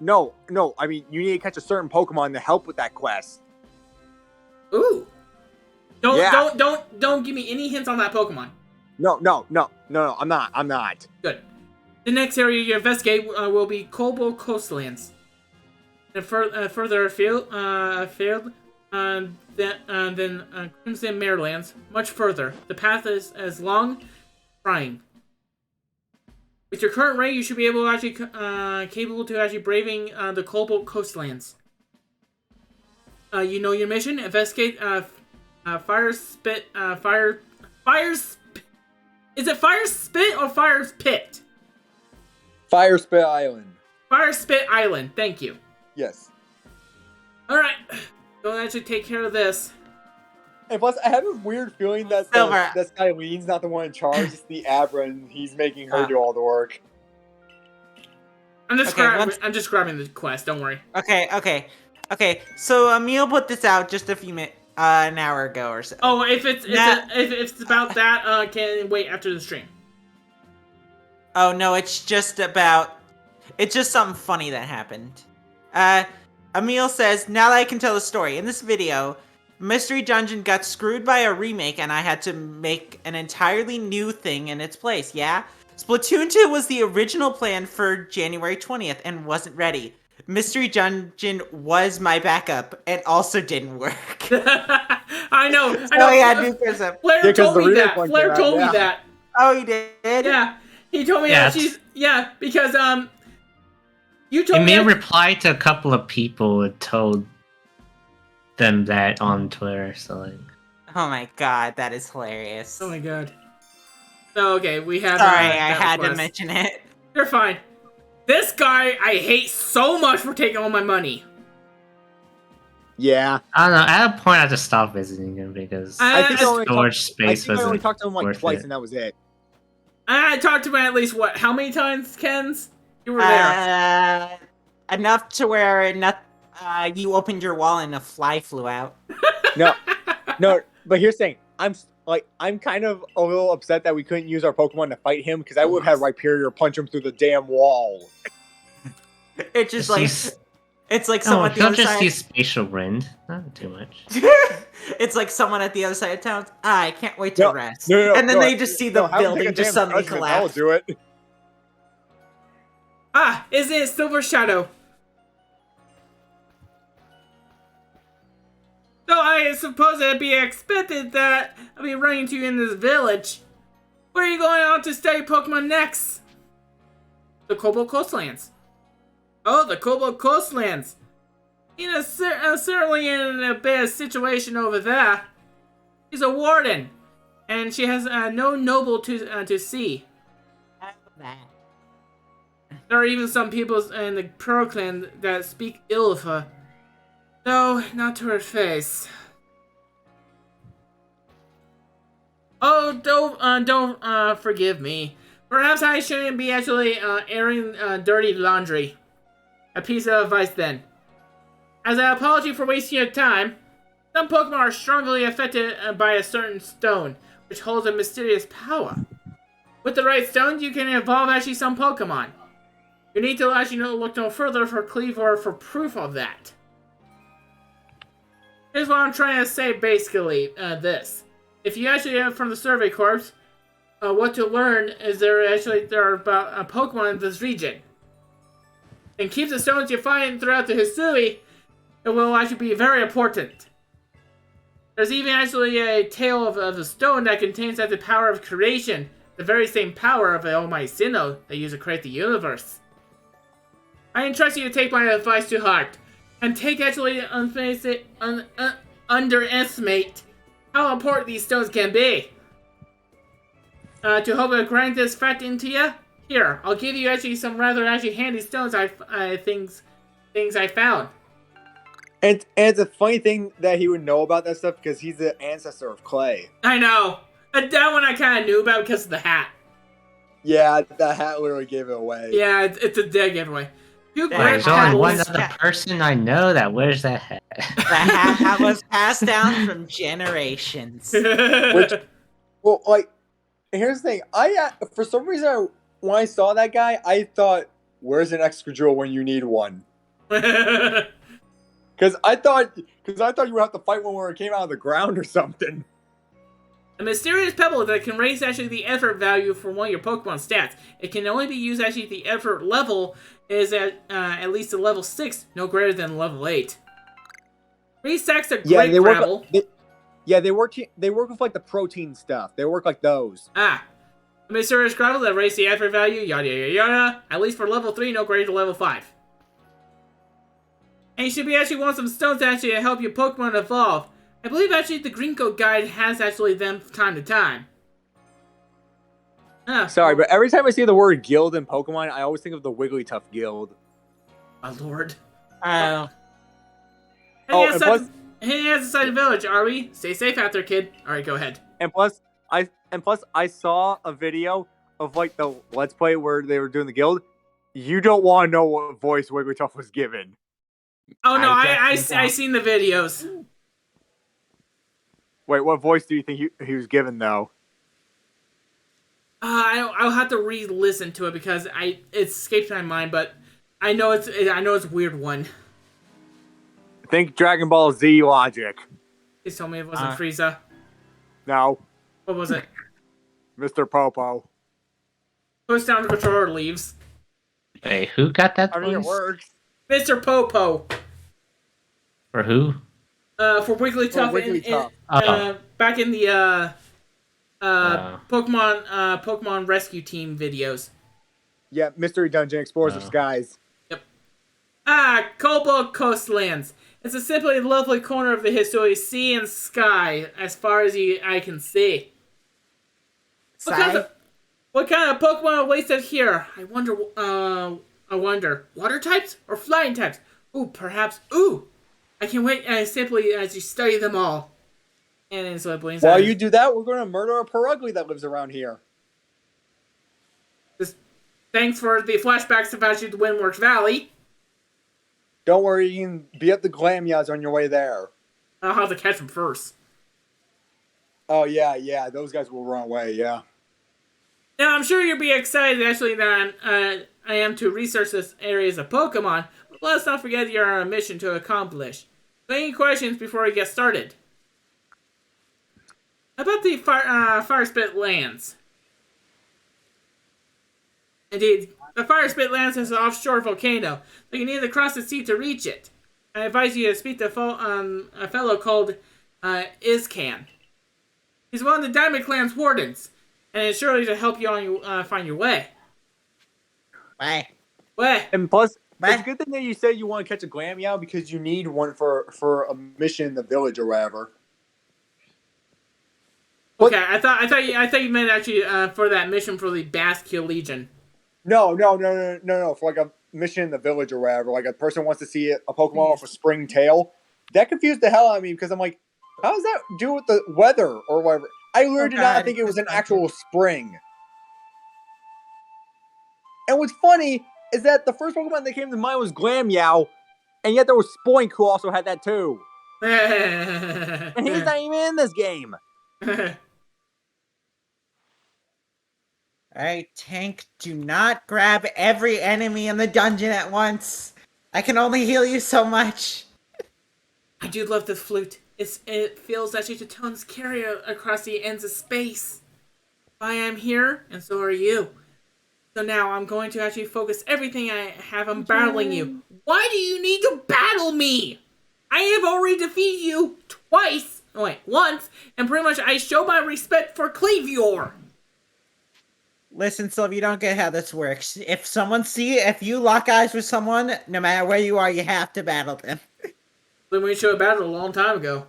No. I mean, you need to catch a certain Pokemon to help with that quest. Ooh. Don't give me any hints on that Pokemon. No, I'm not. Good. The next area you investigate will be Cobalt Coastlands. And further afield, then Crimson Marylands. Much further. The path is as long, trying. With your current rate, you should be able to actually capable to actually braving the Cobalt Coastlands. You know your mission. Investigate fire spit. Is it Fire Spit or Fire Pit? Fire Spit Island. Fire Spit Island. Thank you. Yes. All right. Go actually take care of this. And plus, I have a weird feeling that Skylene's not the one in charge. It's the Abra, and he's making her do all the work. I'm just grabbing the quest. Don't worry. Okay. So Emil put this out just an hour ago or so. Oh, if it's about that, can wait after the stream. Oh no, it's just something funny that happened. Emil says, now that I can tell the story, in this video, Mystery Dungeon got screwed by a remake and I had to make an entirely new thing in its place, yeah? Splatoon 2 was the original plan for January 20th and wasn't ready. Mystery Dungeon was my backup and also didn't work. I know. I So know. yeah, Nuka's up. Flair Yeah, 'cause told the me remake that. one Flair came out, told me yeah. that. Oh, he did? Yeah, he told me Yeah, that she's because you told It me may that, reply to a couple of people and told them that on Twitter, so like Oh my god, that is hilarious. oh my god. Oh, okay, we have. Sorry, I that had to request. mention it. You're fine. This guy I hate so much for taking all my money. Yeah. I don't know. At a point, I just stopped visiting him because I think I only storage I space think I only wasn't talked to him like worth twice, it. and that was it. I talked to him at least how many times, Kens? You were there. Enough to where you opened your wall and a fly flew out. No, but here's the thing. I'm kind of a little upset that we couldn't use our Pokemon to fight him because I would have had Rhyperior punch him through the damn wall. It's just like it's like No, someone at the he'll other just side. use Spatial Rend. Not too much. It's like someone at the other side of town. I can't wait to rest. No, and then they just see the have him take building a just damn suddenly judgment, I'll collapse. do it. Ah, is it Silver Shadow? So I suppose it'd be expected that I'll be running into you in this village. Where are you going on to study Pokemon next? The Cobalt Coastlands. Oh, the Cobalt Coastlands. Certainly in a bad situation over there. She's a warden, and she has no noble to see. There are even some people in the Pearl Clan that speak ill of her. No, not to her face. Oh, don't forgive me. Perhaps I shouldn't be actually airing dirty laundry. A piece of advice then. As an apology for wasting your time, some Pokemon are strongly affected by a certain stone, which holds a mysterious power. With the right stones, you can evolve actually some Pokemon. You need to actually look no further for Cleaver for proof of that. Here's what I'm trying to say basically, this. If you actually have from the Survey Corps, what to learn is there are about a Pokemon in this region. And keep the stones you find throughout the Hisui, it will actually be very important. There's even actually a tale of the stone that contains the power of creation, the very same power of the Almighty Sinnoh that used to create the universe. I entrust you to take my advice to heart, and underestimate how important these stones can be. To hope to grant this fact into you, here, I'll give you actually some rather handy stones things I found. And it's a funny thing that he would know about that stuff because he's the ancestor of Clay. I know. That one I kind of knew about because of the hat. Yeah, the hat literally gave it away. Yeah, it's a dead giveaway. There's only one other person I know that wears that hat. The hat was passed down from generations. Well, like, here's the thing. For some reason, when I saw that guy, I thought, where's an Excadrill when you need one? Because I thought you would have to fight one where it came out of the ground or something. A mysterious pebble that can raise actually the effort value for one of your Pokemon stats. It can only be used actually at the effort level is at least a level 6, no greater than level 8. 3 stacks of Great Gravel. They work with like the protein stuff. They work like those. A mysterious gravel that raises the effort value, yada yada yada. At least for level 3, no greater than level 5. And you should be actually want some stones to actually help your Pokemon evolve. I believe actually the Green Coat Guide has actually them from time to time. Sorry, but every time I see the word guild in Pokemon, I always think of the Wigglytuff Guild. My lord. Oh. Hey, inside the village, are we? Stay safe out there, kid. Alright, go ahead. And plus, I saw a video of like the Let's Play where they were doing the guild. You don't want to know what voice Wigglytuff was given. Oh no, I seen the videos. Wait, what voice do you think he was given though? I'll have to re-listen to it because it escapes my mind, but I know it's a weird one. Think Dragon Ball Z logic. Please tell me it wasn't Frieza. No. What was it? Mr. Popo. Push down the controller, leaves. Wait, who got that I mean, it voice? works. Mr. Popo. For who? For Wigglytuff, back in the Pokemon Rescue Team videos. Yeah, Mystery Dungeon Explorers of Skies. Yep. Cobalt Coastlands. It's a simply lovely corner of the history sea and sky, as far as I can see. What kind of Pokemon are wasted here? I wonder. Water types or flying types? Perhaps. I can wait simply as you study them all. And so it blinks. While you do that, we're going to murder a Perugly that lives around here. Thanks for the flashbacks about you to Windworks Valley. Don't worry, you can beat up the Glamyas on your way there. I'll have to catch them first. Oh, yeah, those guys will run away, yeah. Now, I'm sure you'll be excited, actually, that I am to research this areas of Pokemon, but let's not forget your mission to accomplish. Any questions before we get started? How about the Fire Spit Lands? Indeed, the Fire Spit Lands is an offshore volcano, so you need to cross the sea to reach it. I advise you to speak to a fellow called Iscan. He's one of the Diamond Clan's wardens, and is surely to help you on find your way. Why? And plus, it's a good thing that you said you want to catch a Glammeow because you need one for a mission in the village or whatever. Okay, I thought you meant actually for that mission for the Basque Legion. No. For like a mission in the village or whatever. Like a person wants to see a Pokemon with a spring tail. That confused the hell out of me because I'm like, how does that do with the weather or whatever? I literally did not think it was an actual spring. And what's funny is that the first Pokemon that came to mind was Glammeow, and yet there was Spoink who also had that too. And he's not even in this game. Alright, Tank, do not grab every enemy in the dungeon at once. I can only heal you so much. I do love the flute. It feels actually the tones carry across the ends of space. I am here, and so are you. So now I'm going to actually focus everything I have on battling you. Why do you need to battle me? I have already defeated you once, and pretty much I show my respect for Cleavior. Listen, Sylvie, you don't get how this works. If you lock eyes with someone, no matter where you are, you have to battle them. Then we should have battled a long time ago.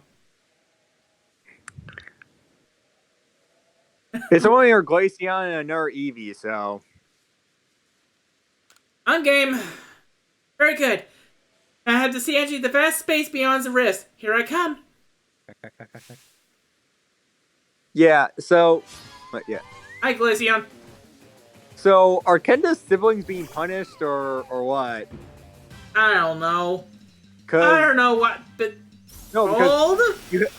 It's only a Glaceon and another Eevee, so... I'm game. Very good. I have to see actually the vast space beyond the rift. Here I come. Yeah, so... But yeah. Hi, Glaceon. So, are Kenda's siblings being punished, or what? I don't know. I don't know what, but... No, because...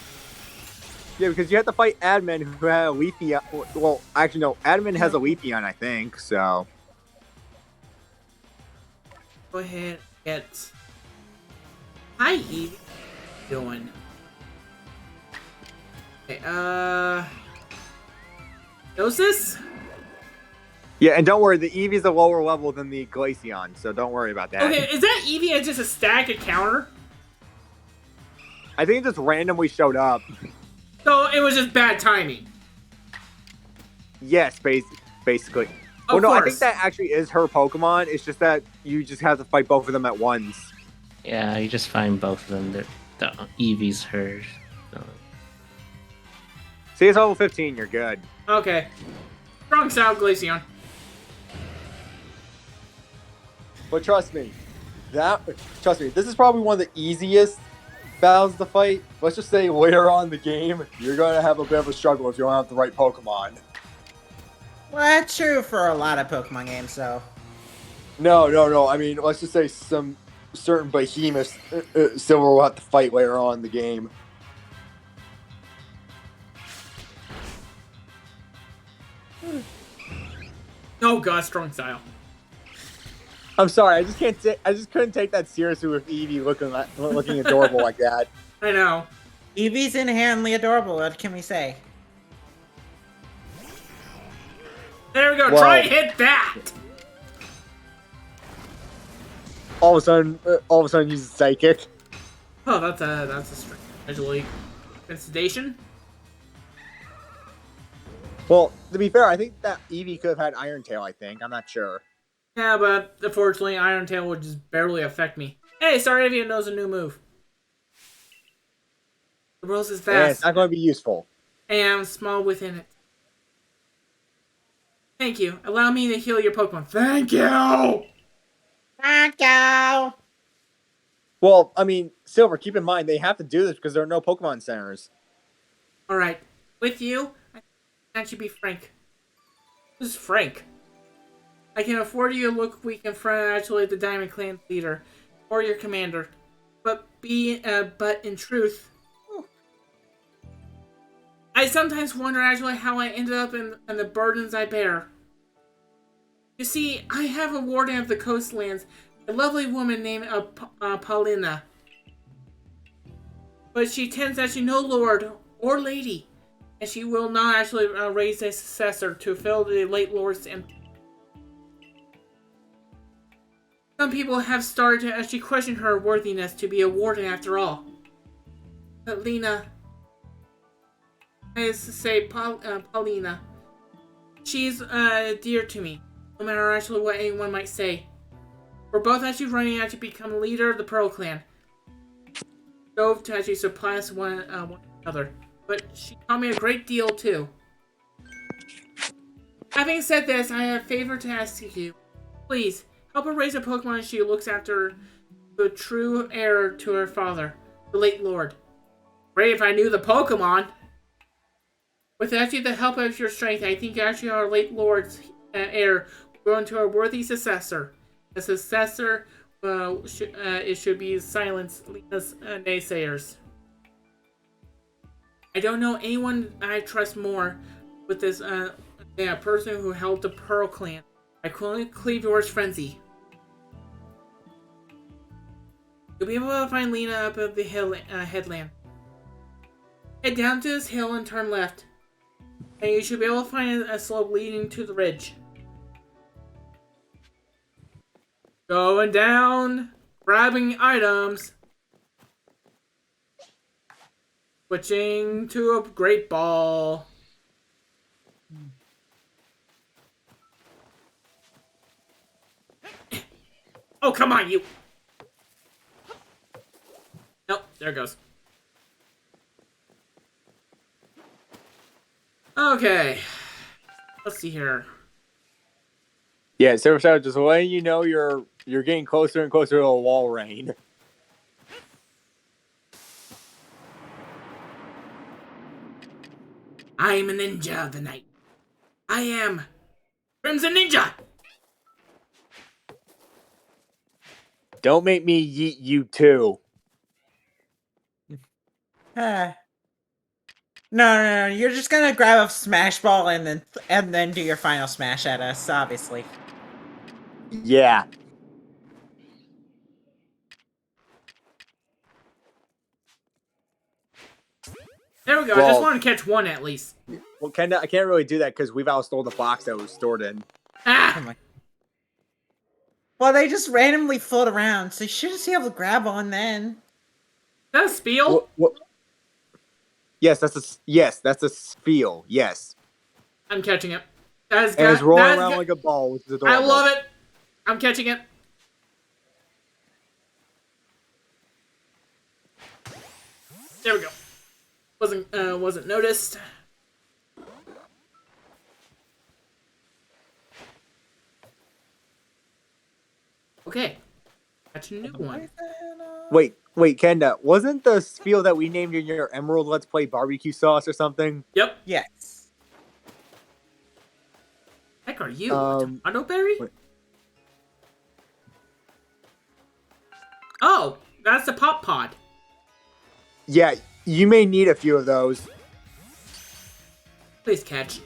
because you have to fight Admin, who had a Leafeon. Well, actually, no. Admin has a Leafeon, I think, so... Go ahead, get... Hi, Eevee. What are you doing? Okay, Gnosis? Yeah, and don't worry, the Eevee's a lower level than the Glaceon, so don't worry about that. Okay, is that Eevee as just a static counter? I think it just randomly showed up. So it was just bad timing. Yes, basically. Of no, course. I think that actually is her Pokemon. It's just that you just have to fight both of them at once. Yeah, you just find both of them. The Eevee's hers. So. See, it's level 15, you're good. Okay. Strong style, Glaceon. But trust me, this is probably one of the easiest battles to fight. Let's just say later on in the game, you're going to have a bit of a struggle if you don't have the right Pokemon. Well, that's true for a lot of Pokemon games, though. No. I mean, let's just say some certain behemoths Silver will have to fight later on in the game. Oh god, strong style. I'm sorry, I just couldn't take that seriously with Eevee looking adorable like that. I know. Eevee's inherently adorable, what can we say? There we go, Whoa. try and hit that! all of a sudden, he's psychic. Oh, that's a strange. Actually, sedation. Well, to be fair, I think that Eevee could have had Iron Tail. I think I'm not sure. Yeah, but unfortunately, Iron Tail would just barely affect me. Hey, Staravia knows a new move. The world is Yeah, it's vast, not going to be useful. and I'm small within it. Thank you. Allow me to heal your Pokemon. Thank you! Thank you. Well, I mean, Silver, keep in mind, they have to do this because there are no Pokemon centers. Alright. With you, that should be Frank. Who's Frank? I can afford you to look weak in front of actually the Diamond Clan leader, or your commander. But in truth, I sometimes wonder actually how I ended up in the burdens I bear. You see, I have a warden of the coastlands, a lovely woman named Paulina. But she tends actually no lord or lady, and she will not actually raise a successor to fill the late lord's empty. Some people have started to actually question her worthiness to be a warden after all. But Lena, I used to say Paulina, she's dear to me, no matter actually what anyone might say. We're both actually running out to become a leader of the Pearl Clan. Strove to actually surpass one another, but she taught me a great deal too. Having said this, I have a favor to ask you. Please, help her raise a Pokemon as she looks after the true heir to her father, the late lord. Great if I knew the Pokemon! With actually the help of your strength, I think actually our late lord's heir will grow into a worthy successor. A successor, it should be silence Lena's naysayers. I don't know anyone I trust more with this than a person who held the Pearl Clan. I couldn't cleave yours frenzy. You'll be able to find Lena up at the hill headland. Head down to this hill and turn left. And you should be able to find a slope leading to the ridge. Going down, grabbing items. Switching to a great ball. Oh, come on, you! Nope, there it goes. Okay. Let's see here. Yeah, Silver Shadow, just letting you know you're getting closer and closer to a wall rain. I am a ninja of the night. I am Crimson Ninja! Don't make me yeet you too. No, you're just gonna grab a smash ball and then do your final smash at us, obviously. Yeah. There we go, I Well- just want to catch one at least. Well, I can't really do that because we've outstole the box that was stored in. Ah! Well, they just randomly float around, so you should just be able to grab one then. That's Spiel? Yes, that's a spiel. Yes, I'm catching it. That is and it's rolling that is around good. like a ball, which is I adorable. love it. I'm catching it. There we go. Wasn't noticed. Okay. That's a new one. Wait, Kenda, wasn't the spiel that we named in your Emerald Let's Play barbecue sauce or something? Yep. Yes. Heck are you? Autoberry? wait. Oh, that's the pop pod. Yeah, you may need a few of those. Please catch.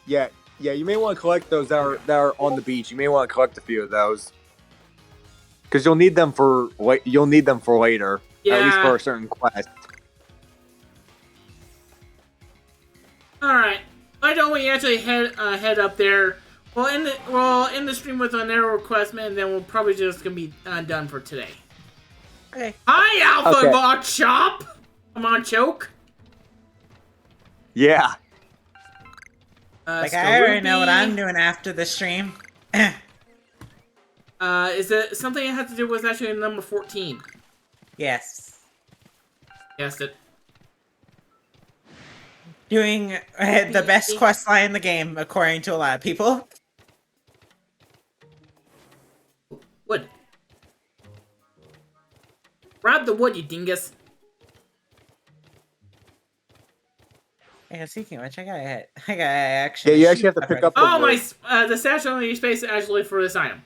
Yeah, you may want to collect those that are on the beach. You may want to collect a few of those. Because you'll need them for later. Yeah. At least for a certain quest. All right. Why don't we actually head up there? in the stream with a narrow request, man, then we're probably just gonna be done for today. Okay. Hi, Alpha Okay. Bot Shop. Come on, choke. Yeah. Like, I already know what I'm doing after the stream. Is it something it has to do with actually number 14? Yes. Guessed it. Doing the best quest line in the game, according to a lot of people. Wood. Grab the wood, you dingus. Yeah, speaking of which, I gotta actually. Yeah, you actually have to pick up the Oh, wood. the statue on your space is actually for this item.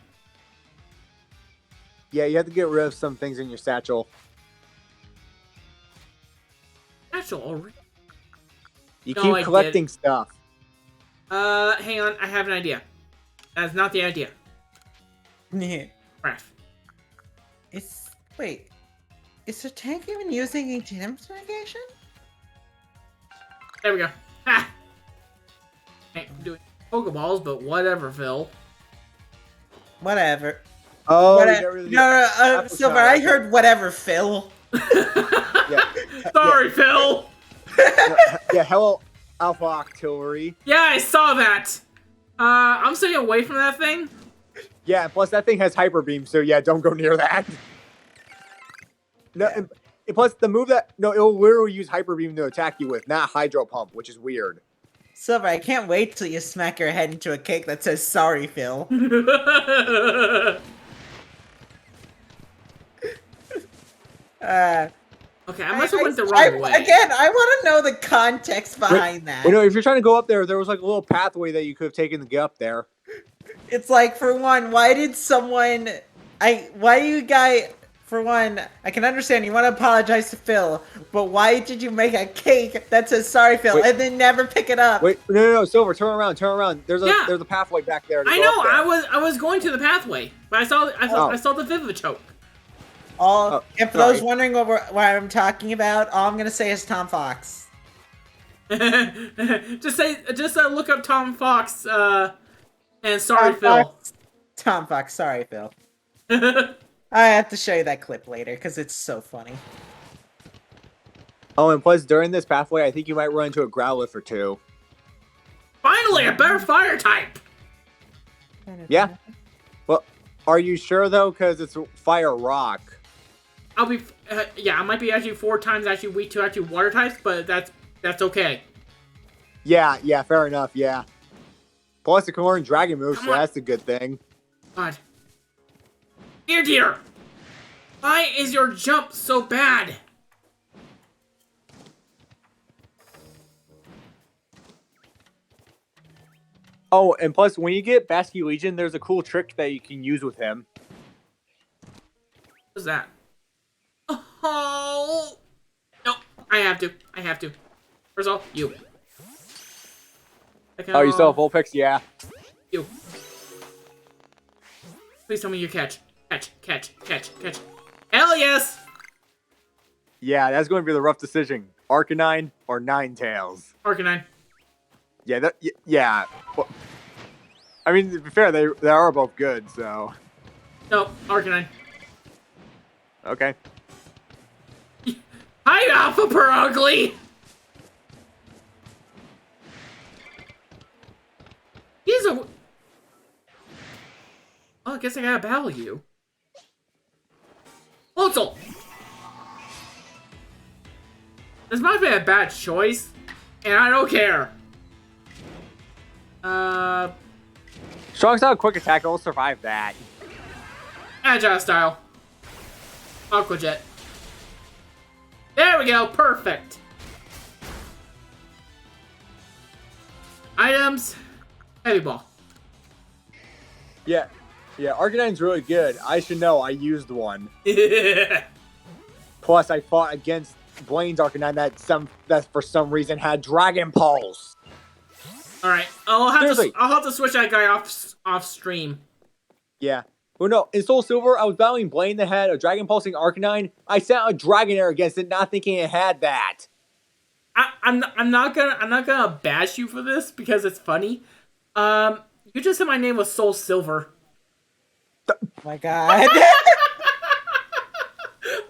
Yeah, you have to get rid of some things in your satchel. Satchel already. You No, keep I collecting stuff. Hang on, I have an idea. That's not the idea. Craft. Wait. Is the tank even using a gym navigation? There we go. Ha! Ain't doing Pokeballs, but whatever, Phil. Whatever. Oh, you Whatever. got rid of the No, apple Silver, shot. I heard whatever, Phil. Sorry, Phil. Yeah, hello, Alpha Octillery. Yeah, I saw that. I'm staying away from that thing. Yeah, plus that thing has Hyper Beam, so yeah, don't go near that. No, and plus the move it'll literally use Hyper Beam to attack you with, not Hydro Pump, which is weird. Silver, I can't wait till you smack your head into a cake that says sorry, Phil. Okay, I must have went the wrong way. Again, I want to know the context behind that. Well, no, if you're trying to go up there, there was like a little pathway that you could have taken to get up there. It's like, for one, why did someone... For one, I can understand you want to apologize to Phil, but why did you make a cake that says sorry, Phil, Wait. and then never pick it up? Wait, no, Silver, turn around. There's a pathway back there. To I go know. up there. I was going to the pathway, but I saw the Vivichoke. And for those wondering what I'm talking about, all I'm gonna say is Tom Fox. just look up Tom Fox and sorry, Phil. Tom Fox, sorry, Phil. I have to show you that clip later because it's so funny. Oh, and plus during this pathway, I think you might run into a Growlithe or two. Finally, a better fire type. Yeah. Well, are you sure though? Because it's Fire Rock. I'll be I might be actually 4 times actually weak to actually water types, but that's okay. Yeah, fair enough. Yeah. Plus, it can learn Dragon moves, so on. that's a good thing. God. Dear, why is your jump so bad? Oh, and plus, when you get Basky Legion, there's a cool trick that you can use with him. What's that? Oh! No, I have to. First of all, you. Oh, you still have Vulpix? Yeah. You. Please tell me you catch. Catch. Hell yes! Yeah, that's going to be the rough decision. Arcanine or Ninetales? Arcanine. Yeah, yeah. Well, I mean, to be fair, they are both good, so... No, Arcanine. Okay. Hi, Alpha Per Ugly! He's a... Oh, I guess I gotta battle you. Holzel! This might be a bad choice, and I don't care. Strong Style Quick Attack will survive that. Agile Style. Aqua Jet. There we go, perfect. Items. Heavy Ball. Yeah, Arcanine's really good. I should know, I used one. Plus, I fought against Blaine's Arcanine that for some reason had Dragon Pulse. Alright, I'll have to switch that guy off stream. Yeah. Well, no, in Soul Silver, I was battling Blaine that had a Dragon Pulsing Arcanine. I sent a Dragonair against it, not thinking it had that. I'm not gonna bash you for this because it's funny. You just said my name was Soul Silver. Oh my god.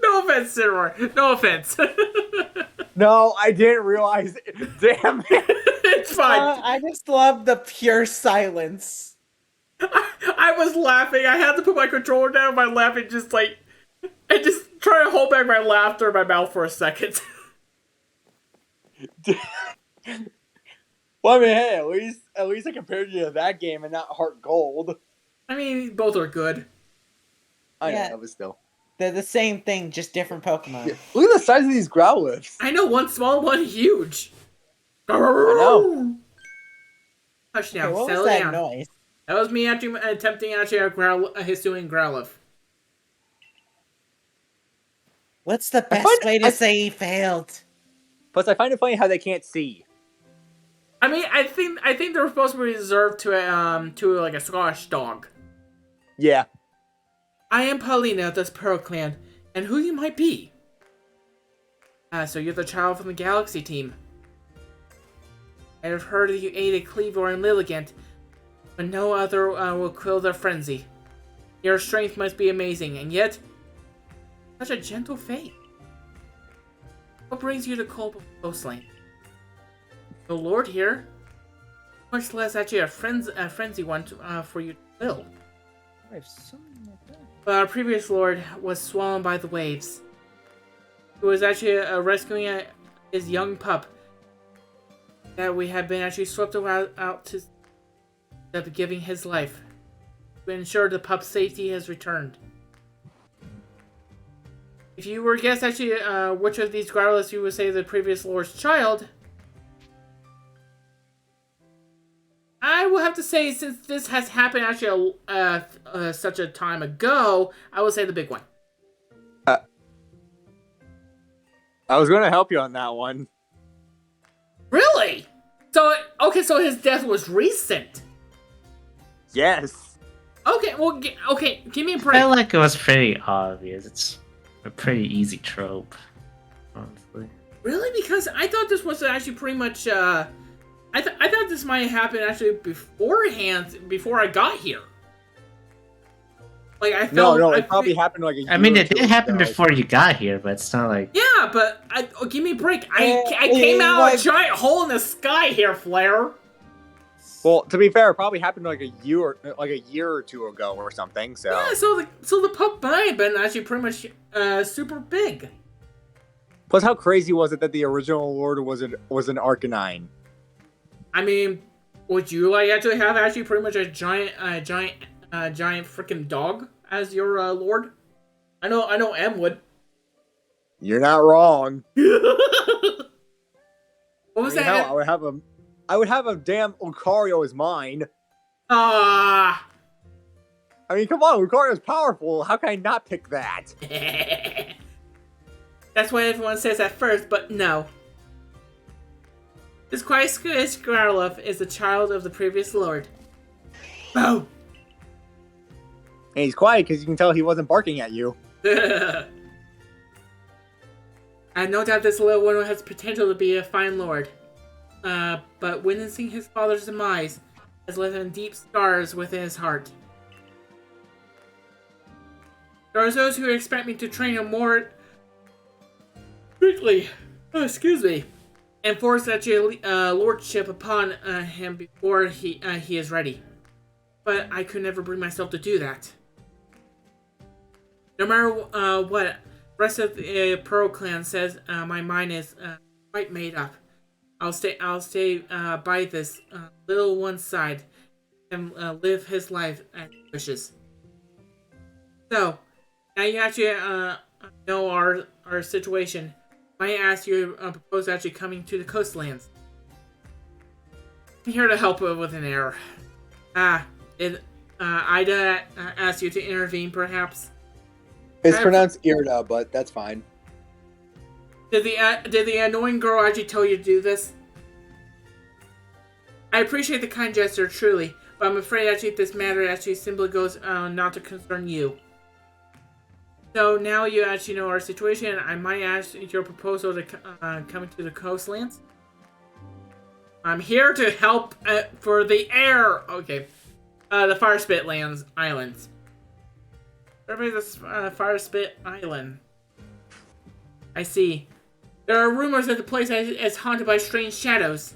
No offense, Silver. No offense. No, I didn't realize it. Damn it. It's fine. I just love the pure silence. I was laughing. I had to put my controller down. My laughing just like, and just try to hold back my laughter in my mouth for a second. Well, I mean, hey, at least I compared you to that game and not Heart Gold. I mean, both are good. I Yeah. know, but still. They're the same thing, just different Pokemon. Yeah. Look at the size of these Growlithes. I know, one small, one huge. I know. Hush now, Okay, what settle was that down. noise? That was me actually attempting a Hisuian Growlithe. What's the best find- way to say he failed? Plus, I find it funny how they can't see. I mean, I think they're supposed to be reserved to like a Scottish dog. Yeah. I am Paulina of this Pearl Clan, and who you might be? So you're the child from the Galaxy team. I have heard that you aided Cleavor and Lilligant, but no other will quell their frenzy. Your strength must be amazing, and yet, such a gentle fate. What brings you to Cobalt Coastlands? The Lord here? Much less actually a frenzy one for you to fill. But our previous Lord was swallowed by the waves. He was actually rescuing his young pup that we had been actually swept out to giving his life to ensure the pup's safety has returned. If you were to guess actually which of these Growlithes you would say the previous Lord's child, I will have to say, since this has happened actually such a time ago, I would say the big one. I was going to help you on that one. Really? So, okay, so his death was recent. Yes. Okay, well, okay, give me a I break. felt like it was pretty obvious. It's a pretty easy trope, honestly. Really? Because I thought this was actually pretty much, I thought this might happen actually beforehand, before I got here. Like, I felt... No, it probably happened like a year I mean, or it two did happen ago. before you got here, but it's not like... Yeah, but give me a break. I came out of like- a giant hole in the sky here, Flair. Well, to be fair, it probably happened like a year or two ago or something. So Yeah, so the pup might have been actually pretty much super big. plus, how crazy was it that the original Lord was an Arcanine? I mean, would you like actually have actually pretty much a giant freaking dog as your lord? I know M would. You're not wrong. What was I mean, that? hell, I would have a damn Lucario as mine. Ah. I mean, come on, Lucario's powerful. How can I not pick that? That's what everyone says at first, but no. This quiet Growlithe is the child of the previous lord. Boom! And he's quiet because you can tell he wasn't barking at you. I have no doubt this little one has potential to be a fine lord. But witnessing his father's demise has left him deep scars within his heart. There are those who expect me to train him more strictly, and force such a lordship upon him before he is ready. But I could never bring myself to do that. No matter what the rest of the Pearl Clan says, my mind is quite made up. I'll stay by this little one side and live his life as he wishes. So, now you actually know our situation. I ask you to propose actually coming to the coastlands. I'm here to help with an error. Ida asked you to intervene, perhaps? It's pronounced Irda, but that's fine. Did the annoying girl actually tell you to do this? I appreciate the kind gesture, truly, but I'm afraid actually this matter actually simply goes not to concern you. So now you actually know our situation. I might ask your proposal to come to the coastlands. I'm here to help for the heir. Okay, The Fire Spit Lands Islands. Everybody's Fire Spit Island. I see. There are rumors that the place is haunted by strange shadows.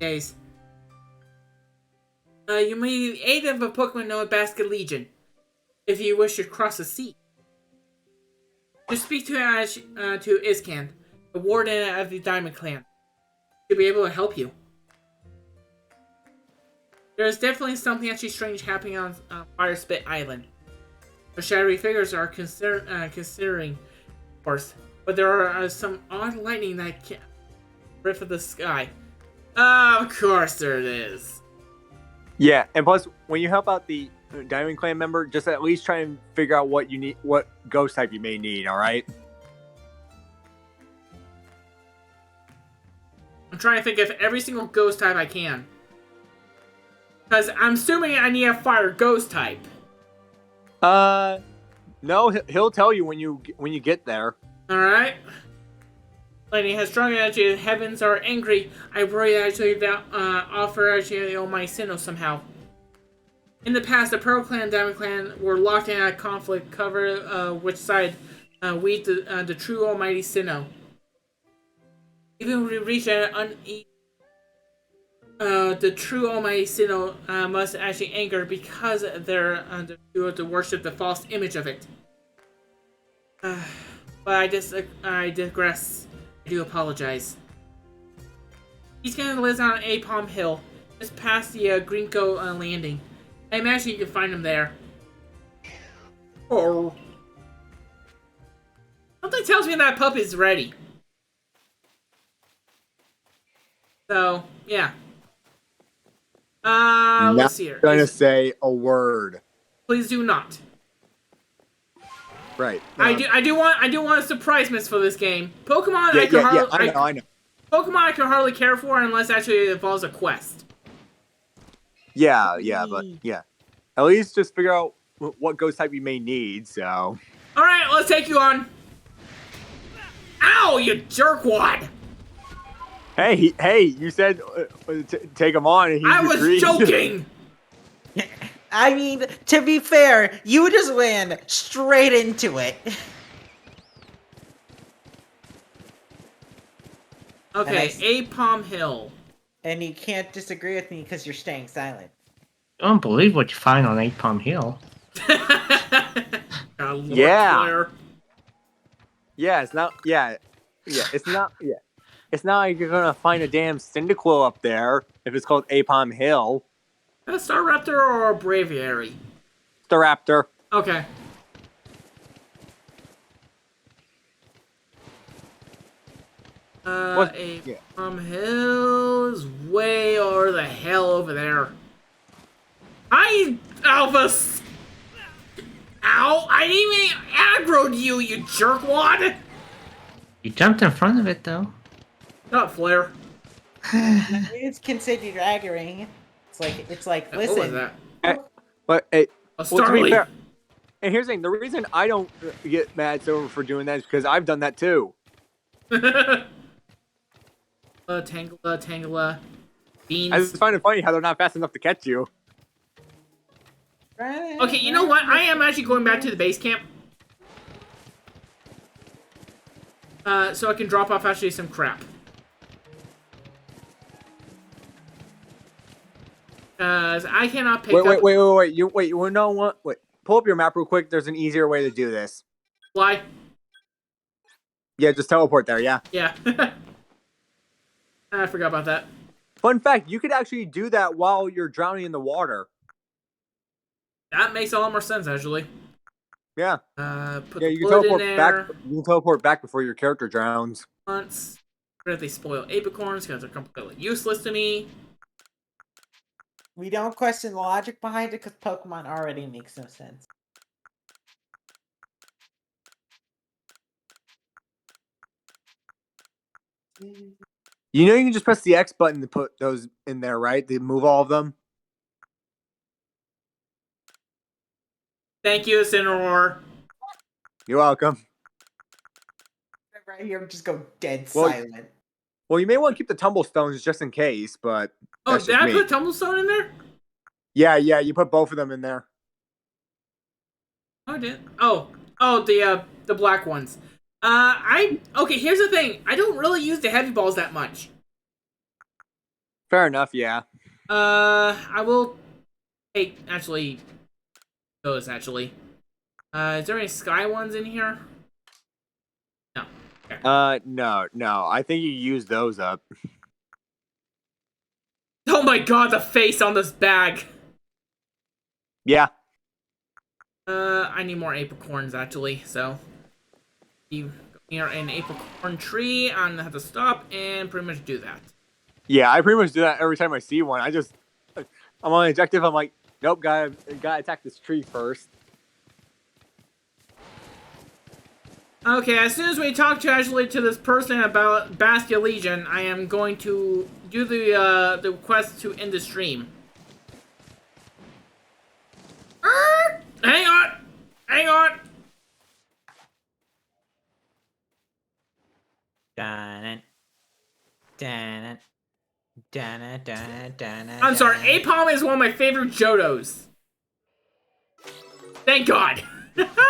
Days. You may need the aid of a Pokemon known as Basket Legion if you wish to cross the sea. Just speak to Iscan, the warden of the Diamond Clan. She'll be able to help you. There is definitely something actually strange happening on Fire Spit Island. The shadowy figures are considering, of course, but there are some odd lightning that can rip of the sky. Of course there it is. Yeah, and plus, when you help out the Diamond Clan member, just at least try and figure out what you need, what ghost type you may need. All right. I'm trying to think of every single ghost type I can. Because I'm assuming I need a fire ghost type. No, he'll tell you when you get there. Alright. Lightning has strong energy, the heavens are angry. I worry actually that offer actually the Almighty Sinnoh somehow. In the past, the Pearl Clan and Diamond Clan were locked in a conflict cover which side we the true Almighty Sinnoh. Even when we reach the true Almighty Sinnoh must actually anger because they're to worship the false image of it. But I digress. I do apologize. He's gonna live on Apom Hill, just past the Grinko landing. I imagine you can find him there. Oh. Something tells me that puppy's ready. So, yeah. Let's see here. Not gonna say a word. Please do not. Right. I do want a surprise miss for this game. Pokemon I know. Pokemon I can hardly care for unless actually it involves a quest. Yeah, but yeah. At least just figure out what ghost type you may need, so. Alright, let's take you on. Ow, you jerkwad! Hey, you said take him on, and he I was agreed. joking! I mean, to be fair, you just ran straight into it. Okay, Apom Hill. And you can't disagree with me because you're staying silent. I don't believe what you find on 8 Palm Hill. Yeah. Yeah, it's not. Yeah, it's not. Yeah, it's not like you're gonna find a damn Cyndaquil up there if it's called Apom Hill. A Staraptor or a Braviary? Staraptor. Okay. Apom Hill is way over the hell over there. Alphas! Ow! I didn't even aggroed you, you jerkwad! You jumped in front of it, though. Not Flare. It's considered aggroing. It's like listen. What was that? But hey, A to be Starly. fair, and here's the thing: the reason I don't get mad at Silver for doing that is because I've done that too. Tangela. Beans. I just find it funny how they're not fast enough to catch you. Okay, you know what? I am actually going back to the base camp. So I can drop off actually some crap. I cannot pick up... Wait. You know what? Wait. Pull up your map real quick. There's an easier way to do this. Why? Yeah, just teleport there, yeah. Yeah. I forgot about that. Fun fact, you could actually do that while you're drowning in the water. That makes a lot more sense, actually. Yeah. Put Yeah, the you can blood in teleport there. back. You can teleport back before your character drowns. Once. What if they spoil apicorns because they're completely useless to me? We don't question the logic behind it because Pokemon already makes no sense. You know you can just press the X button to put those in there, right? To move all of them. Thank you, Incineroar. You're welcome. Right here, just go dead Well, silent. Well, you may want to keep the tumblestones just in case, but Oh, that's did just I me. put Tumblestone in there? Yeah, you put both of them in there. Oh, did the black ones. Okay. Here's the thing. I don't really use the heavy balls that much. Fair enough, yeah. I will take actually those actually. Is there any sky ones in here? No. Okay. No. I think you use those up. Oh my god, the face on this bag. Yeah. I need more apricorns actually, so you near an apricorn tree, I'm gonna have to stop and pretty much do that. Yeah, I pretty much do that every time I see one. I'm on an objective, I'm like, nope, gotta attack this tree first. Okay, as soon as we talk to actually to this person about Bastia Legion, I am going to do the quest to end the stream. Hang on. I'm sorry, Apom is one of my favorite Johtos. Thank God.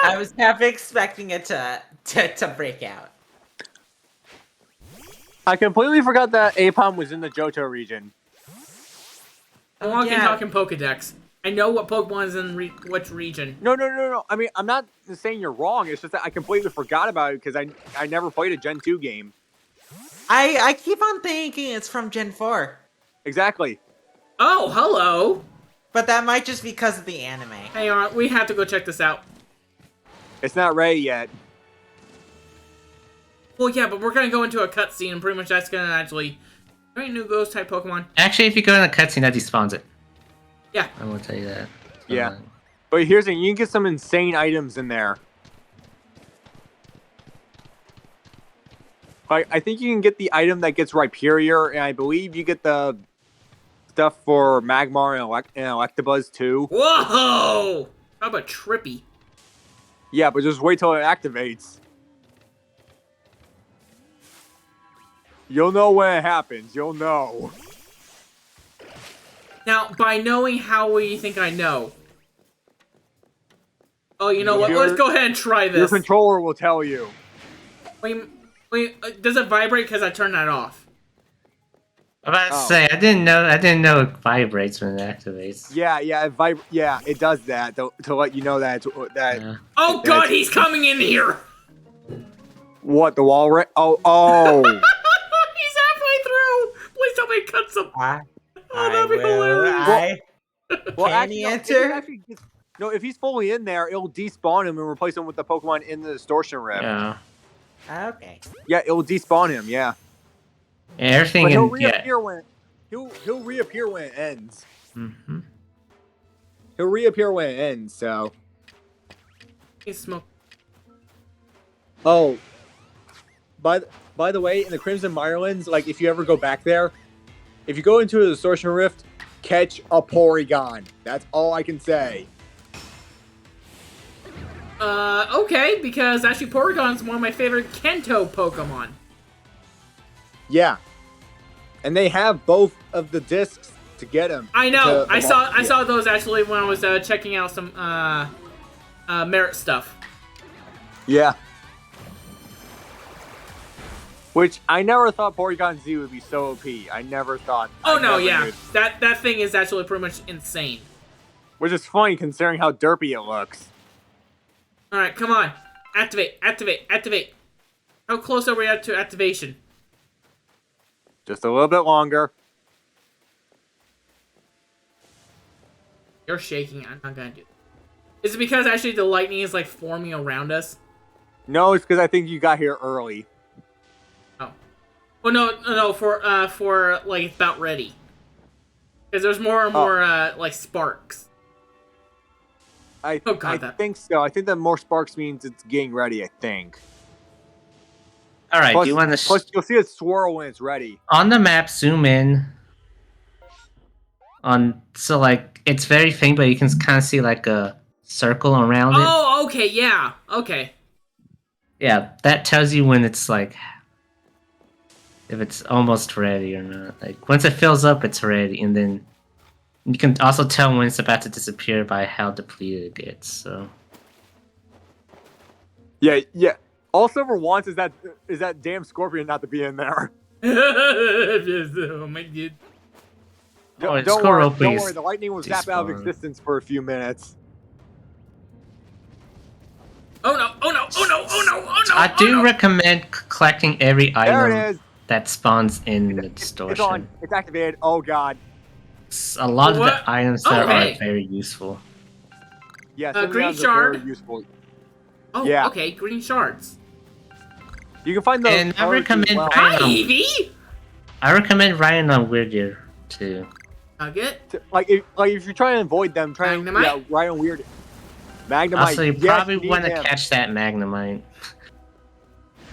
I was half expecting it to break out. I completely forgot that Apom was in the Johto region. Walking talking Pokedex. I know what Pokemon is in which region. No. I mean, I'm not saying you're wrong. It's just that I completely forgot about it because I never played a Gen 2 game. I keep on thinking it's from Gen 4. Exactly. Oh, hello. But that might just be because of the anime. Hang on, we have to go check this out. It's not ready yet. Well, yeah, but we're gonna go into a cutscene, and pretty much that's gonna actually... Any new ghost type Pokemon? Actually, if you go in the cutscene, that despawns it. Yeah. I will tell you that. Yeah. But here's the thing, you can get some insane items in there. Like, I think you can get the item that gets Rhyperior, and I believe you get the stuff for Magmar and Electabuzz too. Whoa! How about Trippy? Yeah, but just wait till it activates. You'll know when it happens. You'll know. Now, by knowing how will you think I know? Oh, you know what? Let's go ahead and try this. Your controller will tell you. Wait, does it vibrate because I turned that off? I'm about to say, I didn't know it vibrates when it activates. Yeah, it does that to let you know that Yeah. Oh God, he's coming in here! What, the wall Oh. He's halfway through! Please tell me he cuts him! That'd be hilarious. Can he enter? If he's fully in there, it'll despawn him and replace him with the Pokemon in the Distortion Rift. Yeah. Okay. Yeah, it'll despawn him, yeah. Yeah, everything But he'll in reappear when he'll reappear when it ends. Mm-hmm. He'll reappear when it ends, so. He's smoke. Oh. By the way, in the Crimson Mirelands, like if you ever go back there, if you go into the Distortion Rift, catch a Porygon. That's all I can say. Okay, because actually Porygon's one of my favorite Kanto Pokemon. Yeah. And they have both of the discs to get them. I know. I saw those actually when I was checking out some merit stuff. Yeah. Which I never thought Porygon Z would be so OP. I never thought. Oh no, yeah. That thing is actually pretty much insane. Which is funny considering how derpy it looks. Alright, come on. Activate. How close are we at to activation? Just a little bit longer. You're shaking. I'm not gonna do it. Is it because actually the lightning is like forming around us? No, it's because I think you got here early. Oh. Well, no. For like it's about ready. Because there's more and more like sparks. I think so. I think that more sparks means it's getting ready. I think. All right. Plus, Do you want to? Plus, you'll see it swirl when it's ready. On the map, zoom in. So like it's very faint, but you can kind of see like a circle around it. Oh, okay, yeah, okay. Yeah, that tells you when it's like if it's almost ready or not. Like once it fills up, it's ready, and then You can also tell when it's about to disappear by how depleted it gets. So Yeah. All Silver wants is that damn scorpion not to be in there. Oh my god. Don't worry. The lightning will zap out of despawn. existence for a few minutes. Oh no! Oh no! Oh no! Oh no! Oh no! I do recommend collecting every There item it is. that spawns in the It's distortion. on. It's activated. Oh god. A lot of What? the items Oh, there hey. are very useful. Yeah. Some of the green items are very shard. useful. Oh, Yeah. okay. Green shards. You can find those. And I recommend Hi, Ryan on, Evie. I recommend Ryan on Weird Year too. Nugget. If you're trying to avoid them, Magnemite? right on weird. Magnemite. Also, you Yes, probably need want to him. catch that Magnemite.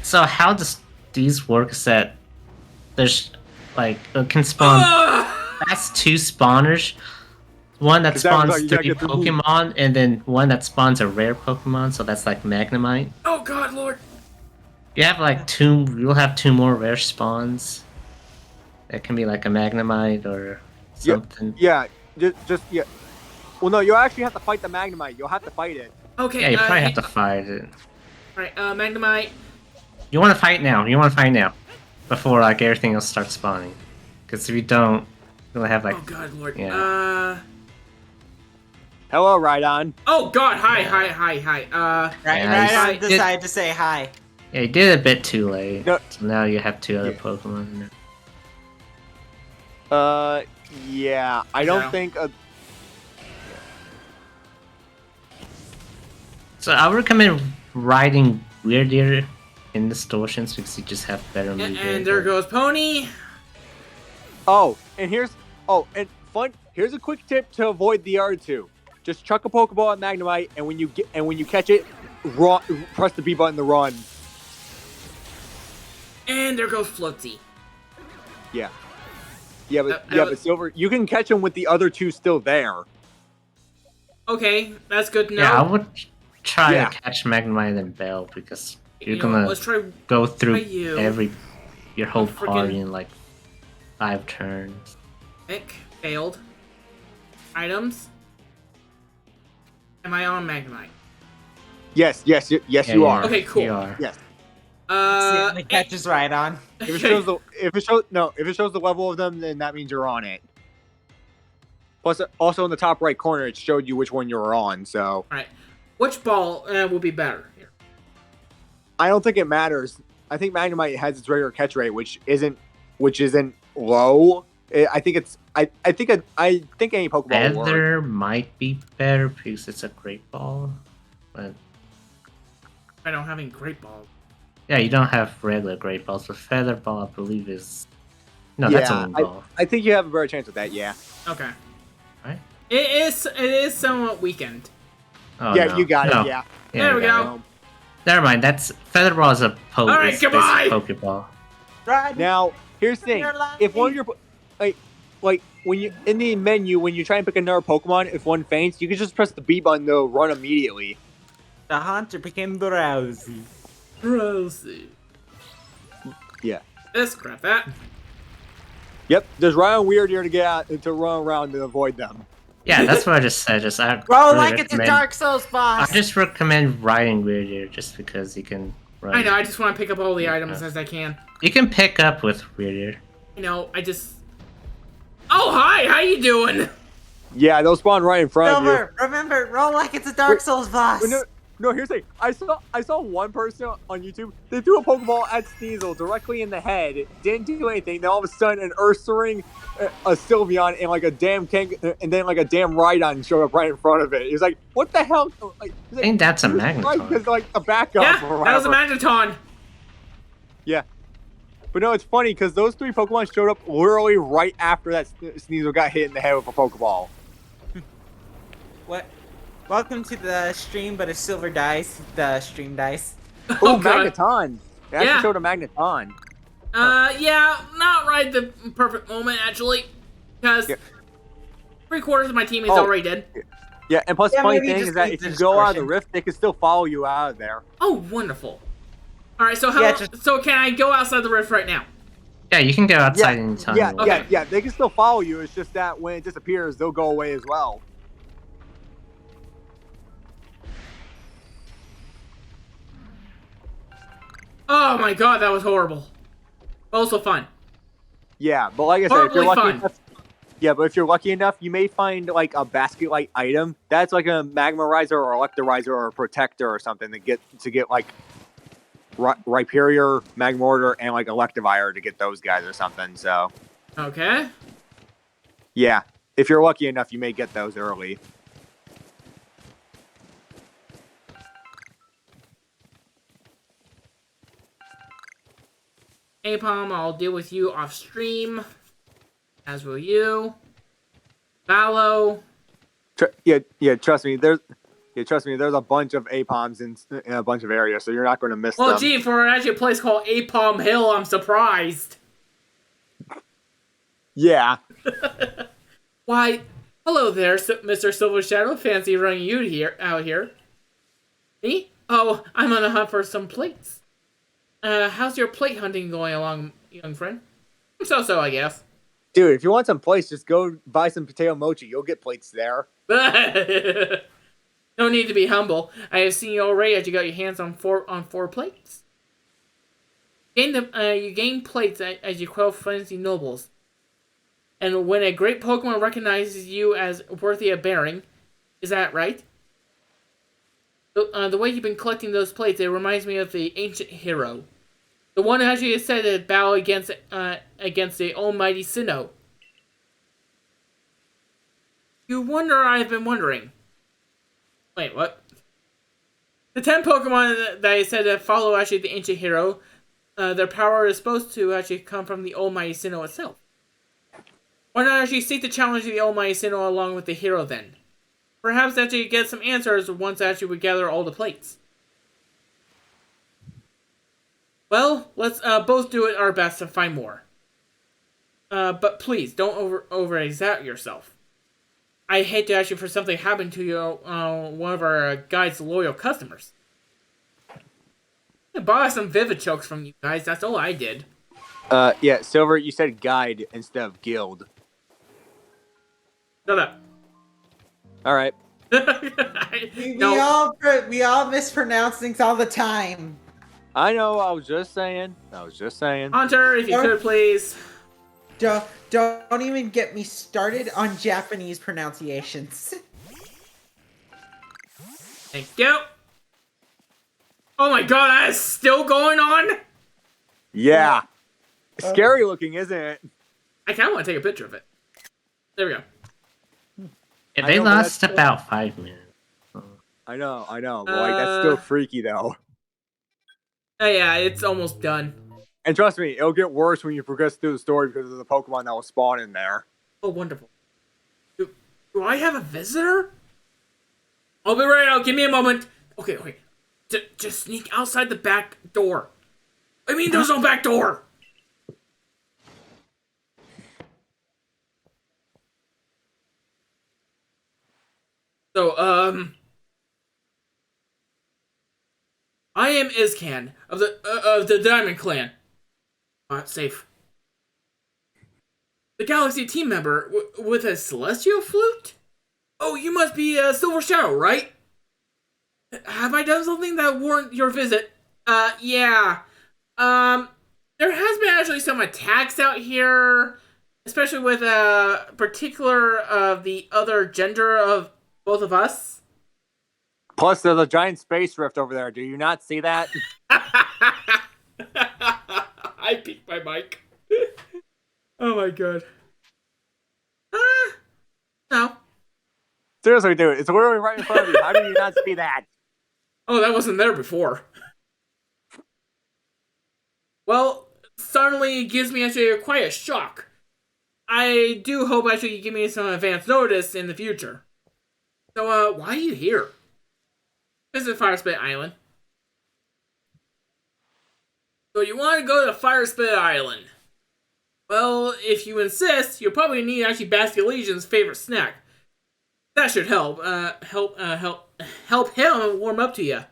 So how does these work? Is that there's like it can spawn. That's 2 spawners. One that 'Cause that was spawns like, you gotta 3 get through the- Pokemon, and then one that spawns a rare Pokemon. So that's like Magnemite. Oh God, Lord. You have like 2. You'll have 2 more rare spawns. That can be like a Magnemite or something. Yeah. Just yeah. Well, no, you'll actually have to fight the Magnemite. You'll have to fight it. Okay. Yeah, you probably have hey- to fight it. Right. Magnemite. You want to fight now. You want to fight now, before like everything else starts spawning. Because if you don't, you'll have like Oh God, Lord. yeah. Hello, Rhydon. Oh God. Hi. Right, Yeah, right. I you- decided to say hi. Yeah, you did it a bit too late. No. So now you have 2 other Yeah. Pokemon in there. Yeah. I No. don't think. So I would recommend riding Weird Year in distortions because you just have better movement. And there goes Pony. Here's a quick tip to avoid the R2. Just chuck a Pokeball at Magnemite, and when you catch it, press the B button to run. And there goes Floatsy. Yeah, I but was- Silver, you can catch them with the other 2 still there. Okay, that's good to know. Yeah, I would try Yeah. to catch Magnemite and Bell because you're You know, gonna let's try. go through you. your whole Freaking- party in like 5 turns. Nick failed. Items. Am I on Magnemite? Yes, Yeah, you are. Okay, cool. You are. Yes. The catches right on. If it shows the level of them, then that means you're on it. Plus, also in the top right corner, it showed you which one you were on. So Alright. Which ball will be better here? I don't think it matters. I think Magnemite has its regular catch rate, which isn't low. I think any Pokeball will work. Feather might be better because it's a great ball. But I don't have any great balls. yeah, you don't have regular great balls, but Feather Ball I believe is that's a Yeah, wing ball. I think you have a better chance with that. Yeah. Okay. Right? It is somewhat weakened. Oh, yeah, no. you got No. it. Yeah. There we got go. it. Never mind. That's Feather Ball is a Alright, it's goodbye! basically Pokeball. Right. Now, here's the thing: if one of your like when you in the menu when you try and pick another Pokemon, if one faints, you can just press the B button to run immediately. The hunter became drowsy. Rosie. Yeah. Let's grab that. Yep. There's Ryan Weird here to get out to run around to avoid them. Yeah, that's what I just said. I Roll really like it's a recommend- Dark Souls boss. I just recommend riding Weird Year just because you can run. I know, I just want to pick up all the items as I can. You can pick up with Weird Year. You know, I just... Oh, hi! How you doing? Yeah, they'll spawn right in front of you. Silver, remember, roll like it's a Dark Souls boss. No, here's the thing. I saw one person on YouTube. They threw a Pokeball at Sneasel directly in the head. Didn't do anything. Then all of a sudden, an Ursaring, a Sylveon, and like a damn and then like a damn Rhydon showed up right in front of it. He was like, "What the hell?" Like, I think that's a Magneton. Because like a backup. Yeah, or that was a whatever. Magneton. Yeah. But no, it's funny because those 3 Pokemon showed up literally right after that Sneasel got hit in the head with a Pokeball. What? Welcome to the stream, but it's Silver dice. The stream dice. Oh, God. Magneton! They actually Yeah. showed a Magneton. Yeah, not right the perfect moment, actually. Because Yeah. 3/4 of my team is Oh. already dead. Yeah, and plus, Yeah, the funny maybe thing just is that leave if the you go out of the distortion. rift, they can still follow you out of there. Oh, wonderful. Alright, so Yeah, just- so can I go outside the rift right now? Yeah, you can go outside anytime. Yeah, you want. yeah, yeah. They can still follow you. It's just that when it disappears, they'll go away as well. Oh my god, that was horrible. Also fun. Yeah, but like I said, if you're Horribly lucky fun. enough, yeah, but if you're lucky enough, you may find like a basket-like item that's like a magmarizer or electrolyzer or a protector or something to get like Rhyperior, Magmortar, and like Electivire to get those guys or something. So Okay. yeah, if you're lucky enough, you may get those early. Apom, I'll deal with you off stream. As will you. Vallo. Yeah. Trust me, there's a bunch of Apoms in a bunch of areas, so you're not going to miss Well, them. gee, for actually a place called Apom Hill, I'm surprised. Yeah. Why, hello there, Mr. Silver Shadow. Fancy running you out here. Me? Oh, I'm on the hunt for some plates. How's your plate hunting going along, young friend? So, I guess. Dude, if you want some plates, just go buy some potato mochi. You'll get plates there. No need to be humble. I have seen you already as you got your hands on four plates. You gain plates as you quell frenzy nobles. And when a great Pokemon recognizes you as worthy of bearing, is that right? The way you've been collecting those plates, it reminds me of the ancient hero. The one who actually said to battle against the almighty Sinnoh. I've been wondering. Wait, what? The 10 Pokemon that I said that follow actually the ancient hero, their power is supposed to actually come from the almighty Sinnoh itself. Why not actually seek the challenge of the almighty Sinnoh along with the hero then? Perhaps actually get some answers once actually we gather all the plates. Well, let's both do our best to find more. But please, don't over-exert yourself. I hate to ask you for something happen to you, one of our guide's loyal customers. I bought some Vivichokes from you guys, that's all I did. Yeah, Silver, you said guide instead of guild. Shut up. Alright. We all mispronounce things all the time. I know, I was just saying. Hunter, if you could please. Don't even get me started on Japanese pronunciations. Thank you. Oh my god, that is still going on? Yeah. Scary looking, isn't it? I kind of want to take a picture of it. There we go. Yeah, they last about 5 minutes. I know. But like, that's still freaky, though. Yeah, it's almost done. And trust me, it'll get worse when you progress through the story because of the Pokemon that will spawn in there. Oh, wonderful. Do I have a visitor? I'll be right out. Give me a moment. Okay. Just sneak outside the back door. I mean, there's no back door. So, I am Izcan of the Diamond Clan. Not safe. The Galaxy team member with a celestial flute? Oh, you must be Silver Shadow, right? Have I done something that warrant your visit? Yeah. There has been actually some attacks out here, especially with a particular of the other gender of both of us. Plus, there's a giant space rift over there. Do you not see that? I peeked my mic. Oh my god. No. Seriously, dude, it's literally right in front of you. How do you not see that? Oh, that wasn't there before. Well, suddenly it gives me actually quite a shock. I do hope actually you give me some advance notice in the future. So, why are you here? Visit Firespit Island. So you want to go to Firespit Island? Well, if you insist, you'll probably need actually Basket Legion's favorite snack. That should help. Help him warm up to you.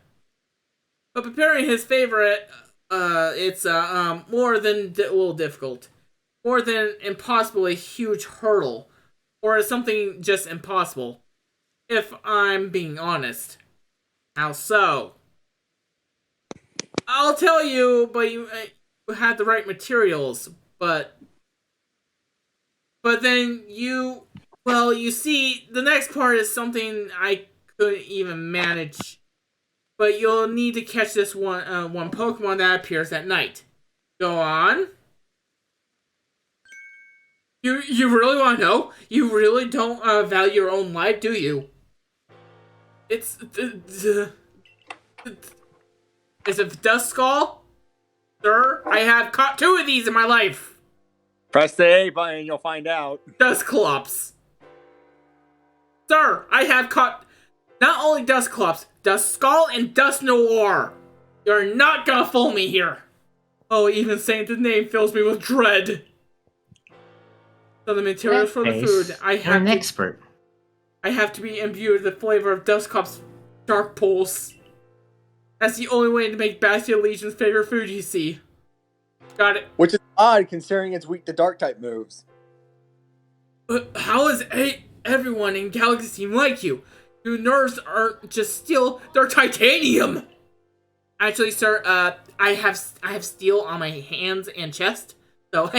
But preparing his favorite it's more than a little difficult, more than impossible, a huge hurdle, or something just impossible. If I'm being honest. How so? I'll tell you, but you had the right materials, but then you see, the next part is something I couldn't even manage. But you'll need to catch this one Pokemon that appears at night. Go on. You really want to know? You really don't value your own life, do you? It's is it Duskull? Sir, I have caught 2 of these in my life. Press the A button and you'll find out. Dusclops. Sir, I have caught not only Dusclops, Duskull and Dusknoir. You're not gonna fool me here. Oh, even saying the name fills me with dread. So the materials for the food, You're an expert. I have to be imbued with the flavor of Dusclop's dark pulse. That's the only way to make Bastion Legion's favorite food, you see. Got it. Which is odd considering it's weak to dark type moves. But how is everyone in Galaxy Team like you? Your nerves aren't just steel, they're titanium! Actually, sir, I have steel on my hands and chest, so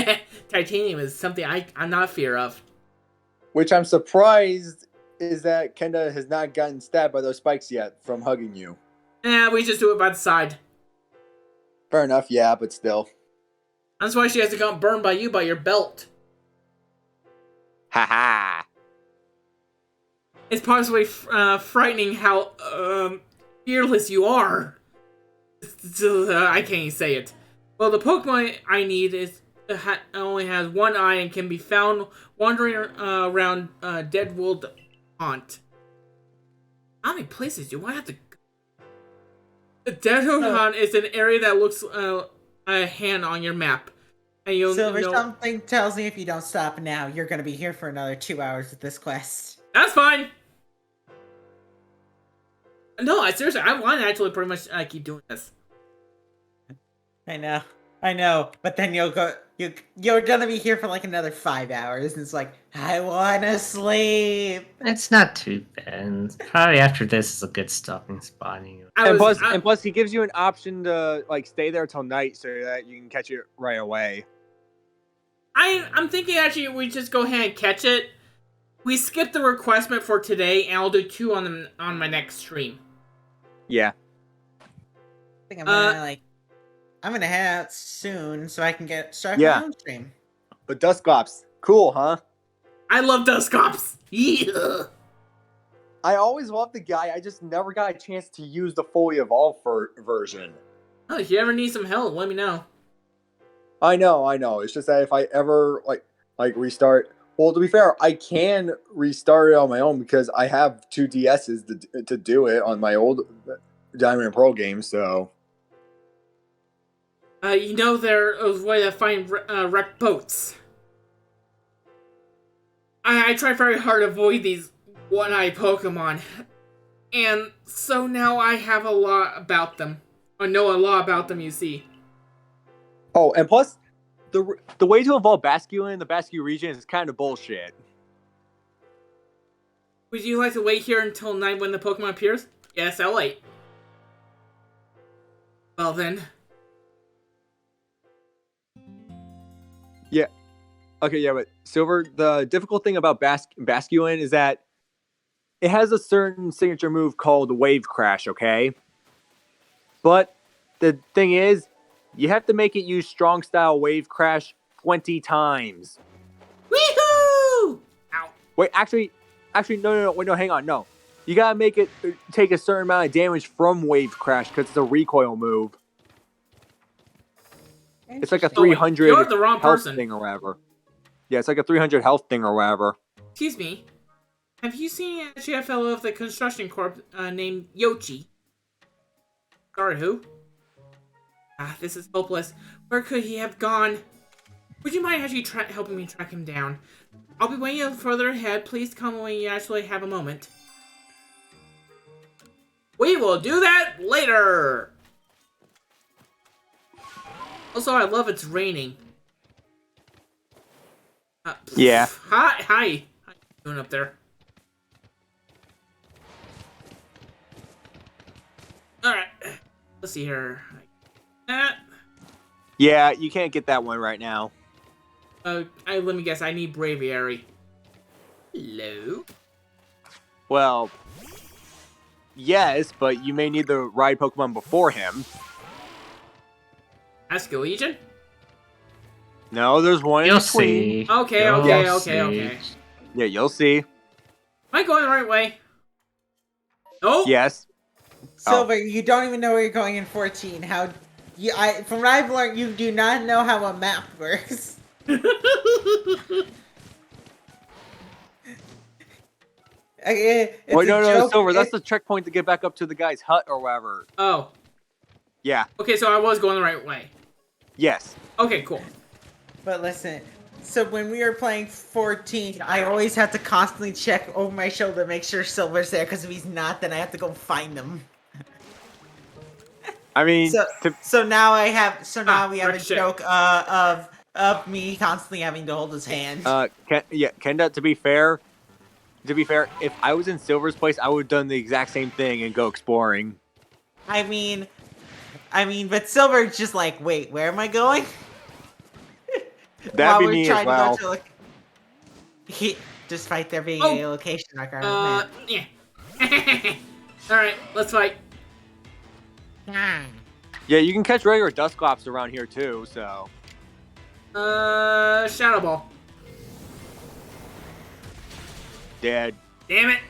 titanium is something I'm not a fear of. Which I'm surprised is that Kenda has not gotten stabbed by those spikes yet from hugging you. We just do it by the side. Fair enough, yeah, but still. That's why she hasn't gotten burned by you by your belt. Haha. It's possibly frightening how fearless you are. I can't even say it. Well, the Pokemon I need only has 1 eye and can be found wandering around Deadwood Haunt. How many places do I have to go? Deadwood Haunt is an area that looks a hand on your map. And you'll Silver, know... something tells me if you don't stop now, you're gonna be here for another 2 hours with this quest. That's fine! No, seriously, I want to actually pretty much keep doing this. I know, but then you're gonna be here for like another 5 hours, and it's like, I wanna sleep! It's not too bad. Probably after this is a good stopping spot. And plus, he gives you an option to like stay there till night so that you can catch it right away. I'm thinking actually we just go ahead and catch it. We skip the requestment for today, and I'll do 2 on my next stream. Yeah. I think I'm gonna head out soon so I can start my own stream. But Dusclops, cool, huh? I love Dusclops. Yeah. I always loved the guy. I just never got a chance to use the fully evolved version. Oh, if you ever need some help, let me know. I know. It's just that if I ever like restart, well, to be fair, I can restart it on my own because I have 2 DSs to do it on my old Diamond and Pearl game. So, there's a way to find wrecked boats. I try very hard to avoid these one-eye Pokemon, and so now I have a lot about them. I know a lot about them, you see. Oh, and plus, the way to evolve Basculin in the Basque region is kind of bullshit. Would you like to wait here until night when the Pokemon appears? Yes, I'll wait. Well then. Yeah. Okay, yeah, but Silver, the difficult thing about Basculin is that it has a certain signature move called Wave Crash, okay? But the thing is, you have to make it use strong style Wave Crash 20 times. Woohoo! Ow. Wait, actually, no, hang on, no. You gotta make it take a certain amount of damage from Wave Crash because it's a recoil move. It's like a 300 you're the wrong health person. thing or whatever. Yeah, it's like a 300 health thing or whatever. Excuse me. Have you seen a fellow of the construction corp named Yoshi? Sorry, who? This is hopeless. Where could he have gone? Would you mind actually helping me track him down? I'll be waiting further ahead. Please come when you actually have a moment. We will do that later! Also, I love it's raining. Yeah. Hi. How you doing up there? Alright. Let's see here. Yeah, you can't get that one right now. Let me guess. I need Braviary. Hello? Well, yes, but you may need the ride Pokemon before him. Ask a Legion? No, there's one in You'll between. see. Okay, You'll okay. see. Yeah, you'll see. Am I going the right way? Nope. Yes. Silver, you don't even know where you're going in 14. From what I've learned, you do not know how a map works. Wait, no, Silver. That's the checkpoint to get back up to the guy's hut or whatever. Oh. Yeah. Okay, so I was going the right way. Yes. Okay, cool. But listen, so when we were playing 14, I always have to constantly check over my shoulder to make sure Silver's there, because if he's not, then I have to go find him. I mean, So now we have a right, shit. joke of me constantly having to hold his hand. Kenda, to be fair, if I was in Silver's place, I would have done the exact same thing and go exploring. I mean, but Silver's just like, wait, where am I going? That'd be me as well. Despite there being a location like our map. Yeah. Alright, let's fight. Yeah, you can catch regular Dusclops around here too, so. Shadow Ball. Dead. Damn it.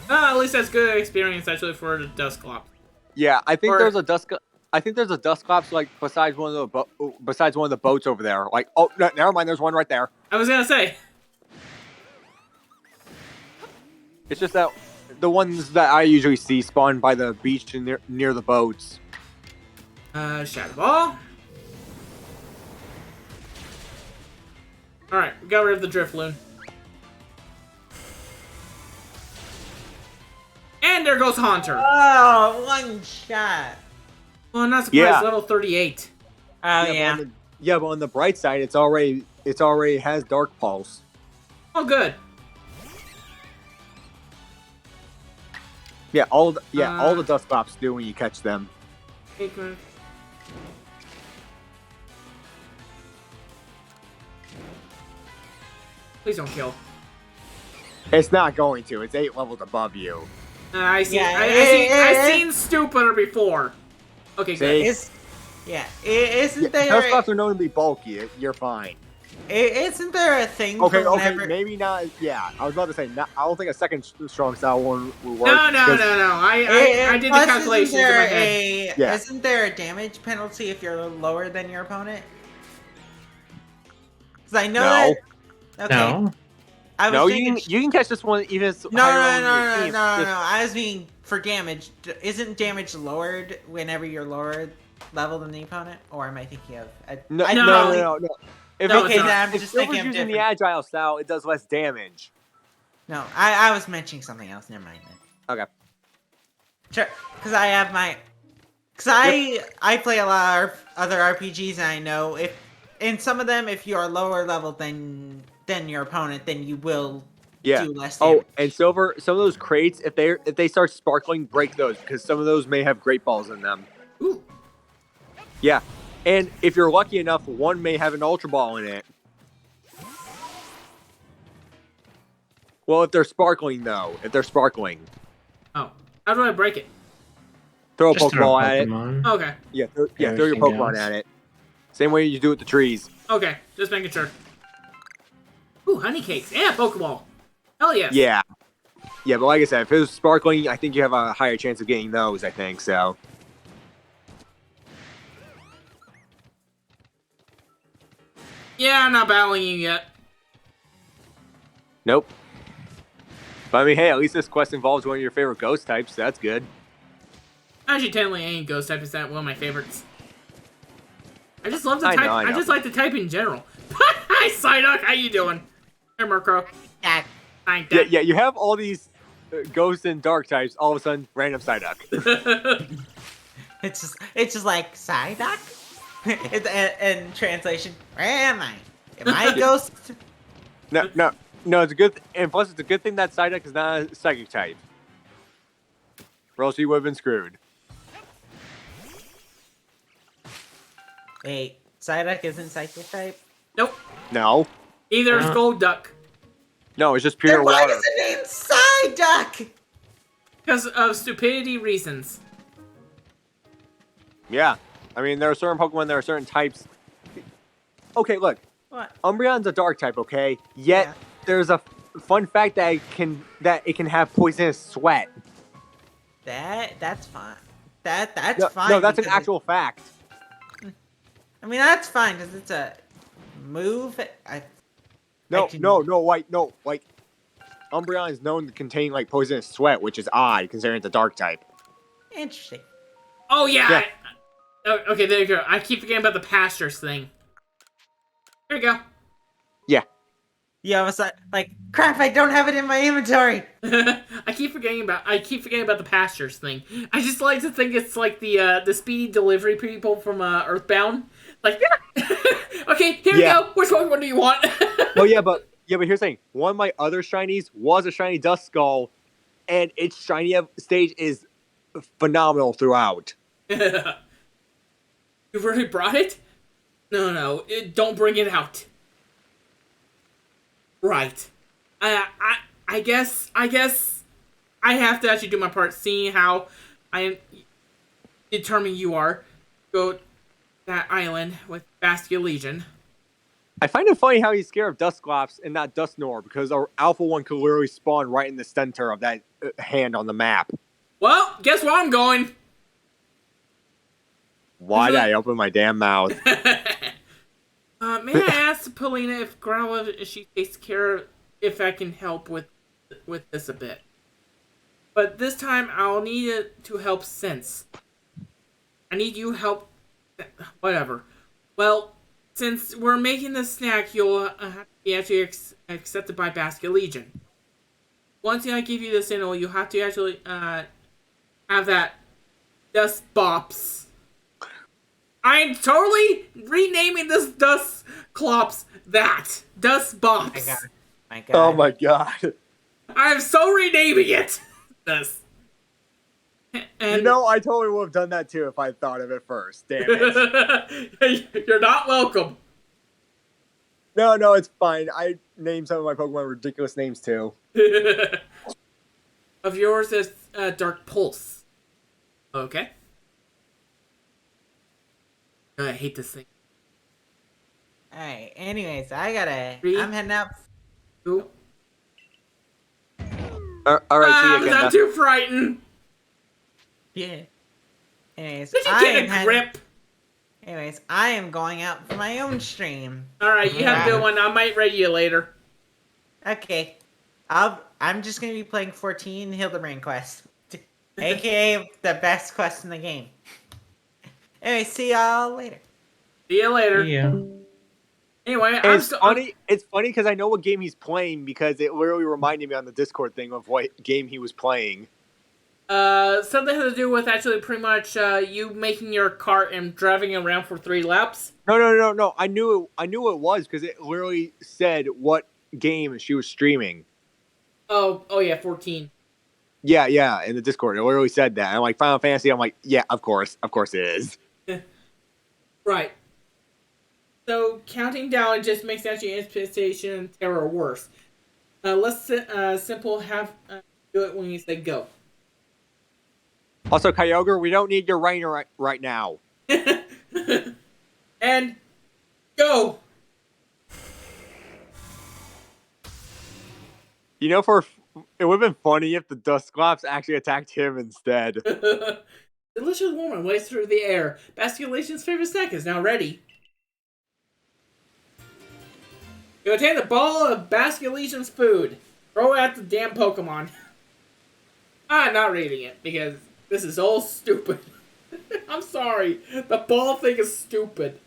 At least that's good experience actually for the Dusclops. Yeah, I think there's a Dusclops like besides one of the boats over there. Like, oh, no, never mind. There's one right there. I was gonna say. It's just that the ones that I usually see spawn by the beach and near the boats. Shadow Ball. Alright, we got rid of the Drifloon. And there goes Haunter. Oh, one shot. Well, I'm not surprised. Yeah. Level 38. Oh yeah. But on the bright side, it already has Dark Pulse. Oh, good. Yeah, all the Dusclops do when you catch them. Aikman. Please don't kill. It's not going to. It's 8 levels above you. I see. Yeah, I seen stupider before. Okay, good. See? Isn't there? Dusclops are known to be bulky. You're fine. Isn't there a thing? Okay, whenever... maybe not. Yeah, I was about to say. I don't think a second strong style one will work. No. I did the calculations in my head. Isn't there a damage penalty if you're lower than your opponent? Because I know that. Okay. No. You can catch this one even if it's No. higher I was meaning for damage. Isn't damage lowered whenever you're lower level than the opponent? Or am I thinking of? No. If I'm just Silver's thinking of using the different. agile style, it does less damage. No, I was mentioning something else. Never mind then. Okay. Sure, because I have my. Because I play a lot of other RPGs, and I know if in some of them, if you are lower level than your opponent, then you will do less damage. Oh, and Silver, some of those crates, if they start sparkling, break those because some of those may have great balls in them. Ooh. Yeah, and if you're lucky enough, one may have an Ultra Ball in it. Well, if they're sparkling, though. If they're sparkling. Oh. How do I break it? Throw a Just throw Pokeball at it. Pokemon. Okay. Yeah, throw your Everything Pokemon else. at it. Same way you do with the trees. Okay. Just making sure. Ooh, honey cakes. Yeah, Pokeball. Hell yes. Yeah. Yeah, but like I said, if it was sparkling, I think you have a higher chance of getting those, I think, so. Yeah, I'm not battling you yet. Nope. But I mean, hey, at least this quest involves one of your favorite ghost types, so that's good. Actually, technically, any ghost type is that one of my favorites. I just love the type. I know. I just like the type in general. Hi, Psyduck. How you doing? Hey, Murkrow. Yeah, you have all these ghost and dark types, all of a sudden, random Psyduck. It's just like Psyduck. In translation, where am I? Am I a ghost? No. It's a good, and plus it's a good thing that Psyduck is not a psychic type, or else he would have been screwed. Wait, Psyduck isn't psychic type? Nope. No, Either is Golduck. no, it's just pure Then why water. is it named Psyduck? Because of stupidity reasons. Yeah, I mean there are certain Pokemon, there are certain types. Okay, look, What? Umbreon's a dark type, okay? Yet Yeah. there's a fun fact that it can have poisonous sweat. That's fine. That's No, fine. no, that's an because actual fact. I mean, that's fine because it's a move. No, can- no, like Umbreon is known to contain like poisonous sweat, which is odd considering it's a dark type. Interesting. Oh, yeah. Yeah. Okay, there you go. I keep forgetting about the pastures thing. There you go. Yeah, I was like, crap! I don't have it in my inventory. I keep forgetting about the pastures thing. I just like to think it's like the speedy delivery people from Earthbound. Like, okay, here Yeah. you go. Which one do you want? Oh yeah, but here's the thing. One of my other shinies was a shiny Dust Skull, and its shiny stage is phenomenal throughout. You've already brought it? No, don't bring it out. Right. I guess I have to actually do my part, seeing how I am determined you are. Go to that island with Bastia Legion. I find it funny how he's scared of Dusclops and not Dusknoir, because our Alpha one could literally spawn right in the center of that hand on the map. Well, guess where I'm going? Why did I open my damn mouth? May I ask Polina if Growlithe, if she takes care of, if I can help with this a bit? But this time I'll need it to help since. I need you help. Whatever. Well, since we're making this snack, you'll have to be actually accepted by Basket Legion. Once I give you this info, you have to actually have that Dust Bops. I'm totally renaming this Dust Clops that. Dust Bops. My God. Oh my god. I'm so renaming it. This. And You know, I totally would have done that too if I thought of it first. Damn it. You're not welcome. No, it's fine. I named some of my Pokemon ridiculous names too. Of yours is Dark Pulse. Okay. I hate this thing. Alright, anyways, I'm heading out. Ooh. Alright, see you again. I'm too frightened. Yeah. Anyways, Did you get a grip? Anyways, I am going out for my own stream. Alright, you have a good one. I might raid you later. Okay. I'm just gonna be playing 14 Hildebrand Quest. AKA the best quest in the game. Anyway, see y'all later. See you later. Yeah. Anyway, And it's funny because I know what game he's playing because it literally reminded me on the Discord thing of what game he was playing. Something has to do with actually pretty much you making your cart and driving around for 3 laps. No. I knew it was because it literally said what game she was streaming. Oh yeah, 14. Yeah, in the Discord. It literally said that. I'm like, Final Fantasy, I'm like, yeah, of course it is. Right. So counting down just makes actually Infestation and Terror worse. Let's simple have do it when you say go. Also, Kyogre, we don't need your Rainer right now. And go. You know, it would have been funny if the Dusclops actually attacked him instead. Delicious warm waves through the air. Basculation's favorite snack is now ready. You obtain the ball of Basculation's food. Throw it at the damn Pokemon. I'm not reading it because this is all stupid. I'm sorry. The ball thing is stupid.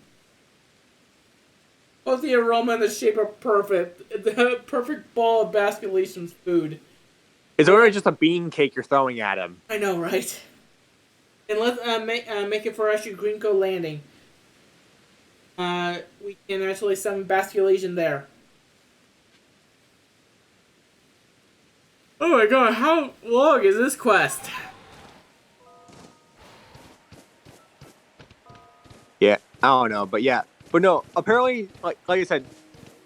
Both the aroma and the shape are perfect. The perfect ball of Basculation's food. It's literally just a bean cake you're throwing at him. I know, right? And let's make it for actually Greenco Landing. We can actually summon Basculation there. Oh my god, how long is this quest? Yeah, I don't know, but yeah. But no, apparently, like I said,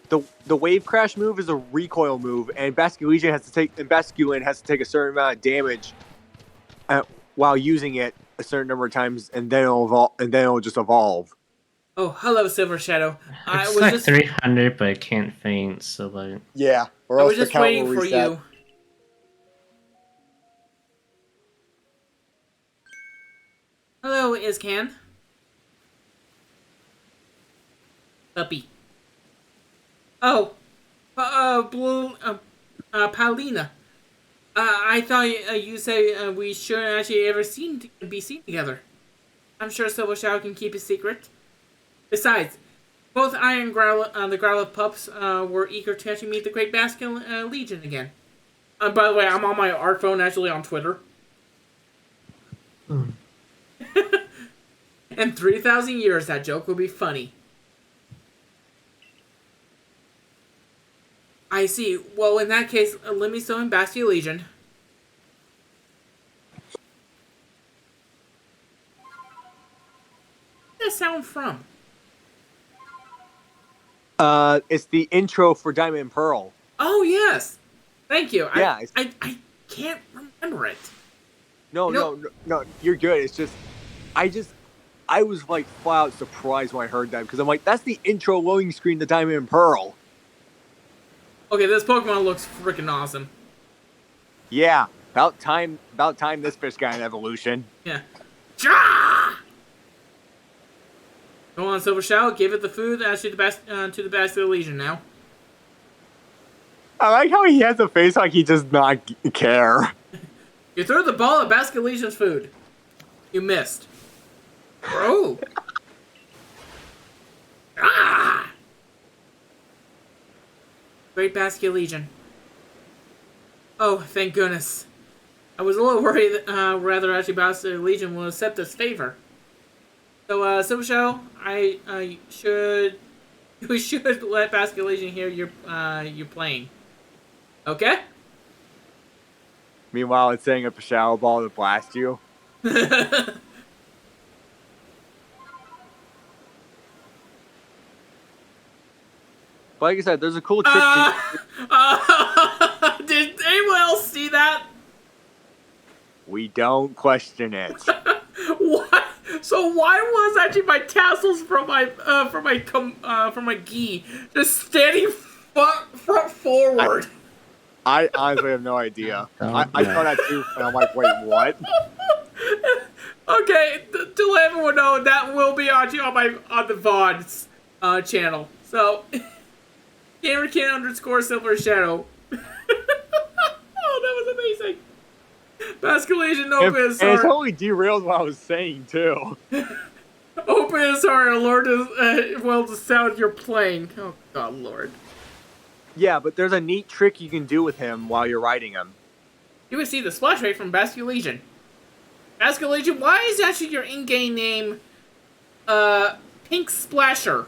the wave crash move is a recoil move, and Basculin has to take a certain amount of damage while using it a certain number of times, and then it'll just evolve. Oh, hello, Silver Shadow. It's like 300, but I can't faint, so like... Yeah, or I else was just the count waiting will for reset. you. Hello, Iscan. Puppy. Oh, Blue, Paulina. I thought you said we shouldn't actually ever be seen together. I'm sure Silver Shadow can keep a secret. Besides, both I and the Growlithe pups were eager to actually meet the Great Baskin Legion again. By the way, I'm on my art phone actually on Twitter. In 3,000 years, that joke will be funny. I see. Well, in that case, let me summon Bastion Legion. Where's that sound from? It's the intro for Diamond and Pearl. Oh, yes. Thank you. Yeah. I can't remember it. No, you're good. It's just, I was like flat out surprised when I heard that because I'm like, that's the intro loading screen to Diamond and Pearl. Okay, this Pokemon looks freaking awesome. Yeah, about time this fish got an evolution. Yeah. Ja! Go on, Silver Shadow. Give it the food actually to the Bastion Legion now. I like how he has a face like he does not care. You threw the ball at Bastion Legion's food. You missed. Bro. Ah! Great Bastion Legion. Oh, thank goodness. I was a little worried that rather actually Bastion Legion will accept this favor. So, Silver Shadow, we should let Bastion Legion hear you're playing. Okay? Meanwhile, it's setting up a shadow ball to blast you. But like I said, there's a cool trick. Did anyone else see that? We don't question it. What? So why was actually my tassels from my gi just standing front forward? I honestly have no idea. I saw that too, and I'm like, wait, what? Okay, to let everyone know, that will be actually on the VOD's channel. So, GamerKid_Silver Shadow. Oh, that was amazing. Basculation open his heart. And it totally derailed what I was saying too. Open his heart, alert as well the sound you're playing. Oh God, Lord. Yeah, but there's a neat trick you can do with him while you're riding him. You can see the splash rate from Basculation. Basculation, why is actually your in-game name Pink Splasher?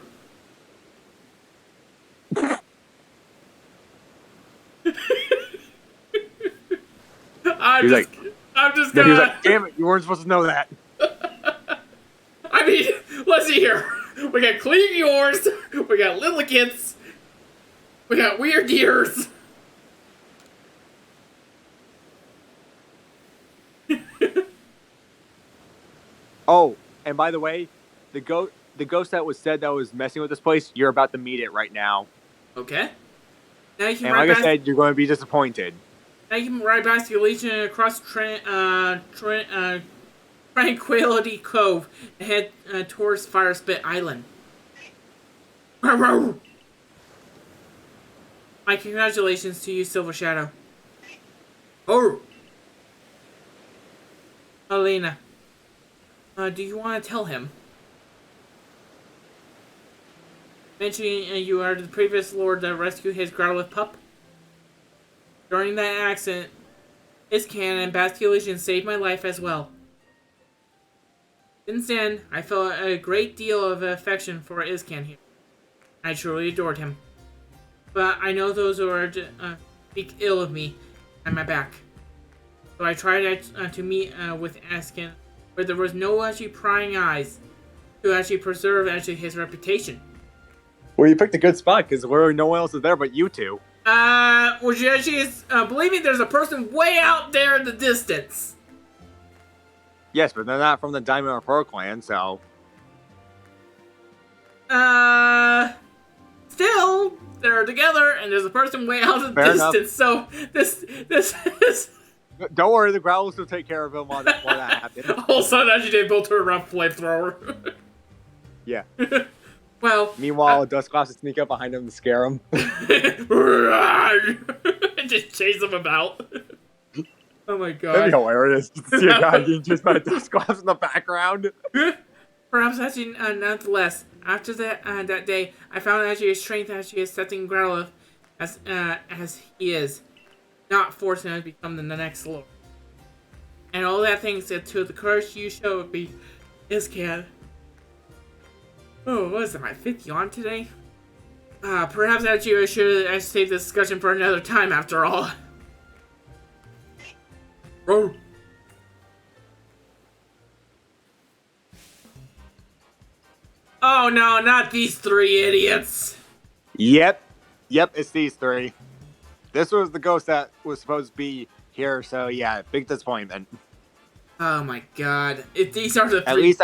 I'm just gonna... He's like, damn it, you weren't supposed to know that. I mean, let's see here. We got Clean Yours, we got Lillikits, we got Weird Gears. Oh, and by the way, the ghost that was said that was messing with this place, you're about to meet it right now. Okay. Now you can and like I said, you're going to be disappointed. Now you can ride Basculation across Tranquility Cove and head towards Fire Spit Island. My congratulations to you, Silver Shadow. Oh! Alina. Do you want to tell him? Mentioning you are the previous lord that rescued his Growlithe pup? During that accident, Iscan and Basculation saved my life as well. Since then, I felt a great deal of affection for Iscan here. I truly adored him. But I know those who are speak ill of me and my back. So I tried to meet with Iscan, where there was no actually prying eyes to actually preserve actually his reputation. Well, you picked a good spot because no one else is there but you two. Which actually is, believe me, there's a person way out there in the distance. Yes, but they're not from the Diamond or Pearl clan, so. Still, they're together, and there's a person way out in the Fair distance. enough. So this is. Don't worry, the Growlers will take care of him while that happens. All of a sudden, actually, they built her around flamethrower. Yeah. Well. Meanwhile, Dusclops will sneak up behind him and scare him. Just chase him about. Oh my god. That'd be hilarious. To see a guy getting chased by Dusclops in the background. Perhaps actually, nonetheless, after that day, I found actually his strength actually accepting Growlithe as he is, not forcing him to become the next lord. And all that thanks to the courage you showed me, Iscan. Oh, what is it, my 5th yawn today? Perhaps actually I should save this discussion for another time after all. Roar. Oh no, not these 3 idiots! Yep, it's these 3. This was the ghost that was supposed to be here, so yeah, big disappointment. Oh my god. If these are the 3... At least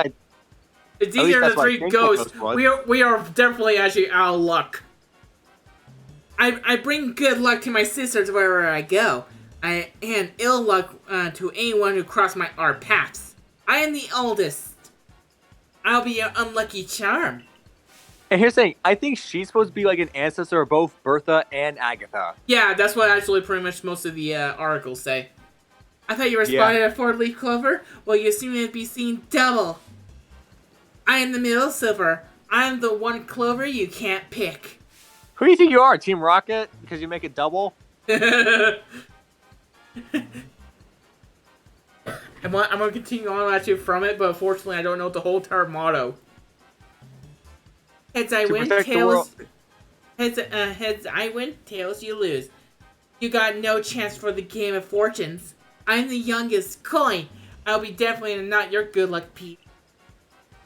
if these are the 3 ghosts, we are definitely actually out of luck. I bring good luck to my sisters wherever I go. And ill luck to anyone who crossed our paths. I am the oldest. I'll be your unlucky charm. And here's the thing, I think she's supposed to be like an ancestor of both Bertha and Agatha. Yeah, that's what actually pretty much most of the articles say. I thought you were spotted at 4-leaf clover? Well, you seem to be seen double. I am the middle silver. I am the one clover you can't pick. Who do you think you are, Team Rocket? Because you make it double? I'm gonna continue on actually from it, but unfortunately I don't know the whole entire motto. Heads I win, tails... Heads I win, tails you lose. You got no chance for the game of fortunes. I'm the youngest coin. I'll be definitely not your good luck, Pete.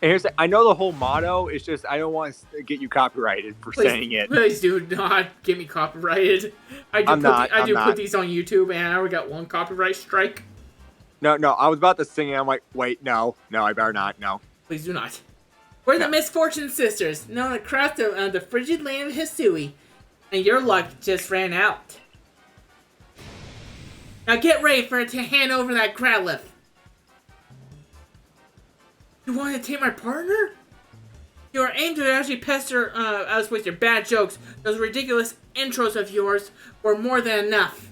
And here's I know the whole motto, it's just I don't want to get you copyrighted for saying it. Please do not get me copyrighted. I do put these on YouTube and I already got 1 copyright strike. No, I was about to sing it. I'm like, wait, no, I better not, no. Please do not. We're the Misfortune Sisters, known across the frigid land of Hisui. And your luck just ran out. Now get ready to hand over that Growlithe. You want to take my partner? Your aim to actually pester us with your bad jokes, those ridiculous intros of yours, were more than enough.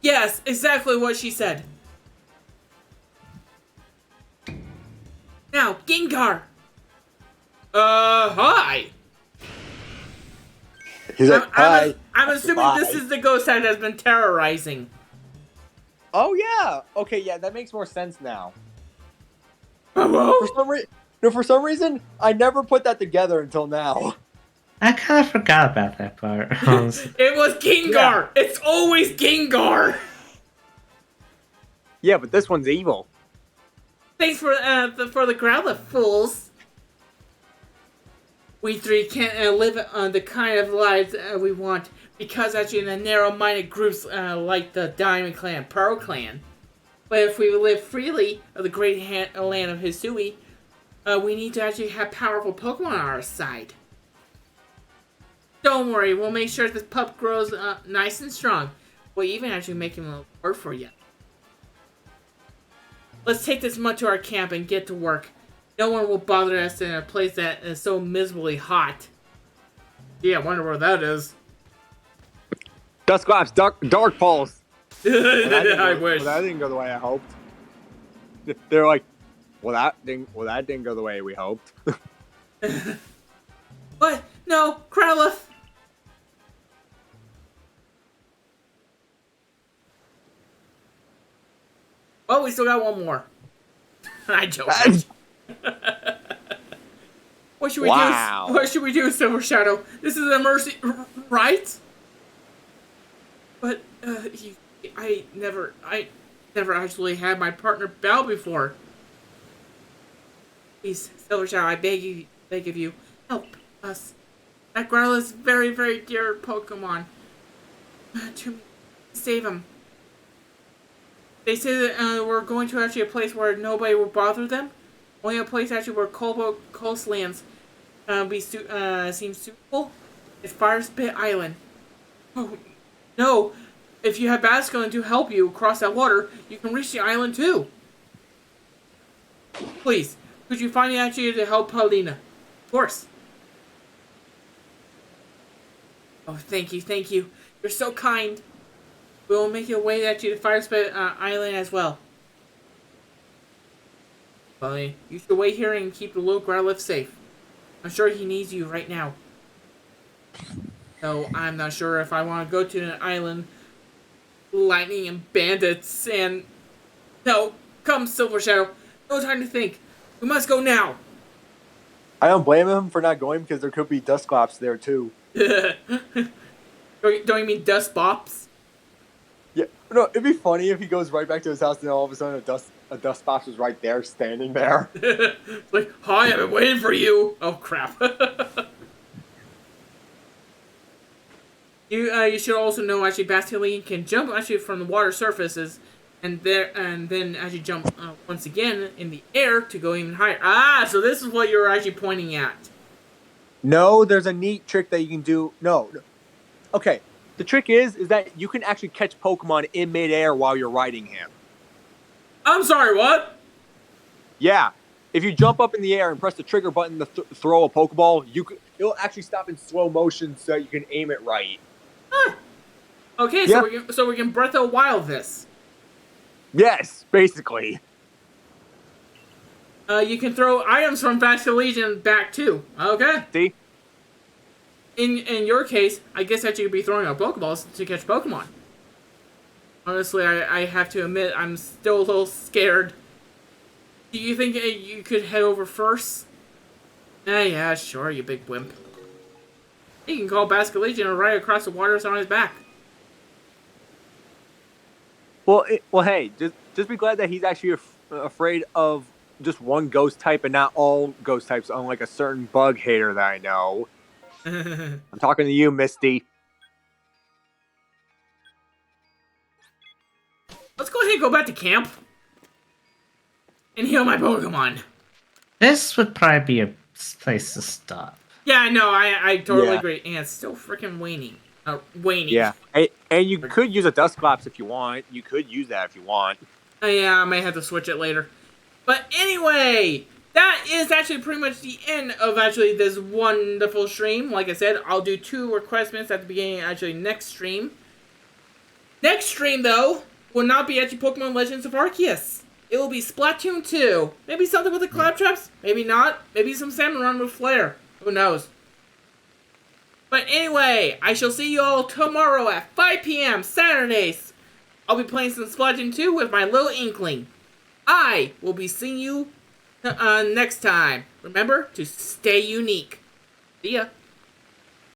Yes, exactly what she said. Now, Gengar! Hi! He's like, hi. I'm assuming this is the ghost that has been terrorizing. Oh, yeah. Okay, yeah, that makes more sense now. Hello? For some reason, I never put that together until now. I kind of forgot about that part. It was Gengar! Yeah. It's always Gengar! Yeah, but this one's evil. Thanks for the Growlithe, fools. We 3 can't live the kind of lives we want because actually in the narrow-minded groups like the Diamond Clan, Pearl Clan. But if we live freely of the great land of Hisui, we need to actually have powerful Pokemon on our side. Don't worry, we'll make sure this pup grows nice and strong. We'll even actually make him work for you. Let's take this mud to our camp and get to work. No one will bother us in a place that is so miserably hot. Yeah, I wonder where that is. Dusclops, Dark Pulse. I wish. Well, that didn't go the way I hoped. They're like, well, that didn't go the way we hoped. What? No, Growlithe. Oh, we still got one more. I joke. What should we Wow. do? What should we do, Silver Shadow? This is a mercy, right? But I never actually had my partner bow before. Please, Silver Shadow, I beg of you, help us. That Growl is very, very dear Pokemon. To me, save him. They say that we're going to actually a place where nobody will bother them. Only a place actually where Cobalt Coastlands seems suitable. It's Fire Spit Island. Oh no! If you have Basculin to help you cross that water, you can reach the island too. Please, could you find actually to help Paulina? Of course. Oh, thank you. You're so kind. We'll make your way actually to Fire Spit Island as well. Well, you should wait here and keep the little Growlithe safe. I'm sure he needs you right now. So I'm not sure if I want to go to an island, lightning and bandits, and no, come Silver Shadow. No time to think. We must go now. I don't blame him for not going because there could be Dusclops there too. Don't you mean Dust Bops? Yeah, no, it'd be funny if he goes right back to his house and all of a sudden a Dusclops was right there, standing there. It's like, hi, I've been waiting for you. Oh crap. You should also know actually Basculin can jump actually from the water surfaces and then actually jump once again in the air to go even higher. Ah, so this is what you're actually pointing at. No, there's a neat trick that you can do. No. Okay. The trick is that you can actually catch Pokemon in midair while you're riding him. I'm sorry, what? Yeah. If you jump up in the air and press the trigger button to throw a Pokeball, it'll actually stop in slow motion so you can aim it right. Huh. Okay, Yeah. so we can Breath of the Wild this. Yes, basically. You can throw items from Basculin back too. Okay. See? In your case, I guess that you'd be throwing out Pokeballs to catch Pokemon. Honestly, I have to admit, I'm still a little scared. Do you think you could head over first? Yeah, sure, you big wimp. You can call Basculin and ride across the waters on his back. Well, hey, just be glad that he's actually afraid of just one ghost type and not all ghost types, unlike a certain bug hater that I know. I'm talking to you, Misty. Let's go ahead and go back to camp. And heal my Pokemon. This would probably be a place to stop. Yeah, no, I totally Yeah. agree. And it's still freaking waning. Waning. Yeah, and you could use a Dusclops if you want. You could use that if you want. Yeah, I may have to switch it later. But anyway, that is actually pretty much the end of actually this wonderful stream. Like I said, I'll do 2 request minutes at the beginning of actually next stream. Next stream, though, will not be actually Pokemon Legends of Arceus. It will be Splatoon 2. Maybe something with the Claptraps. Maybe not. Maybe some Salmon Run with Flare. Who knows? But anyway, I shall see you all tomorrow at 5 p.m. Saturdays. I'll be playing some Splatoon 2 with my little Inkling. I will be seeing you next time. Remember to stay unique. See ya.